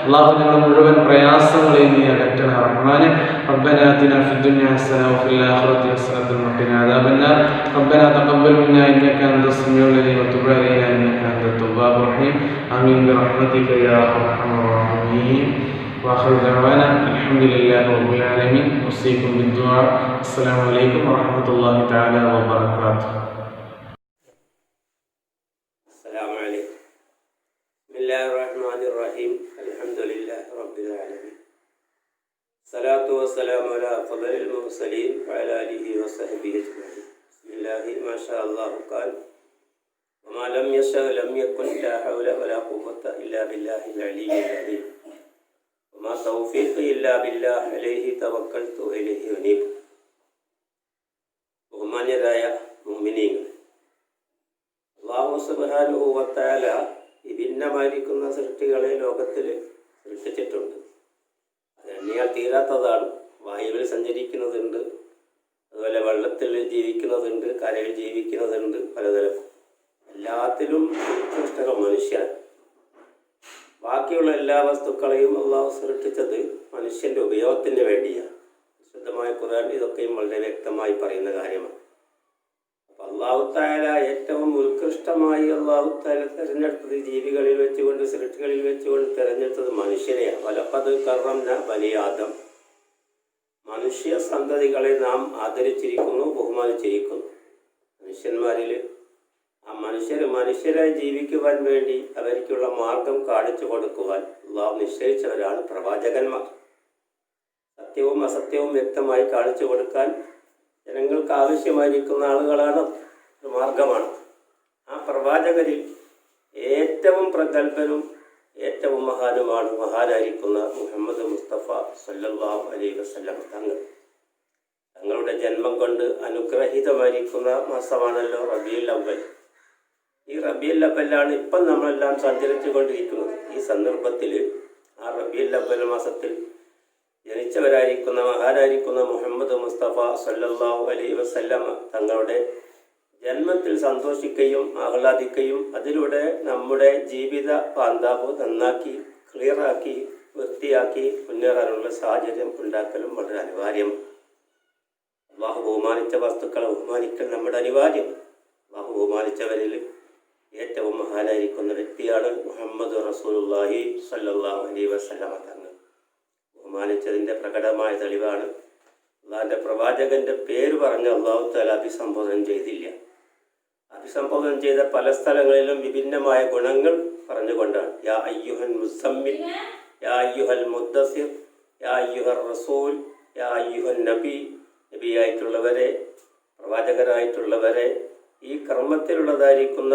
അള്ളാഹു ഞങ്ങളുടെ മുഴുവൻ പ്രയാസങ്ങളെയും നീ അകറ്റണേ റഹ്മാനെ. ربنا آتنا في الدنيا حسنة وفي الآخرة حسنة وقنا عذاب النار. ربنا تقبل منا إنك أنت السميع العليم وتب علينا إنك أنت التواب الرحيم. آمين برحمتك يا أرحم الراحمين. وآخر دعوانا الحمد لله رب العالمين. أوصيكم بالدعاء. السلام عليكم ورحمة الله تعالى وبركاته. السلام عليكم. بسم الله الرحمن الرحيم. الحمد لله رب العالمين. الصلاة والسلام على أفضل المرسلين وعلى آله وصحبه أجمعين. بسم الله ما شاء الله قال وما لم يشاء لم يكن. لا حول ولا قوة إلا بالله العلي العظيم. وما توفيقي إلا بالله عليه توكلت وإليه أنيب. ബഹുമാന്യരായ മുഅ്മിനീങ്ങൾ, അല്ലാഹു സുബ്ഹാനഹു വ തആല വിഭിന്നമായിരിക്കുന്ന സൃഷ്ടികളെ ലോകത്തിൽ സൃഷ്ടിച്ചിട്ടുണ്ട്. അത് എണ്ണിയാൽ തീരാത്തതാണ്. വായുവിൽ സഞ്ചരിക്കുന്നതുണ്ട്, അതുപോലെ വെള്ളത്തിൽ ജീവിക്കുന്നതുണ്ട്, കരയിൽ ജീവിക്കുന്നതുണ്ട്, പലതരം. എല്ലാത്തിലും സൃഷ്ടികൾ മനുഷ്യൻ. ബാക്കിയുള്ള എല്ലാ വസ്തുക്കളെയും അള്ളാഹു സൃഷ്ടിച്ചത് മനുഷ്യൻ്റെ ഉപയോഗത്തിന് വേണ്ടിയാണ്. ശുദ്ധമായ ഖുർആൻ ഇതൊക്കെയും വളരെ വ്യക്തമായി പറയുന്ന കാര്യമാണ്. അപ്പോൾ അള്ളാഹു തആല ഏറ്റവും ഉത്കൃഷ്ടമായി അള്ളാഹു തആല തിരഞ്ഞെടുത്തത് ജീവികളിൽ വെച്ചുകൊണ്ട് സൃഷ്ടികളിൽ വെച്ചുകൊണ്ട് തിരഞ്ഞെടുത്തത് മനുഷ്യനെയാണ്. വലഖദ് കറംനാ ബനി ആദം, മനുഷ്യ സന്തതികളെ നാം ആദരിച്ചിരിക്കുന്നു, ബഹുമാനിച്ചിരിക്കുന്നു. മനുഷ്യന്മാരിൽ ആ മനുഷ്യരായി ജീവിക്കുവാൻ വേണ്ടി അവർക്കുള്ള മാർഗം കാണിച്ചു കൊടുക്കുവാൻ അള്ളാഹു നിശ്ചയിച്ചവരാണ് പ്രവാചകന്മാർ. സത്യവും അസത്യവും വ്യക്തമായി കാണിച്ചു കൊടുക്കാൻ ജനങ്ങൾക്ക് ആവശ്യമായിരിക്കുന്ന ആളുകളാണ്, ഒരു മാർഗമാണ്. ആ പ്രവാചകരിൽ ഏറ്റവും പ്രഗത്ഭനും ഏറ്റവും മഹാനായിരിക്കുന്ന മുഹമ്മദ് മുസ്തഫ സല്ലല്ലാഹു അലൈഹി വസല്ലം തങ്ങളുടെ ജന്മം കൊണ്ട് അനുഗ്രഹീതമായിരിക്കുന്ന മാസമാണല്ലോ റബീഉൽ അവ്വൽ. ഈ റബീഉൽ അവ്വലാണ് ഇപ്പം നമ്മളെല്ലാം സഞ്ചരിച്ചു കൊണ്ടിരിക്കുന്നത്. ഈ സന്ദർഭത്തിൽ ആ റബീഉൽ അവ്വൽ മാസത്തിൽ ജനിച്ചവരായിരിക്കുന്ന മഹാനായിരിക്കുന്ന മുഹമ്മദ് മുസ്തഫ സല്ലല്ലാഹു അലൈഹി വസല്ലം തങ്ങളുടെ ജന്മത്തിൽ സന്തോഷിക്കുകയും ആഹ്ലാദിക്കുകയും അതിലൂടെ നമ്മുടെ ജീവിത പാന്താവ് നന്നാക്കി ക്ലിയറാക്കി വൃത്തിയാക്കി മുന്നേറാനുള്ള സാഹചര്യം ഉണ്ടാക്കലും വളരെ അനിവാര്യമാണ്. അള്ളാഹു ബഹുമാനിച്ച വസ്തുക്കളെ ബഹുമാനിക്കൽ നമ്മുടെ അനിവാര്യം. അള്ളാഹു ബഹുമാനിച്ചവരിൽ ഏറ്റവും മഹാനായിരിക്കുന്ന വ്യക്തിയാണ് മുഹമ്മദ് റസൂലുള്ളാഹി സ്വല്ലല്ലാഹു അലൈഹി വസല്ലമ തങ്ങൾ. ബഹുമാനിച്ചതിൻ്റെ പ്രകടമായ തെളിവാണ് അള്ളാഹിൻ്റെ പ്രവാചകൻ്റെ പേര് പറഞ്ഞ് അള്ളാഹു തആല അഭിസംബോധന ചെയ്തില്ല. അഭിസംബോധന ചെയ്ത പല സ്ഥലങ്ങളിലും വിഭിന്നമായ ഗുണങ്ങൾ പറഞ്ഞുകൊണ്ടാണ്. യാ അയ്യുഹൽ മുസമ്മിൽ, യാ അയ്യുഹൽ മുദ്ദസിർ, യാ അയ്യുഹർ റസൂൽ, യാ അയ്യുഹൻ നബി, നബിയായിട്ടുള്ളവരെ, പ്രവാചകരായിട്ടുള്ളവരെ, ഈ കർമ്മത്തിലുള്ളതായിരിക്കുന്ന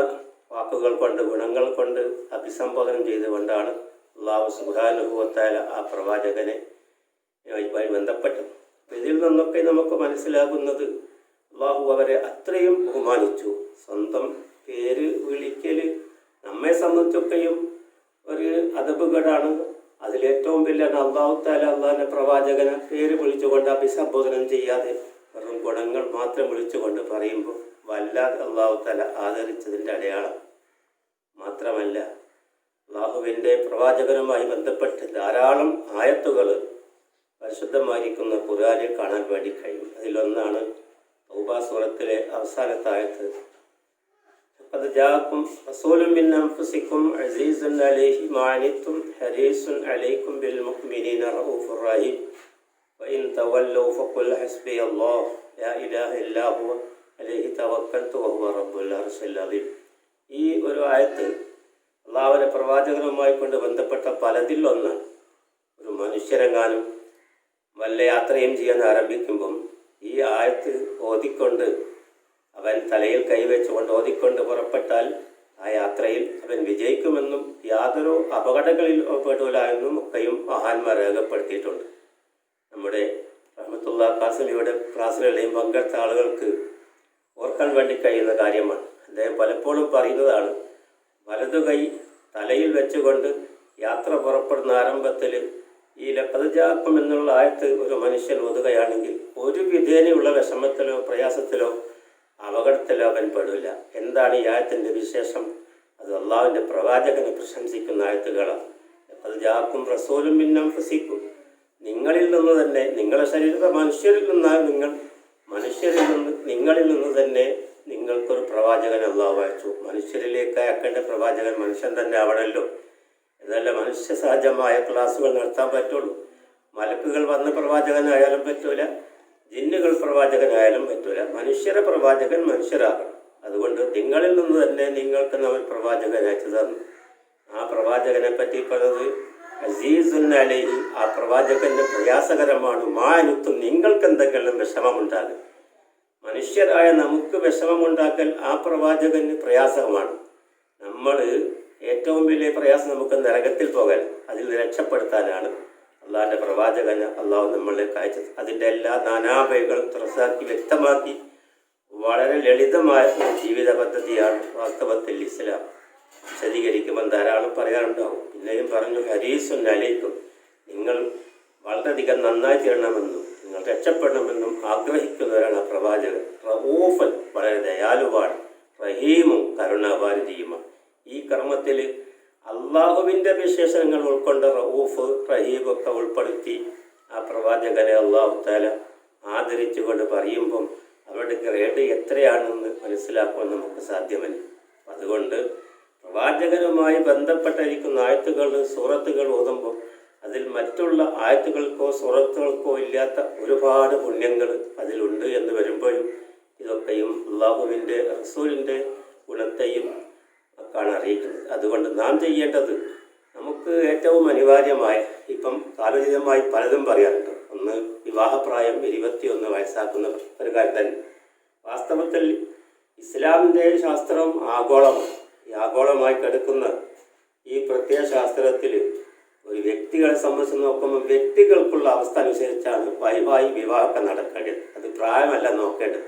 വാക്കുകൾ കൊണ്ട് ഗുണങ്ങൾ കൊണ്ട് അഭിസംബോധന ചെയ്തുകൊണ്ടാണ് അല്ലാഹു സുബ്ഹാനഹു വ തആല ആ പ്രവാചകനെ ബന്ധപ്പെട്ടത്. ഇതിൽ നിന്നൊക്കെ നമുക്ക് മനസ്സിലാകുന്നത് അള്ളാഹു അവരെ അത്രയും ബഹുമാനിച്ചു. സ്വന്തം പേര് വിളിക്കൽ നമ്മെ സംബന്ധിച്ചൊക്കെയും ഒരു അദബുകേടാണ്. അതിലേറ്റവും വലിയ അള്ളാഹു തആല അള്ളാഹിൻ്റെ പ്രവാചകനെ പേര് വിളിച്ചുകൊണ്ട് അഭിസംബോധനം ചെയ്യാതെ വെറും ഗുണങ്ങൾ മാത്രം വിളിച്ചുകൊണ്ട് പറയുമ്പോൾ വല്ലാതെ അള്ളാഹു തആല ആദരിച്ചതിൻ്റെ അടയാളം. മാത്രമല്ല അള്ളാഹുവിൻ്റെ പ്രവാചകനുമായി ബന്ധപ്പെട്ട് ധാരാളം ആയത്തുകൾ പരിശുദ്ധമായിരിക്കുന്ന ഖുർആനിൽ കാണാൻ വേണ്ടി കഴിയും. അതിലൊന്നാണ് തൗബ സൂറത്തിലെ അവസാനത്തെ ആയത്ത്. ഖദ് ജാഅക്കും റസൂലുൻ മിൻ അൻഫുസിക്കും അസീസുൻ അലൈഹി മാ അനിത്തും ഹരീസുൻ അലൈക്കും ബിൽ മുഅ്മിനീന റഊഫുർ റഹീം വഇൻ തവല്ലൗ ഫഖുൽ ഹസ്ബിയല്ലാഹു ലാ ഇലാഹ ഇല്ലാ ഹുവ അലൈഹി തവക്കൽതു വഹുവ റബ്ബുൽ അർശിൽ അദീം. ഈ ഒരു ആയത്ത് അള്ളാഹുവിൻ്റെ പ്രവാചകനുമായി കൊണ്ട് ബന്ധപ്പെട്ട പലതിലൊന്നാണ്. ഒരു മനുഷ്യരെങ്ങാനും വല്ല യാത്രയും ചെയ്യാൻ ആരംഭിക്കുമ്പം ഈ ആയത്ത് ഓതിക്കൊണ്ട് അവൻ തലയിൽ കൈവച്ചുകൊണ്ട് ഓതിക്കൊണ്ട് പുറപ്പെട്ടാൽ ആ യാത്രയിൽ അവൻ വിജയിക്കുമെന്നും യാതൊരു അപകടങ്ങളിൽ പെടൂല എന്നും ഒക്കെയും മഹാന്മാർ രേഖപ്പെടുത്തിയിട്ടുണ്ട്. നമ്മുടെ റഹ്മത്തുള്ളാഹി ഖാസിമിയുടെ ക്ലാസ്സുകളിലെയും പങ്കെടുത്ത ആളുകൾക്ക് ഓർക്കാൻ വേണ്ടി കഴിയുന്ന കാര്യമാണ്. അദ്ദേഹം പലപ്പോഴും പറയുന്നതാണ്, വലതു കൈ തലയിൽ വെച്ചുകൊണ്ട് യാത്ര പുറപ്പെടുന്ന ആരംഭത്തിൽ ഈ ലഖദ് ജാഅക്കും എന്നുള്ള ആയത്ത് ഒരു മനുഷ്യൻ ഓതുകയാണെങ്കിൽ ഒരു വിധേനയുള്ള വിഷമത്തിലോ പ്രയാസത്തിലോ അപകടത്തിലോ അവൻ പെടില്ല. എന്താണ് ഈ ആയത്തിൻ്റെ വിശേഷം? അത് അള്ളാഹുവിൻ്റെ പ്രവാചകനെ പ്രശംസിക്കുന്ന ആയത്തുകളാണ്. ലഖദ് ജാഅക്കും റസൂലുൻ മിൻ അൻഫുസിക്കും, നിങ്ങളിൽ നിന്ന് തന്നെ, നിങ്ങളുടെ ശരീരത്തെ മനുഷ്യരിൽ നിന്നാണ് നിങ്ങളിൽ നിന്ന് തന്നെ നിങ്ങൾക്കൊരു പ്രവാചകൻ അള്ളാഹു അയച്ചു. മനുഷ്യരിലേക്ക് അയക്കേണ്ട പ്രവാചകൻ മനുഷ്യൻ തന്നെ ആവണമല്ലോ. എന്നല്ല മനുഷ്യ സഹജമായ ക്ലാസ്സുകൾ നടത്താൻ പറ്റുള്ളൂ. മലക്കുകൾ വന്ന പ്രവാചകനായാലും പറ്റൂല, ജിന്നുകൾ പ്രവാചകനായാലും പറ്റൂല. മനുഷ്യരെ പ്രവാചകൻ മനുഷ്യരാകണം. അതുകൊണ്ട് നിങ്ങളിൽ നിന്ന് തന്നെ നിങ്ങൾക്ക് നമ്മൾ പ്രവാചകൻ അയച്ചു തന്നു. ആ പ്രവാചകനെ പറ്റി പറഞ്ഞത് അസീസുൻ അലൈഹി, ആ പ്രവാചകന്റെ പ്രയാസകരമാണ്. മാനുത്തും, നിങ്ങൾക്ക് എന്തെങ്കിലും വിഷമമുണ്ടാകും. മനുഷ്യരായ നമുക്ക് വിഷമമുണ്ടാക്കൽ ആ പ്രവാചകന് പ്രയാസമാണ്. നമ്മൾ ഏറ്റവും വലിയ പ്രയാസം നമുക്ക് നരകത്തിൽ പോകാൻ, അതിൽ രക്ഷപ്പെടുത്താനാണ് അള്ളാഹിൻ്റെ പ്രവാചകന് അള്ളാഹു നമ്മളിലേക്ക് അയച്ചത്. അതിൻ്റെ എല്ലാ നാനാവഴികളും തുറസാക്കി വ്യക്തമാക്കി വളരെ ലളിതമായ ഒരു ജീവിത പദ്ധതിയാണ് വാസ്തവത്തിൽ ഇസ്ലാം. വിശദീകരിക്കുമ്പോൾ ധാരാളം പറയാറുണ്ടാവും. പിന്നെയും പറഞ്ഞു, ഹരീസുൻ അലൈക്കും, നിങ്ങൾ വളരെയധികം നന്നായി തീരണമെന്നും നിങ്ങൾ രക്ഷപ്പെടണമെന്നും ആഗ്രഹിക്കുന്നവരാണ് പ്രവാചകൻ. റഊഫൻ, വളരെ ദയാലുവാണ്. റഹീമും, കരുണാവാരിധിയുമാണ്. ഈ കർമ്മത്തിൽ അള്ളാഹുവിൻ്റെ വിശേഷണങ്ങൾ ഉൾക്കൊണ്ട റഊഫ് റഹീമൊക്കെ ഉൾപ്പെടുത്തി ആ പ്രവാചകനെ അള്ളാഹു തആല ആദരിച്ചുകൊണ്ട് പറയുമ്പം അവരുടെ ഗ്രേഡ് എത്രയാണെന്ന് മനസ്സിലാക്കുവാൻ നമുക്ക് സാധ്യമല്ല. അതുകൊണ്ട് പ്രവാചകനുമായി ബന്ധപ്പെട്ടിരിക്കുന്ന ആയത്തുകൾ, സൂറത്തുകൾ ഓതുമ്പോൾ അതിൽ മറ്റുള്ള ആയത്തുകൾക്കോ സൂറത്തുകൾക്കോ ഇല്ലാത്ത ഒരുപാട് പുണ്യങ്ങൾ അതിലുണ്ട് എന്ന് വരുമ്പോഴും ഇതൊക്കെയും അള്ളാഹുവിൻ്റെ റസൂലിൻ്റെ ഗുണത്തെയും ഒക്കെയാണ് അറിയിക്കുന്നത്. അതുകൊണ്ട് നാം ചെയ്യേണ്ടത്, നമുക്ക് ഏറ്റവും അനിവാര്യമായ, ഇപ്പം കാലോചിതമായി പലതും പറയാറുണ്ട്. ഒന്ന്, വിവാഹപ്രായം 21 വയസ്സാക്കുന്ന ഒരു കാര്യം തന്നെ. വാസ്തവത്തിൽ ഇസ്ലാമിൻ്റെ ശാസ്ത്രം ആഗോളമാണ്. ഈ ആഗോളമായി കിടക്കുന്ന ഈ പ്രത്യയ ശാസ്ത്രത്തിൽ ഒരു വ്യക്തികളെ സംബന്ധിച്ച് നോക്കുമ്പോൾ വ്യക്തികൾക്കുള്ള അവസ്ഥ അനുസരിച്ചാണ് വൈവാഹി വിവാഹമൊക്കെ നടക്കേണ്ടത്. അത് പ്രായമല്ല നോക്കേണ്ടത്.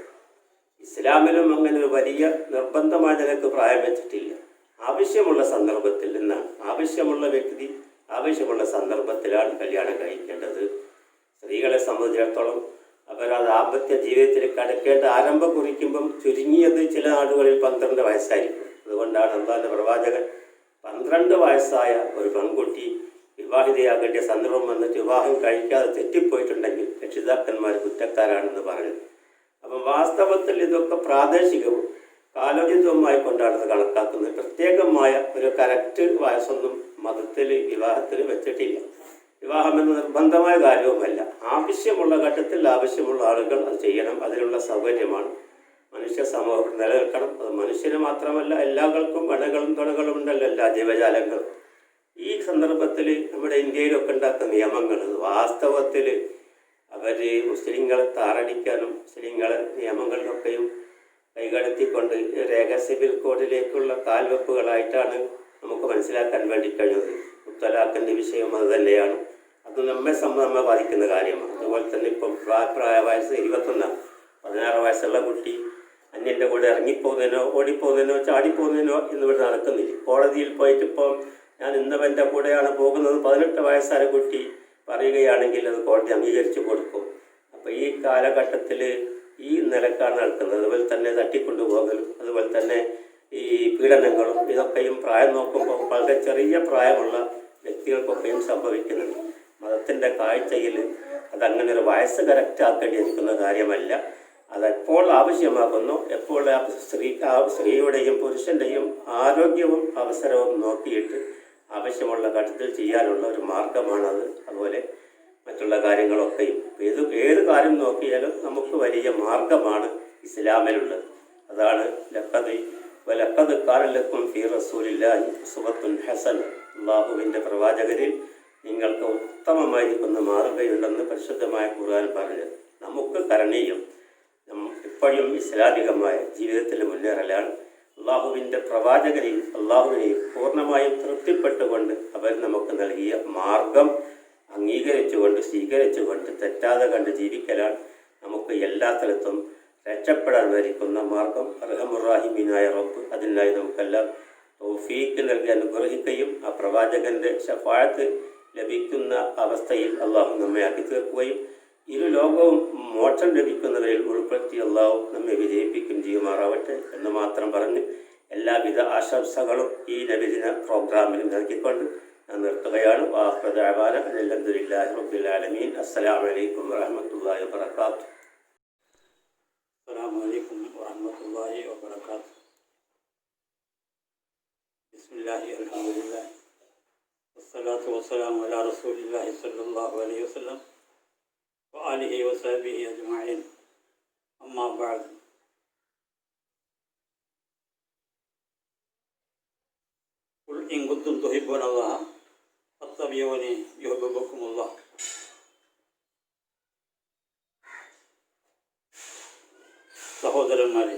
ഇസ്ലാമിലും അങ്ങനെ ഒരു വലിയ നിർബന്ധമായ നിലക്ക് പ്രായം വെച്ചിട്ടില്ല. ആവശ്യമുള്ള സന്ദർഭത്തിൽ നിന്നാണ്, ആവശ്യമുള്ള വ്യക്തി ആവശ്യമുള്ള സന്ദർഭത്തിലാണ് കല്യാണം കഴിക്കേണ്ടത്. സ്ത്രീകളെ സംബന്ധിച്ചിടത്തോളം അവർ ആ ദാമ്പത്യ ജീവിതത്തിൽ കടക്കേണ്ട ആരംഭം കുറിക്കുമ്പം ചുരുങ്ങിയത് ചില നാടുകളിൽ 12 വയസ്സായിരിക്കും. അതുകൊണ്ടാണ് അല്ലാഹുവിൻ്റെ പ്രവാചകൻ 12 വയസ്സായ ഒരു പെൺകുട്ടി വിവാഹിതയാകേണ്ട സന്ദർഭം വന്നിട്ട് വിവാഹം കഴിക്കാതെ തെറ്റിപ്പോയിട്ടുണ്ടെങ്കിൽ രക്ഷിതാക്കന്മാർ കുറ്റക്കാരാണെന്ന് പറഞ്ഞത്. അപ്പം വാസ്തവത്തിൽ ഇതൊക്കെ പ്രാദേശികവും കാലോചിതവുമായി കൊണ്ടാണ് കണക്കാക്കുന്നത്. പ്രത്യേകമായ ഒരു കറക്റ്റ് വയസ്സൊന്നും മതത്തിൽ വിവാഹത്തിന് വെച്ചിട്ടില്ല. വിവാഹം എന്ന നിർബന്ധമായ കാര്യവുമല്ല. ആവശ്യമുള്ള ഘട്ടത്തിൽ ആവശ്യമുള്ള ആളുകൾ അത് ചെയ്യണം. അതിനുള്ള സൗകര്യമാണ്. മനുഷ്യ സമൂഹം നിലനിൽക്കണം. അത് മനുഷ്യന് മാത്രമല്ല, എല്ലാവർക്കും ഇണകളും തുണകളും ഉണ്ടല്ലോ, എല്ലാ ജീവജാലങ്ങളും. ഈ സന്ദർഭത്തിൽ നമ്മുടെ ഇന്ത്യയിലൊക്കെ ഉണ്ടാക്കുന്ന നിയമങ്ങൾ വാസ്തവത്തിൽ അവർ മുസ്ലിങ്ങളെ താറടിക്കാനും മുസ്ലിങ്ങളെ നിയമങ്ങളിലൊക്കെയും കൈകടത്തിക്കൊണ്ട് രേഖ സിവിൽ കോഡിലേക്കുള്ള കാൽവെപ്പുകളായിട്ടാണ് നമുക്ക് മനസ്സിലാക്കാൻ വേണ്ടി കഴിഞ്ഞത്. മുത്തലാഖിൻ്റെ വിഷയം അത് തന്നെയാണ്. അത് നമ്മെ ബാധിക്കുന്ന കാര്യമാണ്. അതുപോലെ തന്നെ ഇപ്പം വയസ്സ് 21, 16 വയസ്സുള്ള കുട്ടി അന്യൻ്റെ കൂടെ ഇറങ്ങിപ്പോകുന്നതിനോ ഓടിപ്പോകുന്നതിനോ ചാടിപ്പോകുന്നതിനോ എന്നിവിടെ നടക്കുന്നില്ല. കോടതിയിൽ പോയിട്ട് ഇപ്പം ഞാൻ ഇന്നവൻ്റെ കൂടെയാണ് പോകുന്നത് 18 വയസ്സായ കുട്ടി പറയുകയാണെങ്കിൽ അത് കോടതി അംഗീകരിച്ചു കൊടുക്കും. അപ്പോൾ ഈ കാലഘട്ടത്തിൽ ഈ നിലക്കാണ് നടക്കുന്നത്. അതുപോലെ തന്നെ തട്ടിക്കൊണ്ടുപോകലും അതുപോലെ തന്നെ ഈ പീഡനങ്ങളും ഇതൊക്കെയും പ്രായം നോക്കുമ്പോൾ വളരെ ചെറിയ പ്രായമുള്ള വ്യക്തികൾക്കൊക്കെയും സംഭവിക്കുന്നുണ്ട്. മതത്തിൻ്റെ കാഴ്ചയിൽ അതങ്ങനെ ഒരു വയസ്സ് കറക്റ്റ് ആക്കേണ്ടിയിരിക്കുന്ന കാര്യമല്ല. അതെപ്പോൾ ആവശ്യമാകുന്നു, എപ്പോൾ സ്ത്രീയുടെയും പുരുഷൻ്റെയും ആരോഗ്യവും അവസരവും നോക്കിയിട്ട് ആവശ്യമുള്ള ഘട്ടത്തിൽ ചെയ്യാനുള്ള ഒരു മാർഗമാണത്. അതുപോലെ മറ്റുള്ള കാര്യങ്ങളൊക്കെയും ഏത് കാര്യം നോക്കിയാലും നമുക്ക് വലിയ മാർഗമാണ് ഇസ്ലാമിലുള്ളത്. അതാണ് ലഖദ് കാന ലക്കും ഫീ റസൂലില്ലാഹി ഉസ്വത്തുൻ ഹസന, അല്ലാഹുവിൻ്റെ പ്രവാചകരിൽ നിങ്ങൾക്ക് ഉത്തമമായിരിക്കുന്ന മാതൃകയുണ്ടെന്ന് പരിശുദ്ധമായ ഖുർആൻ പറഞ്ഞത്. നമുക്ക് കരണീയം എപ്പോഴും ഇസ്ലാമികമായ ജീവിതത്തിൽ മുന്നേറലാണ്. അള്ളാഹുവിൻ്റെ പ്രവാചകരെയും അള്ളാഹുവിനെയും പൂർണ്ണമായും തൃപ്തിപ്പെട്ടുകൊണ്ട് അവർ നമുക്ക് നൽകിയ മാർഗം അംഗീകരിച്ചുകൊണ്ട് സ്വീകരിച്ചുകൊണ്ട് തെറ്റാതെ കണ്ട് ജീവിക്കലാണ് നമുക്ക് എല്ലാ സ്ഥലത്തും രക്ഷപ്പെടാൻ വരിക്കുന്ന മാർഗം. അർഹമുറാഹിമീനായ റബ്ബ് അതിനായി നമുക്കെല്ലാം തൗഫീക്ക് നൽകി അനുഗ്രഹിക്കുകയും ആ പ്രവാചകൻ്റെ ശഫാഅത്ത് ലഭിക്കുന്ന അവസ്ഥയിൽ അള്ളാഹു നമ്മെ ആക്കി തീർക്കുകയും ഇരു ലോകവും മോക്ഷം ലഭിക്കുന്നവരിൽ ഉൾപ്പെടുത്തി അള്ളാഹു നമ്മെ വിജയിപ്പിക്കുകയും ചെയ്യുമാറാവട്ടെ എന്ന് മാത്രം പറഞ്ഞ് എല്ലാവിധ ആശംസകളും ഈ നബിദിന പ്രോഗ്രാമിൽ നൽകിക്കൊണ്ട് ഞാൻ നിർത്തുകയാണ്. വാഖിറു ദഅവാന അൽഹംദുലില്ലാഹി റബ്ബിൽ ആലമീൻ. അസ്സലാമു അലൈക്കും വറഹ്മത്തുള്ളാഹി വബറകാതുഹു. അസ്സലാമു അലൈക്കും വറഹ്മത്തുള്ളാഹി വബറകാതുഹു. ബിസ്മില്ലാഹി അൽഹംദുലില്ലാഹി വസ്സലാത്തു വസ്സലാമു അലാ റസൂലില്ലാഹി സ്വല്ലല്ലാഹു അലൈഹി വസല്ലം وآله وصحبه أجمعين. أما بعد. قل إن كنتم تحبون الله فاتبعوني يحببكم الله. സഹോദരന്മാരെ,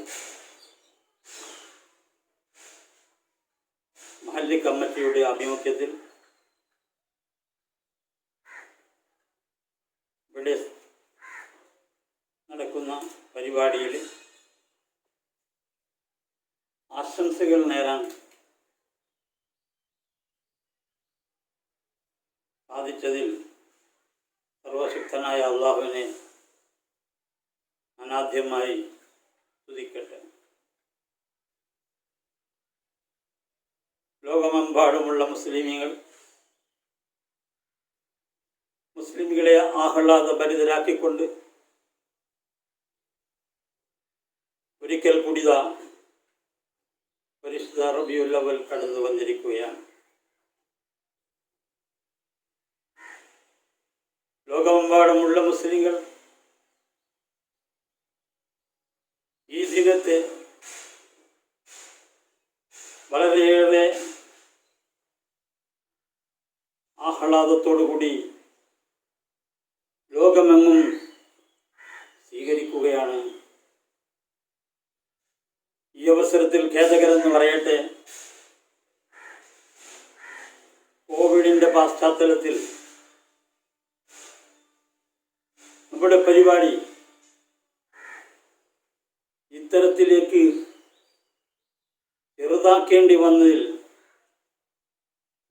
മഹല്ലി കമ്മിറ്റിയുടെ ആഭിമുഖ്യത്തിൽ ഇവിടെ നടക്കുന്ന പരിപാടിയിൽ ആശംസകൾ നേരാൻ സാധിച്ചതിൽ സർവശക്തനായ അള്ളാഹുവിനെ അനാദ്യമായി സ്തുതിക്കട്ടെ. ലോകമെമ്പാടുമുള്ള മുസ്ലിമികളെ ആഹ്ലാദഭരിതരാക്കിക്കൊണ്ട് റബീഉൽ അവ്വൽ കടന്നു വന്നിരിക്കുകയാണ്. ലോകമെമ്പാടുമുള്ള മുസ്ലിങ്ങൾ ഈ ദിനത്തെ വളരെയേറെ ആഹ്ലാദത്തോടുകൂടി ലോകമെങ്ങും സ്വീകരിക്കുകയാണ്. ഈ അവസരത്തിൽ ഖേദകരെന്ന് പറയട്ടെ, കോവിഡിൻ്റെ പശ്ചാത്തലത്തിൽ നമ്മുടെ പരിപാടി ഇത്തരത്തിലേക്ക് ചെറുതാക്കേണ്ടി വന്നതിൽ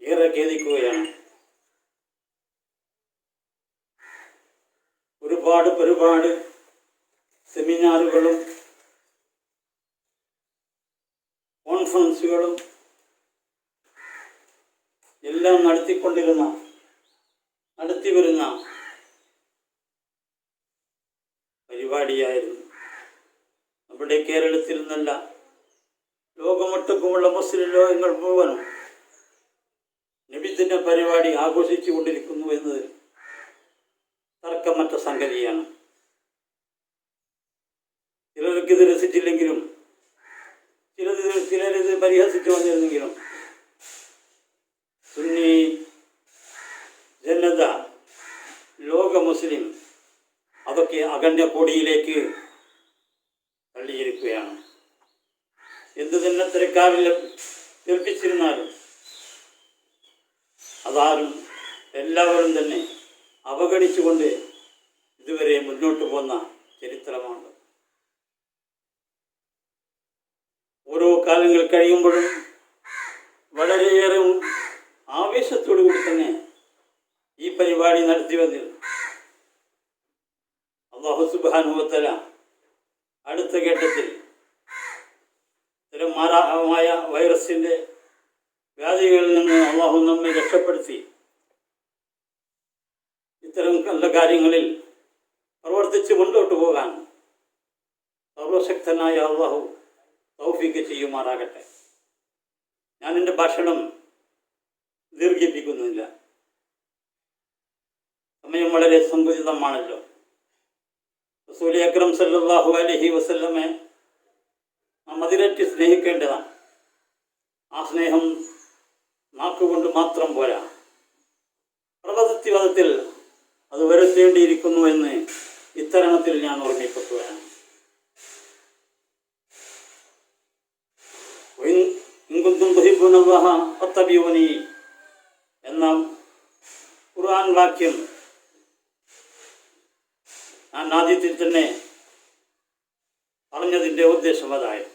ഏറെ ഖേദിക്കുകയാണ്. ഒരുപാട് സെമിനാറുകളും കോൺഫറൻസുകളും എല്ലാം നടത്തി വരുന്ന പരിപാടിയായിരുന്നു. നമ്മുടെ കേരളത്തിൽ നിന്നല്ല, ലോകമൊട്ടുക്കുമുള്ള മുസ്ലിം ലോകങ്ങൾ മുഴുവനും നബിദിന പരിപാടി ആഘോഷിച്ചു കൊണ്ടിരിക്കുന്നു എന്നത് തർക്കമറ്റ സംഗതിയാണ്. ചിലർക്കിത് രസിച്ചില്ലെങ്കിലും ചിലരിത് പരിഹസിച്ചു വന്നിരുന്നെങ്കിലും സുന്നി ജനത, ലോക മുസ്ലിം അതൊക്കെ അഖണ്ഡ കോടിയിലേക്ക് തള്ളിയിരിക്കുകയാണ്. എന്തു തന്നെ തിരക്കാരിൽ ഏൽപ്പിച്ചിരുന്നാലും അതാരും എല്ലാവരും തന്നെ അവഗണിച്ചുകൊണ്ട് ഇതുവരെ മുന്നോട്ട് പോകുന്ന ചരിത്രമാണ്. ഓരോ കാലങ്ങൾ കഴിയുമ്പോഴും വളരെയേറെ ആവേശത്തോടു കൂടി തന്നെ ഈ പരിപാടി നടത്തി വന്നിരുന്നു. അല്ലാഹു സുബ്ഹാനഹു വ തആല അടുത്ത ഘട്ടത്തിൽ ഇത്തരം മാരകമായ വൈറസിൻ്റെ വ്യാധികളിൽ നിന്ന് അല്ലാഹു നമ്മെ രക്ഷപ്പെടുത്തി ഇത്തരം നല്ല കാര്യങ്ങളിൽ പ്രവർത്തിച്ച് മുന്നോട്ട് പോകാൻ സർവശക്തനായ അല്ലാഹു തൗഫീഖ് ചെയ്യുമാറാകട്ടെ. ഞാൻ എൻ്റെ ഭാഷണം ദീർഘിപ്പിക്കുന്നില്ല, സമയം വളരെ സങ്കുചിതമാണല്ലോ. റസൂൽ അക്രം സല്ലല്ലാഹു അലൈഹി വസല്ലമെ നാം അതിരറ്റി സ്നേഹിക്കേണ്ടതാണ്. ആ സ്നേഹം നാക്കുകൊണ്ട് മാത്രം പോരാ, പ്രവൃത്തിപഥത്തിൽ അത് വരുത്തേണ്ടിയിരിക്കുന്നു എന്ന് ഇത്തരണത്തിൽ ഞാൻ ഓർമ്മിപ്പിക്കുകയാണ്. എന്ന ഖുർആൻ വാക്യം ഞാൻ ആദ്യത്തിൽ തന്നെ പറഞ്ഞതിൻ്റെ ഉദ്ദേശം അതായത്,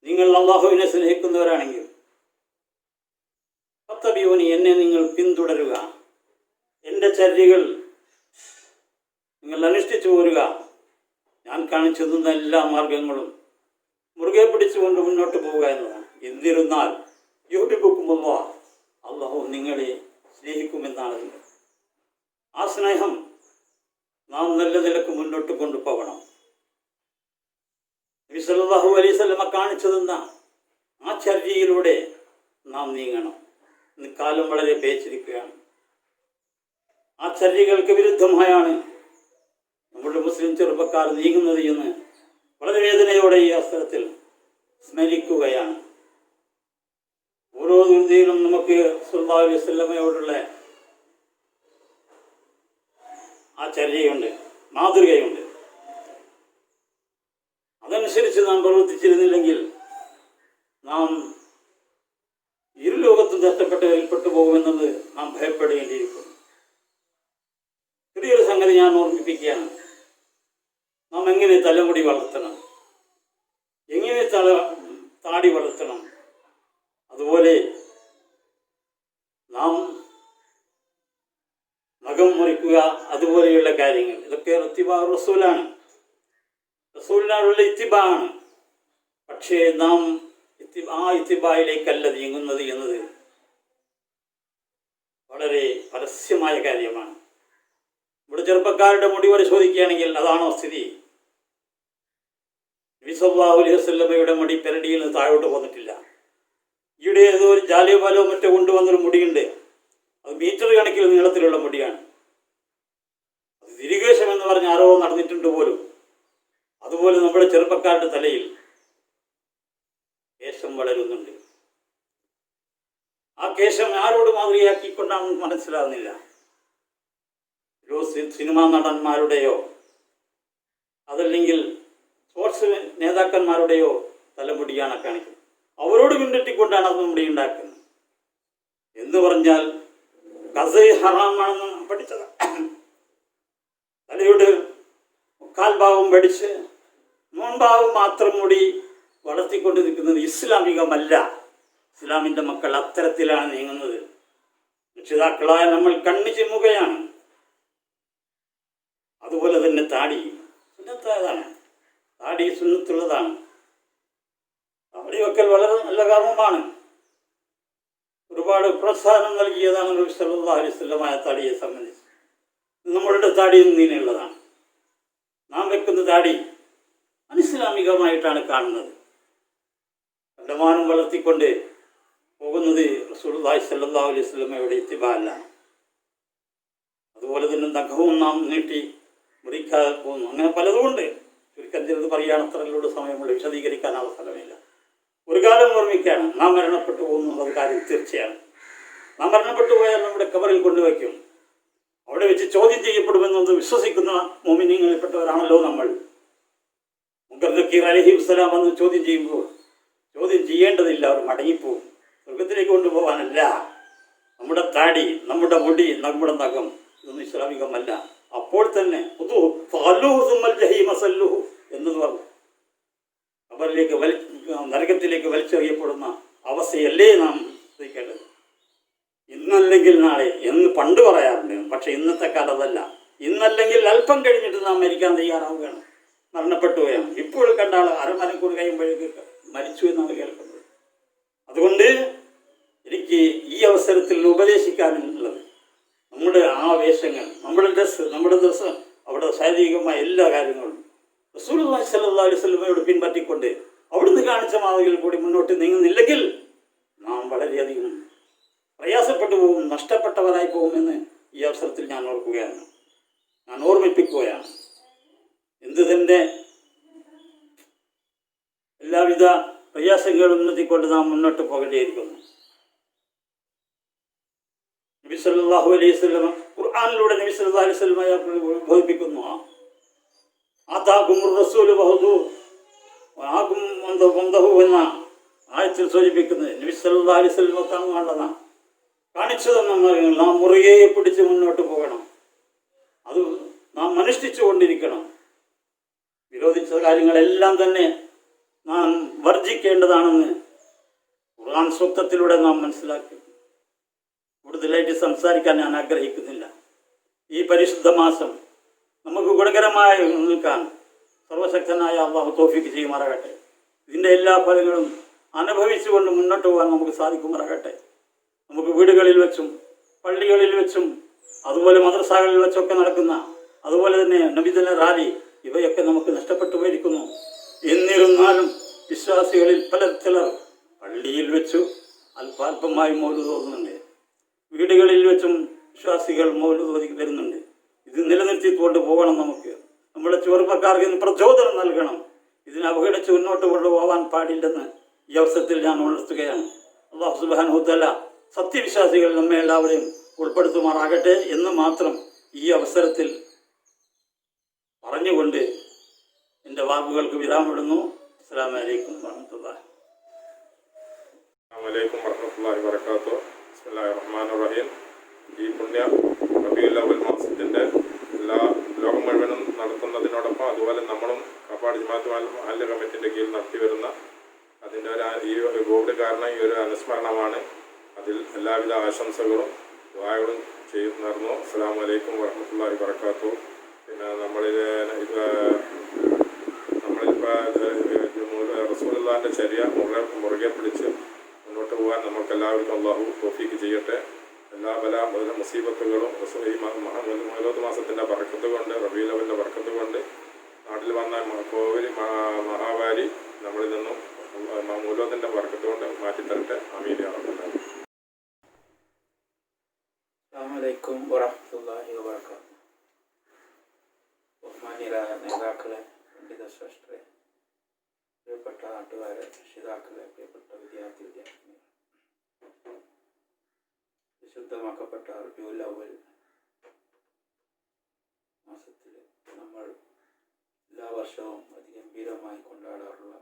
നിങ്ങൾ അല്ലാഹുവിനെ സ്നേഹിക്കുന്നവരാണെങ്കിൽ ഫത്തബിഊനി, എന്നെ നിങ്ങൾ പിന്തുടരുക, എൻ്റെ ചര്യകൾ നിങ്ങൾ അനുഷ്ഠിച്ചു പോരുക, ഞാൻ കാണിച്ചു തന്ന എല്ലാ മാർഗങ്ങളും മുറുകെ പിടിച്ചുകൊണ്ട് മുന്നോട്ട് പോവുക എന്നതാണ്. എന്നിരുന്നാൽ യുഹിബ്ബുക്കുമുല്ലാഹ്, അല്ലാഹു നിങ്ങളെ സ്നേഹിക്കുമെന്നാണ്. ആ സ്നേഹം നാം നല്ല നിലക്ക് മുന്നോട്ട് കൊണ്ടുപോകണം. നബി സല്ലല്ലാഹു അലൈഹി വസല്ലമ കാണിച്ചു തന്ന ആ ചര്യയിലൂടെ നാം നീങ്ങണം. ഇന്ന് കാലം വളരെ പേച്ചിരിക്കുകയാണ്. ആ ചര്യകൾക്ക് വിരുദ്ധമായാണ് നമ്മുടെ മുസ്ലിം ചെറുപ്പക്കാർ നീങ്ങുന്നത് എന്ന് വളരെ വേദനയോടെ ഈ അവസരത്തിൽ സ്മരിക്കുകയാണ്. ഓരോ ദുരിതയിലും നമുക്ക് സല്ലല്ലാഹു അലൈഹി വസല്ലമയോടുള്ള ആ ചര്യയുണ്ട്, മാതൃകയുണ്ട്. അതനുസരിച്ച് നാം പ്രവർത്തിച്ചിരുന്നില്ലെങ്കിൽ നാം ഇരുലോകത്തും നഷ്ടപ്പെട്ടവരിൽപ്പെട്ടു പോകുമെന്നത് നാം ഭയപ്പെടേണ്ടിയിരിക്കുന്നു. ചെറിയൊരു സംഗതി ഞാൻ ഓർമ്മിപ്പിക്കുകയാണ്. നാം എങ്ങനെ തലമുടി വളർത്തണം, എങ്ങനെ താടി വളർത്തണം, അതുപോലെ നാം നഖം മുറിക്കുക, അതുപോലെയുള്ള കാര്യങ്ങൾ, ഇതൊക്കെ ഇത്തിബാ റസൂലാണ്, റസൂലിനോടുള്ള ഇത്തിബാണ്. പക്ഷേ നാം ആ ഇത്തിബായിലേക്കല്ല നീങ്ങുന്നത് എന്നത് വളരെ പരസ്യമായ കാര്യമാണ്. ഇവിടെ ചെറുപ്പക്കാരുടെ മുടി പരിശോധിക്കുകയാണെങ്കിൽ അതാണോ സ്ഥിതി? നബി സല്ലല്ലാഹു അലൈഹി വസല്ലമയുടെ മുടി പെരടിയിൽ നിന്ന് താഴോട്ട് പോന്നിട്ടില്ല. ഈയിടെ ഏതോ ഒരു ജാലിയവാലോ മറ്റോ കൊണ്ടുവന്നൊരു മുടിയുണ്ട്, അത് മീറ്റർ കണക്കിൽ നീളത്തിലുള്ള മുടിയാണ്. അത് തിരികേശം എന്ന് പറഞ്ഞ ആരോ നടന്നിട്ടുണ്ട് പോലും. അതുപോലെ നമ്മുടെ ചെറുപ്പക്കാരുടെ തലയിൽ കേശം വളരുന്നുണ്ട്. ആ കേശം ആരോട് മാതൃകയാക്കിക്കൊണ്ടാണെന്ന് മനസ്സിലാകുന്നില്ല. സിനിമാ നടന്മാരുടെയോ അതല്ലെങ്കിൽ സ്പോർട്സ് നേതാക്കന്മാരുടെയോ തലമുടിയാണ് കാണിക്കുന്നത്. അവരോട് പിൻപറ്റിക്കൊണ്ടാണ് അത് മുടി ഉണ്ടാക്കുന്നത്. എന്ന് പറഞ്ഞാൽ കസൈ ഹറാമാണെന്ന് പഠിച്ചത്. തലയുടെ മുക്കാൽ ഭാവം പഠിച്ച് മുൻഭാവം മാത്രം മുടി വളർത്തിക്കൊണ്ട് നിൽക്കുന്നത് ഇസ്ലാമികമല്ല. ഇസ്ലാമിൻ്റെ മക്കൾ അത്തരത്തിലാണ് നീങ്ങുന്നത്. രക്ഷിതാക്കളായ നമ്മൾ കണ്ണു ചിമ്മുകയാണ്. അതുപോലെ തന്നെ താടി സുന്നത്തായതാണ്, താടി സുന്നത്തുള്ളതാണ്. താടി വെക്കൽ വളരെ നല്ല കർമ്മമാണ്. ഒരുപാട് പ്രോത്സാഹനം നൽകിയതാണ് നബി സല്ലല്ലാഹു അലൈഹി വസല്ലം താടിയെ സംബന്ധിച്ച്. നമ്മളുടെ താടി നീനുള്ളതാണ്. നാം വെക്കുന്ന താടി അനിസ്ലാമികമായിട്ടാണ് കാണുന്നത്. കണ്ടമാനം വളർത്തിക്കൊണ്ട് പോകുന്നത് റസൂലുള്ളാഹി സ്വല്ലല്ലാഹു അലൈഹി വസല്ലമയുടെ ഇത്തിബാഅല്ല. അതുപോലെ തന്നെ നഖവും നാം നീട്ടി മുറിക്കാതെ പോകുന്നു. അങ്ങനെ പലതുമുണ്ട്. ചുരുക്കം ചിലത് പറയുകയാണത്രയിലൂടെ സമയമുള്ള വിശദീകരിക്കാൻ അവസരമില്ല. ഒരു കാലം ഓർമ്മിക്കുകയാണ്, നാം മരണപ്പെട്ടു പോകുന്നത് കാര്യം തീർച്ചയാണ്. നാം മരണപ്പെട്ടു പോയാൽ നമ്മുടെ കബറിൽ കൊണ്ടുവയ്ക്കും. അവിടെ വെച്ച് ചോദ്യം ചെയ്യപ്പെടുമെന്നത് വിശ്വസിക്കുന്ന മോമിനീങ്ങളിൽപ്പെട്ടവരാണല്ലോ നമ്മൾ. മുങ്കർ നക്കീർ അലൈഹിസ്സലാം വന്ന് ചോദ്യം ചെയ്യുമ്പോൾ ചോദ്യം ചെയ്യേണ്ടതില്ല, അവർ മടങ്ങിപ്പോവും. സ്വർഗത്തിലേക്ക് കൊണ്ടുപോകാനല്ല. നമ്മുടെ താടി, നമ്മുടെ മുടി, നമ്മുടെ നഖം ഇതൊന്നും ഇസ്ലാമികമല്ല. അപ്പോൾ തന്നെ എന്നത് പറഞ്ഞു അവരിലേക്ക് നരകത്തിലേക്ക് വലിച്ചെറിയപ്പെടുന്ന അവസ്ഥയല്ലേ നാം ശ്രദ്ധിക്കേണ്ടത്. ഇന്നല്ലെങ്കിൽ നാളെ എന്ന് പണ്ട് പറയാറുണ്ട്. പക്ഷെ ഇന്നത്തെ കാലത്തല്ല. ഇന്നല്ലെങ്കിൽ അല്പം കഴിഞ്ഞിട്ട് നാം മരിക്കാൻ തയ്യാറാവുകയാണ്, മരണപ്പെട്ടുകയാണ്. ഇപ്പോൾ കണ്ട ആൾ അരമണിക്കൂർ കഴിയുമ്പോഴേക്ക് മരിച്ചു എന്നാണ് കേൾക്കുന്നത്. അതുകൊണ്ട് എനിക്ക് ഈ അവസരത്തിൽ ഉപദേശിക്കാനുള്ളത് നമ്മുടെ ആവേശങ്ങൾ, നമ്മുടെ ഡ്രസ്സ്, അവിടെ ശാരീരികമായ എല്ലാ കാര്യങ്ങളും റസൂലുള്ളാഹി സ്വല്ലല്ലാഹു അലൈഹി വസല്ലമയോട് പിൻപറ്റിക്കൊണ്ട് അവിടുന്ന് കാണിച്ച മാതൃകയിൽ കൂടി മുന്നോട്ട് നീങ്ങുന്നില്ലെങ്കിൽ നാം വളരെയധികം പ്രയാസപ്പെട്ടു പോകും, നഷ്ടപ്പെട്ടവരായി പോകുമെന്ന് ഈ അവസരത്തിൽ ഞാൻ ഓർക്കുകയാണ്, ഞാൻ ഓർമ്മിപ്പിക്കുകയാണ്. എന്ത് തന്നെ എല്ലാവിധ പ്രയാസങ്ങളും ഉന്നതിക്കൊണ്ട് നാം മുന്നോട്ട് പോകേണ്ടിയിരിക്കുന്നു. നബി സല്ലല്ലാഹു അലൈഹി വസല്ലം ഖുർആനിലൂടെ നബി സല്ലല്ലാഹു അലൈഹി വസല്ലം ബോധിപ്പിക്കുന്നു. ആതാകുമുർ റസൂലു വഹദു ആകും വന്ദഹു എന്ന ആയത്തിൽ സൂചിപ്പിക്കുന്നത് നബി സല്ലല്ലാഹു അലൈഹി വസല്ലം കാണുന്നതാണ്. കാണിച്ചു തന്ന മാർഗ്ഗങ്ങൾ നാം മുറുകെ പിടിച്ച് മുന്നോട്ട് പോകണം. അത് നാം അനുഷ്ഠിച്ചു കൊണ്ടിരിക്കണം. വിരോധിച്ച കാര്യങ്ങളെല്ലാം തന്നെ നാം വർജിക്കേണ്ടതാണെന്ന് ഖുർആൻ സൂക്തത്തിലൂടെ നാം മനസ്സിലാക്കി. കൂടുതലായിട്ട് സംസാരിക്കാൻ ഞാൻ ആഗ്രഹിക്കുന്നില്ല. ഈ പരിശുദ്ധ മാസം നമുക്ക് ഗുണകരമായി നിൽക്കാൻ സർവശക്തനായ അള്ളാഹു തൗഫീഖ് ചെയ്യുമാറാകട്ടെ. ഇതിൻ്റെ എല്ലാ ഫലങ്ങളും അനുഭവിച്ചുകൊണ്ട് മുന്നോട്ട് പോകാൻ നമുക്ക് സാധിക്കുമാറാകട്ടെ. നമുക്ക് വീടുകളിൽ വെച്ചും പള്ളികളിൽ വെച്ചും അതുപോലെ മദ്രസകളിൽ വെച്ചൊക്കെ നടക്കുന്ന, അതുപോലെ തന്നെ നബിദിന റാലി, ഇവയൊക്കെ നമുക്ക് നഷ്ടപ്പെട്ടു പോയിരിക്കുന്നു. എന്നിരുന്നാലും വിശ്വാസികളിൽ ചിലർ പള്ളിയിൽ വെച്ചു അല്പാൽപമായി മൗലൂദ് ഓതുന്നുണ്ട്. വീടുകളിൽ വെച്ചും വിശ്വാസികൾ മൗലൂദ് ഓതി വരുന്നുണ്ട്. ഇത് നിലനിർത്തിക്കൊണ്ട് പോകണം. നമുക്ക് നമ്മുടെ ചെറുപ്പക്കാർക്ക് ഇതിന് പ്രചോദനം നൽകണം. ഇതിനെ അവഗണിച്ച് മുന്നോട്ട് കൊണ്ടുപോകാൻ പാടില്ലെന്ന് ഈ അവസരത്തിൽ ഞാൻ ഉണർത്തുകയാണ്. അല്ലാഹു സുബ്ഹാനഹു വ തആല സത്യവിശ്വാസികൾ നമ്മെ എല്ലാവരെയും ഉൾപ്പെടുത്തുമാറാകട്ടെ എന്ന് മാത്രം ഈ അവസരത്തിൽ പറഞ്ഞുകൊണ്ട് എൻ്റെ വാക്കുകൾക്ക് വിരാമിടുന്നു. അസ്സലാമു അലൈക്കും വറഹ്മത്തുള്ളാഹി വബറകാതുഹു. ബിസ്മില്ലാഹിർ റഹ്മാനിർ റഹീം. ഈ പുണ്യ റബീഉൽ അവ്വൽ മാസത്തിൻ്റെ എല്ലാ ലോകം മുഴുവനും നടത്തുന്നതിനോടൊപ്പം അതുപോലെ നമ്മളും കാപ്പാട് ജമാഅത്ത് അൽ കമ്മിറ്റിൻ്റെ കീഴിൽ നടത്തി വരുന്ന അതിൻ്റെ ഈ കോവിഡ് കാരണം ഈ ഒരു അനുസ്മരണമാണ്. അതിൽ എല്ലാവിധ ആശംസകളും ദുആകളും നേർന്നു. അസ്സലാമു അലൈക്കും വറഹ്മത്തുള്ളാഹി വബറകാതുഹു. പിന്നെ നമ്മളിപ്പോൾ റസൂലുള്ളാഹിൻ്റെ ചര്യ മുറുകെ പിടിച്ച് മുന്നോട്ട് പോകാൻ നമുക്കെല്ലാവർക്കും അള്ളാഹു തൗഫീഖ് ചെയ്യട്ടെ. എല്ലാ പല മുസീബത്തുകളും ഈ മൗലൂദ് മാസത്തിൻ്റെ ബർക്കത്ത് കൊണ്ട്, റബീഉൽ അവ്വലിൻ്റെ ബർക്കത്ത് കൊണ്ട് നാട്ടിൽ വന്ന കോവിൽ മഹാമാരി നമ്മളിൽ നിന്നും മൂലത്തിൻ്റെ വർക്കത്തുകൊണ്ട് മാറ്റിത്തരട്ടെ. ആമീൻ യാ റബ്ബൽ ആലമീൻ. അസ്സലാമു അലൈക്കും വറഹ്മത്തുള്ളാഹി വബറകാതുഹു. ബഹുമാന്യരായ നേതാക്കളെ, പണ്ഡിത ശ്രേഷ്ഠരെ, പ്രിയപ്പെട്ട നാട്ടുകാരെ, രക്ഷിതാക്കളെ, പ്രിയപ്പെട്ട വിദ്യാർത്ഥിനികൾ, വിശുദ്ധമാക്കപ്പെട്ട റബീഉൽ അവ്വൽ മാസത്തിൽ നമ്മൾ എല്ലാ വർഷവും അതിഗംഭീരമായി കൊണ്ടാടാറുള്ള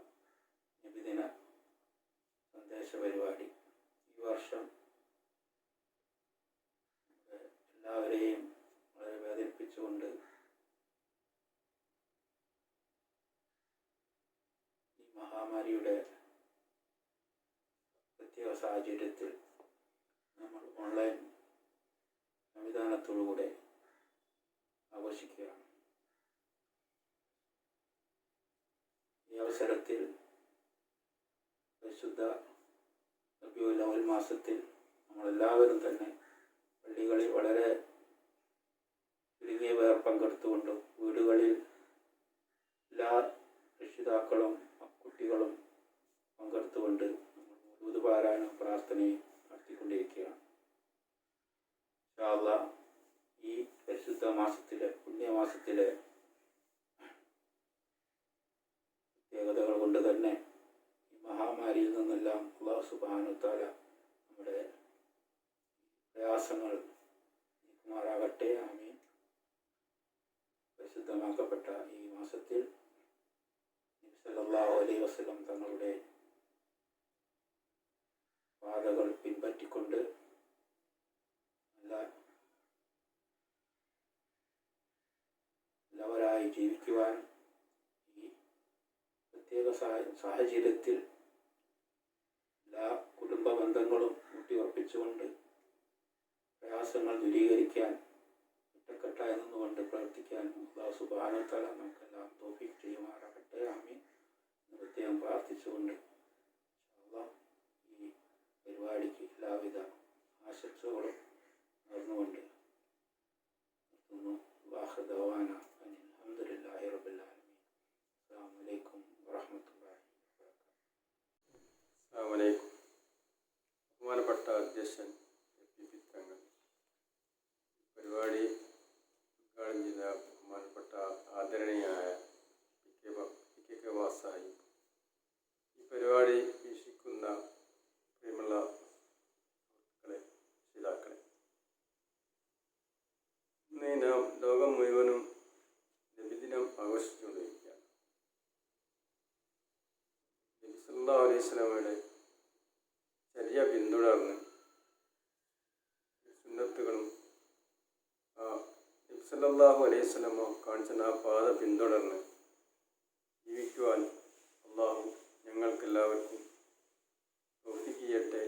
നബിദിന സന്ദേശ പരിപാടി ഈ വർഷം എല്ലാവരെയും വളരെ വേദനിപ്പിച്ചുകൊണ്ട് ഈ മഹാമാരിയുടെ പ്രത്യേക സാഹചര്യത്തിൽ നമ്മൾ ഓൺലൈൻ സംവിധാനത്തോടുകൂടെ ആഘോഷിക്കുകയാണ്. ഈ അവസരത്തിൽ പരിശുദ്ധ റബീഉൽ അവ്വൽ മാസത്തിൽ നമ്മളെല്ലാവരും തന്നെ പള്ളികളിൽ വളരെ ചുരുങ്ങിയ പേർ പങ്കെടുത്തുകൊണ്ടും വീടുകളിൽ എല്ലാ രക്ഷിതാക്കളും കുട്ടികളും പങ്കെടുത്തുകൊണ്ട് നമ്മൾ മൗലൂദ് പാരായണ പ്രാർത്ഥനയും നടത്തിക്കൊണ്ടിരിക്കുകയാണ്. ഇൻഷാ അല്ലാഹ് ഈ പരിശുദ്ധ മാസത്തിലെ പുണ്യമാസത്തിലെ പ്രത്യേകതകൾ കൊണ്ട് തന്നെ ഈ മഹാമാരിയിൽ നിന്നെല്ലാം അല്ലാഹു സുബ്ഹാനഹു വ തആല നമ്മുടെ പ്രയാസങ്ങൾ നീക്കുമാറാകട്ടെ. ആമീൻ. പരിശുദ്ധമാക്കപ്പെട്ട ഈ മാസത്തിൽ നബി സല്ലല്ലാഹു അലൈഹി വസല്ലം തങ്ങളുടെ പാതകൾ പിൻപറ്റിക്കൊണ്ട് നല്ലവരായി ജീവിക്കുവാൻ ഈ പ്രത്യേക സാഹചര്യത്തിൽ എല്ലാ കുടുംബ ബന്ധങ്ങളും ഊട്ടിയുറപ്പിച്ചുകൊണ്ട് പ്രയാസങ്ങൾ ദൂരീകരിക്കാൻ ഒറ്റക്കെട്ടായി നിന്നുകൊണ്ട് പ്രവർത്തിക്കാൻ അല്ലാഹു സുബ്ഹാനഹു വ തആല നമുക്കെല്ലാം തൗഫീഖ് ചെയ്യുമാറാകട്ടെ. ആമീൻ. പ്രത്യേകം പ്രാർത്ഥിച്ചുകൊണ്ട് ഈ പരിപാടിക്ക് എല്ലാവിധ ആശംസകളും നേർന്നുകൊണ്ട് നിർത്തുന്നു. വാഖിറു ദഅവാന അൽഹംദുലില്ലാഹി റബ്ബിൽ ആലമീൻ. അസ്സലാമു അലൈക്കും വറഹ്മത്തുള്ളാഹി വബറകാതുഹു. അസ്സലാമു അലൈക്കും. ബഹുമാനപ്പെട്ട അധ്യക്ഷൻ തങ്ങൾ പരിപാടി ഉദ്ഘാടനം ചെയ്ത ബഹുമാനപ്പെട്ട ആദരണീയായ പി കെ വാസായി, ഈ പരിപാടി വീക്ഷിക്കുന്ന പ്രിയമുള്ള സുഹൃത്തുക്കളെ, രക്ഷിതാക്കളെ, ഇന്ന് നാം ലോകം മുഴുവനും നബിദിനം ആഘോഷിച്ചുകൊണ്ടിരിക്കുകയാണ്. നബി സല്ലല്ലാഹു അലൈഹി വസല്ലമയുടെ ചര്യ പിന്തുടർന്ന് സുന്നത്തുകളും നബി സല്ലല്ലാഹു അലൈഹി വസല്ലമ കാണിച്ച ആ പാത പിന്തുടർന്ന് ജീവിക്കുവാൻ അള്ളാഹു ഞങ്ങൾക്കെല്ലാവർക്കും തൗഫീഖ് ചെയ്യട്ടെ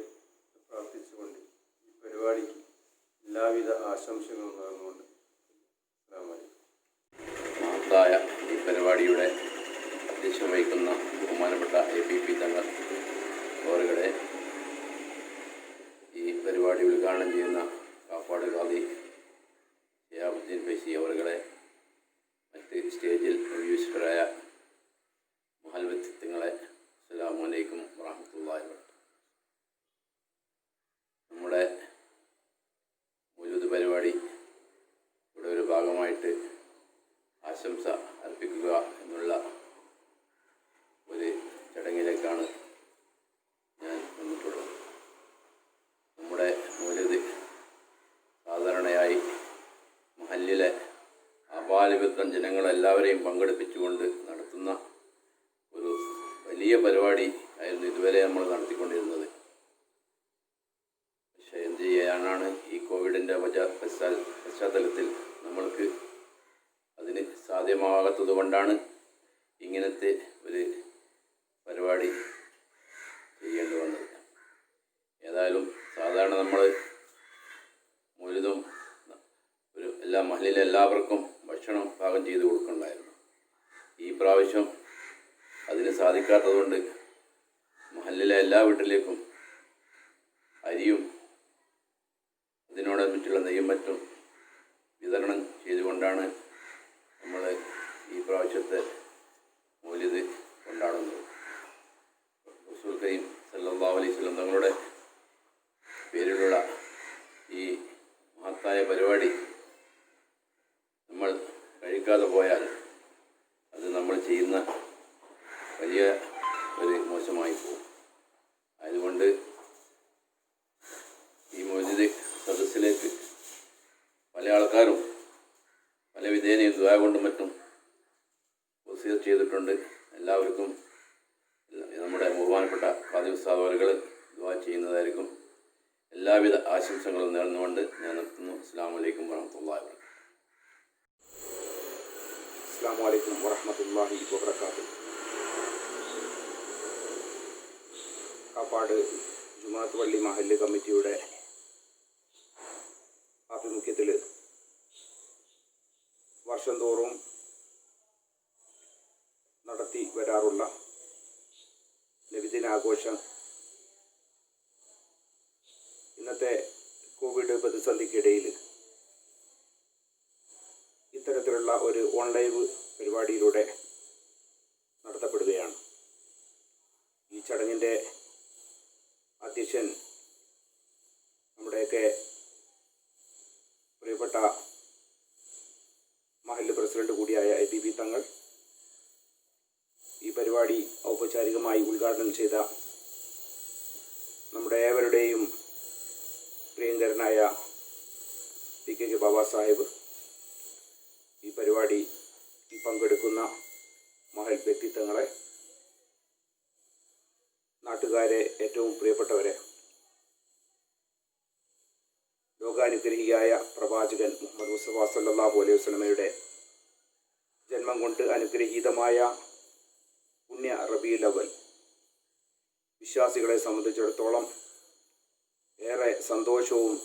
പ്രാർത്ഥിച്ചുകൊണ്ട് ഈ പരിപാടിക്ക് എല്ലാവിധ ആശംസകളും നേർന്നുകൊണ്ട് അസ്സലാമു അലൈക്കും. മഹത്തായ ഈ പരിപാടിയുടെ അധ്യക്ഷം വഹിക്കുന്ന ബഹുമാനപ്പെട്ട APP തങ്ങൾ അവരുടെ ഈ പരിപാടി ഉദ്ഘാടനം ചെയ്യുന്ന കാപ്പാട് ഖാദി ഷിഹാബുദ്ദീൻ ഫൈസി അവരുടെ മറ്റ് സ്റ്റേജിൽ വിശിഷ്ടരായ മഹൽ വ്യക്തിത്വങ്ങളെ അസ്സലാമു അലൈക്കും വറഹ്മത്തുള്ളാഹി വബറകാതുഹു. നമ്മുടെ മൗലൂദ് പരിപാടി ഇവിടെ ഒരു ഭാഗമായിട്ട് ആശംസ അർപ്പിക്കുക എന്നുള്ള ഒരു ചടങ്ങിലേക്കാണ് ഞാൻ വന്നിട്ടുള്ളത്. നമ്മുടെ മൗലൂദ് സാധാരണയായി മഹല്ലിലെ അപാലവിത്രം ജനങ്ങളെല്ലാവരെയും പങ്കെടുപ്പിച്ചുകൊണ്ട് നടത്തുന്ന ഒരു വലിയ പരിപാടി ആയിരുന്നു ഇതുവരെ നമ്മൾ നടത്തിക്കൊണ്ടിരുന്നത്. പക്ഷേ എന്ത് ചെയ്യാനാണ്, ഈ കോവിഡിൻ്റെ പശ്ചാത്തലത്തിൽ നമ്മൾക്ക് അതിന് സാധ്യമാകാത്തത് കൊണ്ടാണ് ഇങ്ങനത്തെ ഒരു പരിപാടി ചെയ്യേണ്ടി വന്നത്. ഏതായാലും സാധാരണ നമ്മൾ മൗലിദും എല്ലാ മഹലിലെ എല്ലാവർക്കും ഭക്ഷണം പാകം ചെയ്ത് കൊടുക്കണ്ടായിരുന്നു. ഈ പ്രാവശ്യം അതിന് സാധിക്കാത്തതുകൊണ്ട് മഹലിലെ എല്ലാ വീട്ടിലേക്കും അരിയും അതിനോടൊന്നിച്ചുള്ള നെയ്യും മറ്റും വിതരണം ചെയ്തുകൊണ്ടാണ് നമ്മൾ ഈ പ്രാവശ്യത്തെ മൗലിദ് കൊണ്ടാടുന്നത്. റസൂൽ കരീം സല്ലല്ലാഹു അലൈഹി വസല്ലം തങ്ങളുടെ പേരിലുള്ള ഈ മഹത്തായ പരിപാടി നമ്മൾ കഴിക്കാതെ പോയാൽ അത് നമ്മൾ ചെയ്യുന്ന വലിയ ഒരു മോശമായി പോകും. അതുകൊണ്ട് ഈ മൗലിദ് സദസ്സിലേക്ക് പല ആൾക്കാരും പല വിധേനയും ദുആ കൊണ്ടും മറ്റും വസിയത്ത് ചെയ്തിട്ടുണ്ട്. എല്ലാവർക്കും നമ്മുടെ ബഹുമാനപ്പെട്ട ഖാദി ഉസ്താദ് അവറുകൾ ദുആ ചെയ്യുന്നതായിരിക്കും. എല്ലാവിധ ആശംസകളും നേർന്നുകൊണ്ട് ഞാൻ നിർത്തുന്നു. അസ്സലാമു അലൈക്കും വറഹ്മത്തുള്ളാഹി വബറകാതുഹു. അസ്സലാമു അലൈക്കും വറഹ്മത്തുള്ളാഹി വബറകാതുഹു. കാപ്പാട് ജുമാഅത്ത് പള്ളി മഹല്ല് കമ്മിറ്റിയുടെ ആഭിമുഖ്യത്തിൽ വർഷം തോറും നടത്തി വരാറുള്ള നബിദിനാഘോഷം ഇന്നത്തെ കോവിഡ് പ്രതിസന്ധിക്കിടയിൽ ഇത്തരത്തിലുള്ള ഒരു ഓൺലൈൻ പരിപാടിയിലൂടെ നടത്തപ്പെടുകയാണ്. ഈ ചടങ്ങിൻ്റെ അധ്യക്ഷൻ നമ്മുടെയൊക്കെ പ്രിയപ്പെട്ട മഹല്ല് പ്രസിഡന്റ് കൂടിയായ IPP തങ്ങൾ, ഈ പരിപാടി ഔപചാരികമായി ഉദ്ഘാടനം ചെയ്ത നമ്മുടെ ഏവരുടെയും പ്രിയങ്കരനായ PK ബാബ സാഹിബ്, ഈ പരിപാടി പങ്കെടുക്കുന്ന മഹൽ വ്യക്തിത്വങ്ങളെ, നാട്ടുകാരെ, ഏറ്റവും പ്രിയപ്പെട്ടവരെ, ലോകാനുഗ്രഹിയായ പ്രവാചകൻ മുഹമ്മദ് മുസ്തഫ സല്ലല്ലാഹു അലൈഹി വസല്ലമയുടെ ജന്മം കൊണ്ട് അനുഗ്രഹീതമായ പുണ്യ റബീഉൽ അവ്വൽ വിശ്വാസികളെ സംബന്ധിച്ചിടത്തോളം ഏറെ സന്തോഷവും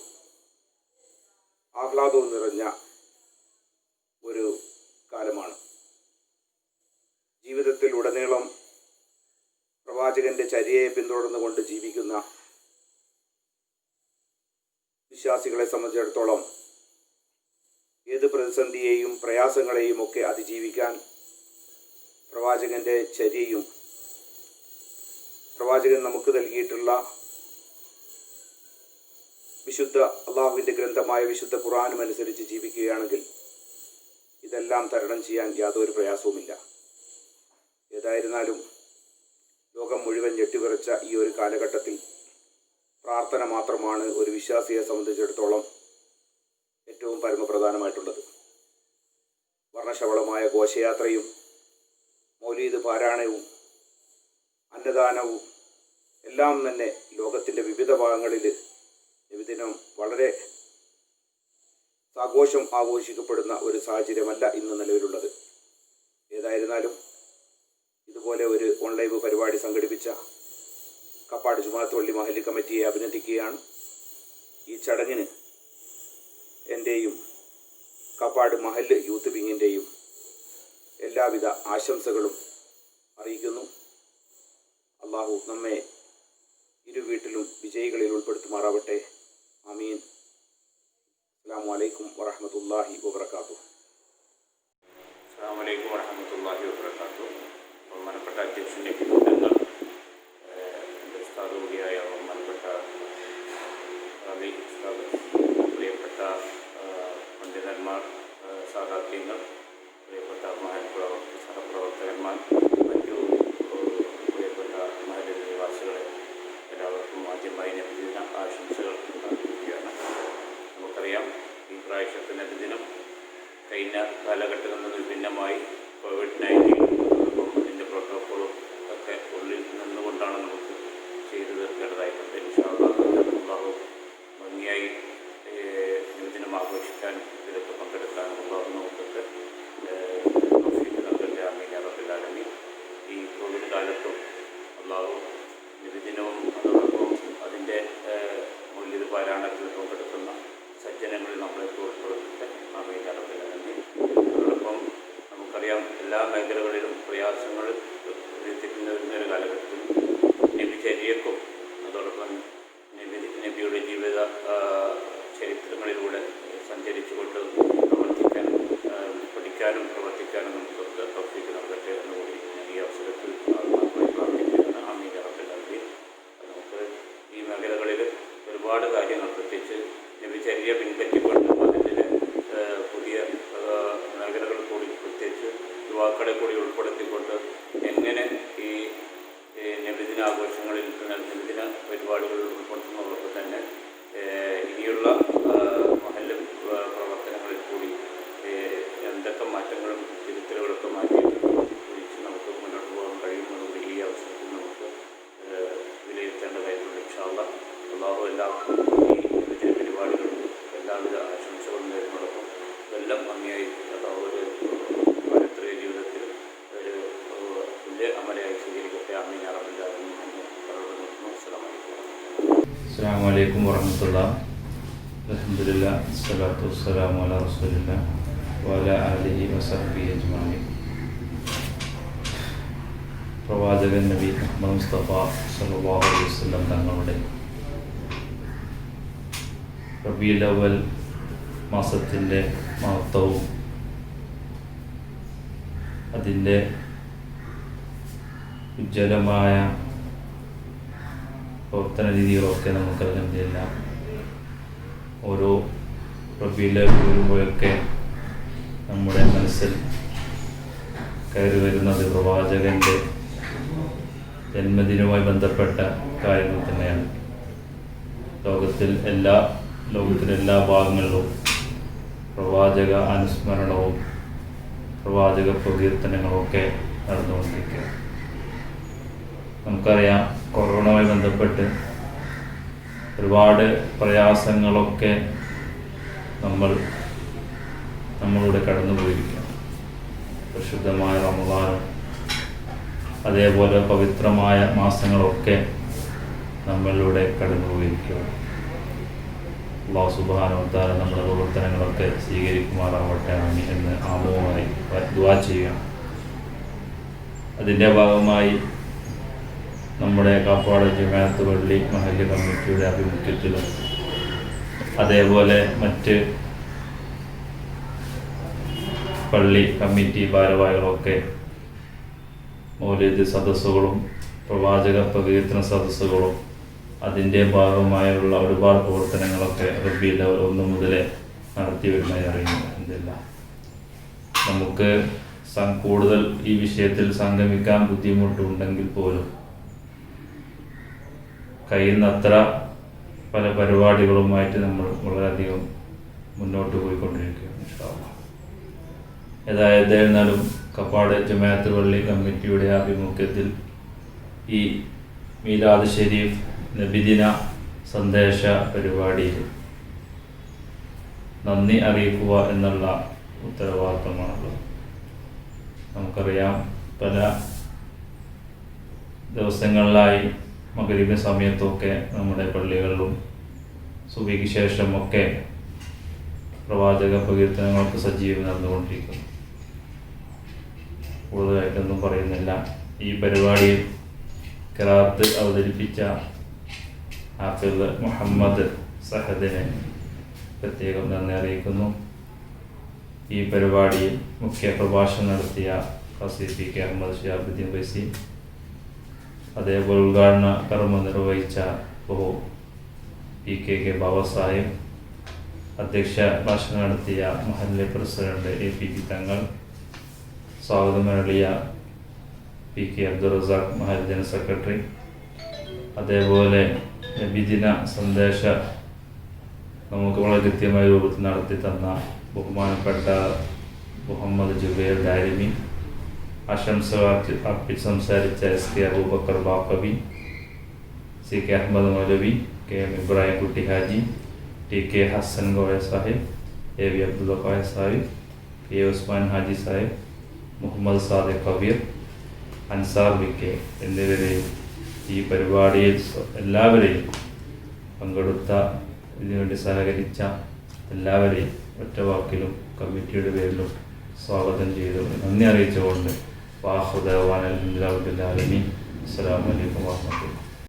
ആഹ്ലാദവും നിറഞ്ഞ ഒരു കാലമാണ്. ജീവിതത്തിൽ ഉടനീളം പ്രവാചകന്റെ ചര്യയെ പിന്തുടർന്നുകൊണ്ട് ജീവിക്കുന്ന വിശ്വാസികളെ സംബന്ധിച്ചിടത്തോളം ഏത് പ്രതിസന്ധിയെയും പ്രയാസങ്ങളെയും ഒക്കെ അതിജീവിക്കാൻ പ്രവാചകന്റെ ചര്യയും പ്രവാചകൻ നമുക്ക് നൽകിയിട്ടുള്ള വിശുദ്ധ അള്ളാഹുവിൻ്റെ ഗ്രന്ഥമായ വിശുദ്ധ ഖുർആനും അനുസരിച്ച് ജീവിക്കുകയാണെങ്കിൽ ഇതെല്ലാം തരണം ചെയ്യാൻ യാതൊരു പ്രയാസവുമില്ല. ഏതായിരുന്നാലും ലോകം മുഴുവൻ ഞെട്ടിവിറച്ച ഈ ഒരു കാലഘട്ടത്തിൽ പ്രാർത്ഥന മാത്രമാണ് ഒരു വിശ്വാസിയെ സംബന്ധിച്ചിടത്തോളം ഏറ്റവും പരമപ്രധാനമായിട്ടുള്ളത്. വർണ്ണശബളമായ ഘോഷയാത്രയും മൗലീദ് പാരായണവും അന്നദാനവും എല്ലാം തന്നെ ലോകത്തിൻ്റെ വിവിധ ഭാഗങ്ങളിൽ നബിദിനം വളരെ ആഘോഷം ആഘോഷിക്കപ്പെടുന്ന ഒരു സാഹചര്യമല്ല ഇന്ന് നിലവിലുള്ളത്. ഏതായിരുന്നാലും ഇതുപോലെ ഒരു ഓൺലൈൻ പരിപാടി സംഘടിപ്പിച്ച കാപ്പാട് ജുമാഅത്ത് പള്ളി മഹല്ല് കമ്മിറ്റിയെ അഭിനന്ദിക്കുകയാണ്. ഈ ചടങ്ങിന് എൻ്റെയും കാപ്പാട് മഹല്ല് യൂത്ത് വിങ്ങിൻ്റെയും എല്ലാവിധ ആശംസകളും അറിയിക്കുന്നു. അള്ളാഹു നമ്മെ ഇരു വീട്ടിലും വിജയികളിൽ ഉൾപ്പെടുത്തുമാറാവട്ടെ. ആമീൻ. അസ്സലാമു അലൈക്കും വറഹ്മത്തുള്ളാഹി വബറകാതുഹു. അസ്സലാമു അലൈക്കും വറഹ്മത്തുള്ളാഹി വബറകാതുഹു. ബഹുമാനപ്പെട്ട അധ്യക്ഷൻ്റെ തങ്ങൾ, എൻ്റെ ഉസ്താദ് കൂടിയായ ബഹുമാനപ്പെട്ട ഖാദി ഉസ്താദ്, പ്രിയപ്പെട്ട പണ്ഡിതന്മാർ, സാദാത്യങ്ങൾ, പ്രിയപ്പെട്ട സഹപ്രവർത്തകന്മാർ, മറ്റു പ്രിയപ്പെട്ട മഹല്ല് നിവാസികളെ, എല്ലാവർക്കും ആദ്യമായി നബിദിന ആശംസകൾ അറിയിക്കുകയാണ്. നമുക്കറിയാം, ഈ പ്രാവശ്യത്തെ നബിദിനം കഴിഞ്ഞ കാലഘട്ടങ്ങളിൽ നിന്ന് വിഭിന്നമായി COVID-19 ഇതിൻ്റെ പ്രോട്ടോക്കോളും ഒക്കെ ഉള്ളിൽ നിന്നുകൊണ്ടാണ് നമുക്ക് ചെയ്തു തീർക്കേണ്ടതായിട്ടുണ്ട്. ഇൻഷാ അല്ലാഹ് ഭംഗിയായി നബിദിനം ആഘോഷിക്കാനും ഇതിലൊക്കെ പങ്കെടുക്കാനും അല്ലാഹു നമുക്കൊക്കെ തൗഫീഖ് നൽകട്ടെ. ആമീൻ യാ റബ്ബൽ ആലമീൻ. ഈ കോവിഡ് കാലത്തും അല്ലാഹു നബിദിനവും അതോടൊപ്പം അതിൻ്റെ മൗലിദ് പാരായണത്തിൽ പങ്കെടുക്കുന്ന സജ്ജനങ്ങളിൽ നമ്മളെ ഉൾപ്പെടുത്തട്ടെ. ആമീൻ യാ റബ്ബൽ ആലമീൻ. അതോടൊപ്പം നമുക്കറിയാം, എല്ലാ മേഖലകളിലും പ്രയാസങ്ങൾ വരുന്ന ഒരു കാലഘട്ടത്തിൽ നബിചര്യക്കും അതോടൊപ്പം നബിയുടെ ജീവിത ചരിത്രങ്ങളിലൂടെ സഞ്ചരിച്ചുകൊണ്ട് പഠിക്കാനും പ്രവർത്തിക്കാനും നമുക്കൊക്കെ ഒരുപാട് കാര്യങ്ങൾ, പ്രത്യേകിച്ച് നബിചര്യ പിൻപറ്റിക്കൊണ്ട് അതിൻ്റെ പുതിയ മേഖലകൾ കൂടി, പ്രത്യേകിച്ച് യുവാക്കളെ കൂടി ഉൾപ്പെടുത്തിക്കൊണ്ട് എങ്ങനെ ഈ നബിദിനാഘോഷങ്ങളിൽ നബിദിന പരിപാടികളിൽ ഉൾപ്പെടുത്തുന്നതോടൊപ്പം തന്നെ ഇനിയുള്ള മഹല്ല് പ്രവർത്തനങ്ങളിൽ കൂടി എന്തൊക്കെ മാറ്റങ്ങളും തിരുത്തലുകളൊക്കെ മാറ്റിയിട്ട് കുറിച്ച് നമുക്ക് മുന്നോട്ട് പോകാൻ കഴിയുമെന്നുകൂടി ഈ അവസരത്തിൽ നമുക്ക് വിലയിരുത്തേണ്ടതായിട്ടുണ്ട്. ഇൻഷാ അല്ലാഹ്. അല്ലാഹു എല്ലാവർക്കും ഈ നബിദിന പരിപാടികൾക്ക് എല്ലാവിധ ആശംസകളും നേരുന്നതോടൊപ്പം ഇതെല്ലാം ഭംഗിയായി അല്ലാഹു ഒരു പാരത്രിക ജീവിതത്തിൽ ഒരു വലിയ അമലയായി സ്വീകരിക്കട്ടെ. ആമീൻ യാ റബ്ബൽ ആലമീൻ. അസ്സലാമു അലൈക്കും വറഹ്മത്തുള്ളാഹി. അൽഹംദുലില്ലാഹ് വസ്സലാത്തു വസ്സലാമു അലാ റസൂലില്ലാഹ് വഅലാ ആലിഹി വസഹ്ബിഹി അജ്മഈൻ. പ്രവാചകൻ നബി മുഹമ്മദ് മുസ്തഫ സല്ലല്ലാഹു അലൈഹി വസല്ലം തങ്ങളുടെ റബീഉൽ അവ്വൽ മാസത്തിൻ്റെ മഹത്വവും അതിൻ്റെ ഉജ്ജ്വലമായ പ്രവർത്തന രീതികളൊക്കെ നമുക്കറിയാം. ഓരോ റബീഉൽ അവ്വൽ വരുമ്പോഴൊക്കെ നമ്മുടെ മനസ്സിൽ കയറി വരുന്നത് പ്രവാചകൻ്റെ ജന്മദിനവുമായി ബന്ധപ്പെട്ട കാര്യങ്ങൾ തന്നെയാണ്. ലോകത്തിലെ എല്ലാ ഭാഗങ്ങളിലും പ്രവാചക അനുസ്മരണവും പ്രവാചക പ്രകീർത്തനങ്ങളും ഒക്കെ നടന്നുകൊണ്ടിരിക്കുക. നമുക്കറിയാം, കൊറോണയുമായി ബന്ധപ്പെട്ട് ഒരുപാട് പ്രയാസങ്ങളൊക്കെ നമ്മളിലൂടെ കടന്നുപോയിരിക്കുക. പരിശുദ്ധമായ റമദാനും അതേപോലെ പവിത്രമായ മാസങ്ങളൊക്കെ നമ്മളിലൂടെ കടന്നുപോയിരിക്കുകയാണ്. അല്ലാഹു സുബ്ഹാനഹു വ തആല നമ്മുടെ പ്രവർത്തനങ്ങളൊക്കെ സ്വീകരിക്കുമാറാവട്ടെ ആമീൻ എന്ന് ആമുഖമായി ദുആ ചെയ്യുകയാണ്. അതിൻ്റെ ഭാഗമായി നമ്മുടെ കാപ്പാട് ജമാഅത്ത് പള്ളി മഹല്ല് കമ്മിറ്റിയുടെ ആഭിമുഖ്യത്തിലും അതേപോലെ മറ്റ് പള്ളി കമ്മിറ്റി ഭാരവാഹികളൊക്കെ മൗലിദ് സദസ്സുകളും പ്രവാചക പ്രകീർത്തന സദസ്സുകളും അതിൻ്റെ ഭാഗമായുള്ള ഒരുപാട് പ്രവർത്തനങ്ങളൊക്കെ റബീഉൽ അവ്വൽ 1 മുതലേ നടത്തി വരുന്നതായി അറിയുന്നില്ല. നമുക്ക് കൂടുതൽ ഈ വിഷയത്തിൽ സംഗമിക്കാൻ ബുദ്ധിമുട്ടുണ്ടെങ്കിൽ പോലും കഴിയുന്നത്ര പല പരിപാടികളുമായിട്ട് നമ്മൾ വളരെയധികം മുന്നോട്ട് പോയിക്കൊണ്ടിരിക്കുകയാണ്. ഇൻഷാ അല്ലാഹ്. ഏതായിരുന്നാലും കപ്പാട് ജമാഅത്ത് പള്ളി കമ്മിറ്റിയുടെ ആഭിമുഖ്യത്തിൽ ഈ മീലാദ് ഷരീഫ് നബിദിന സന്ദേശ പരിപാടിയിൽ നന്ദി അറിയിക്കുക എന്നുള്ള ഉത്തരവാദിത്തമാണുള്ളത്. നമുക്കറിയാം, പല ദിവസങ്ങളിലായി മഗ്‌രിബ് സമയത്തൊക്കെ നമ്മുടെ പള്ളികളിലും സുബഹിക്ക് ശേഷമൊക്കെ പ്രവാചക പ്രകീർത്തനങ്ങൾക്ക് സജീവം നടന്നുകൊണ്ടിരിക്കുന്നു. കൂടുതലായിട്ടൊന്നും പറയുന്നില്ല. ഈ പരിപാടിയിൽ ഖിറാഅത്ത് അവതരിപ്പിച്ച ഹാഫിദ് മുഹമ്മദ് സഹദിനെ പ്രത്യേകം നന്ദി അറിയിക്കുന്നു. ഈ പരിപാടിയിൽ മുഖ്യ പ്രഭാഷണം നടത്തിയ ഖാസി പി കെ അഹമ്മദ് ശിഹാബുദ്ദീൻ ഫൈസി, അതേപോലെ ഉദ്ഘാടന കർമ്മം നിർവഹിച്ച പി കെ ബാബ സാഹിബ്, അധ്യക്ഷ ഭാഷണം നടത്തിയ മഹല്ല് പ്രസിഡന്റ് APP തങ്ങൾ, സ്വാഗതം നൽകിയ PK അബ്ദുൾ റസാഖ് മഹല്ല് ജനറൽ സെക്രട്ടറി, അതേപോലെ നബിദിന സന്ദേശ നമുക്ക് വളരെ കൃത്യമായ രൂപത്തിൽ നടത്തി തന്ന ബഹുമാനപ്പെട്ട മുഹമ്മദ് ജുബൈർ ദാരിമി, ആശംസകൾ അർപ്പിച്ച് സംസാരിച്ച SK അബൂബക്കർ ബാക്കവി, CK അഹമ്മദ് മൗലവി, KM Ibrahim Kutty Haji, TK Hasan Goya Sahib, AV Abdulla Koya Sahib, K Usman Haji Sahib, Muhammad Sadiq Kabir, Ansar BK എന്നിവരെയും ഈ പരിപാടിയിൽ എല്ലാവരെയും പങ്കെടുത്ത, ഇതിനുവേണ്ടി സഹകരിച്ച എല്ലാവരെയും ഒറ്റവാക്കിലും കമ്മിറ്റിയുടെ പേരിലും സ്വാഗതം ചെയ്തു നന്ദി അറിയിച്ചുകൊണ്ട് വാഹുദ വാനൽ അസ്സലാമു അലൈക്കും വറഹ്മത്തുള്ളാഹി.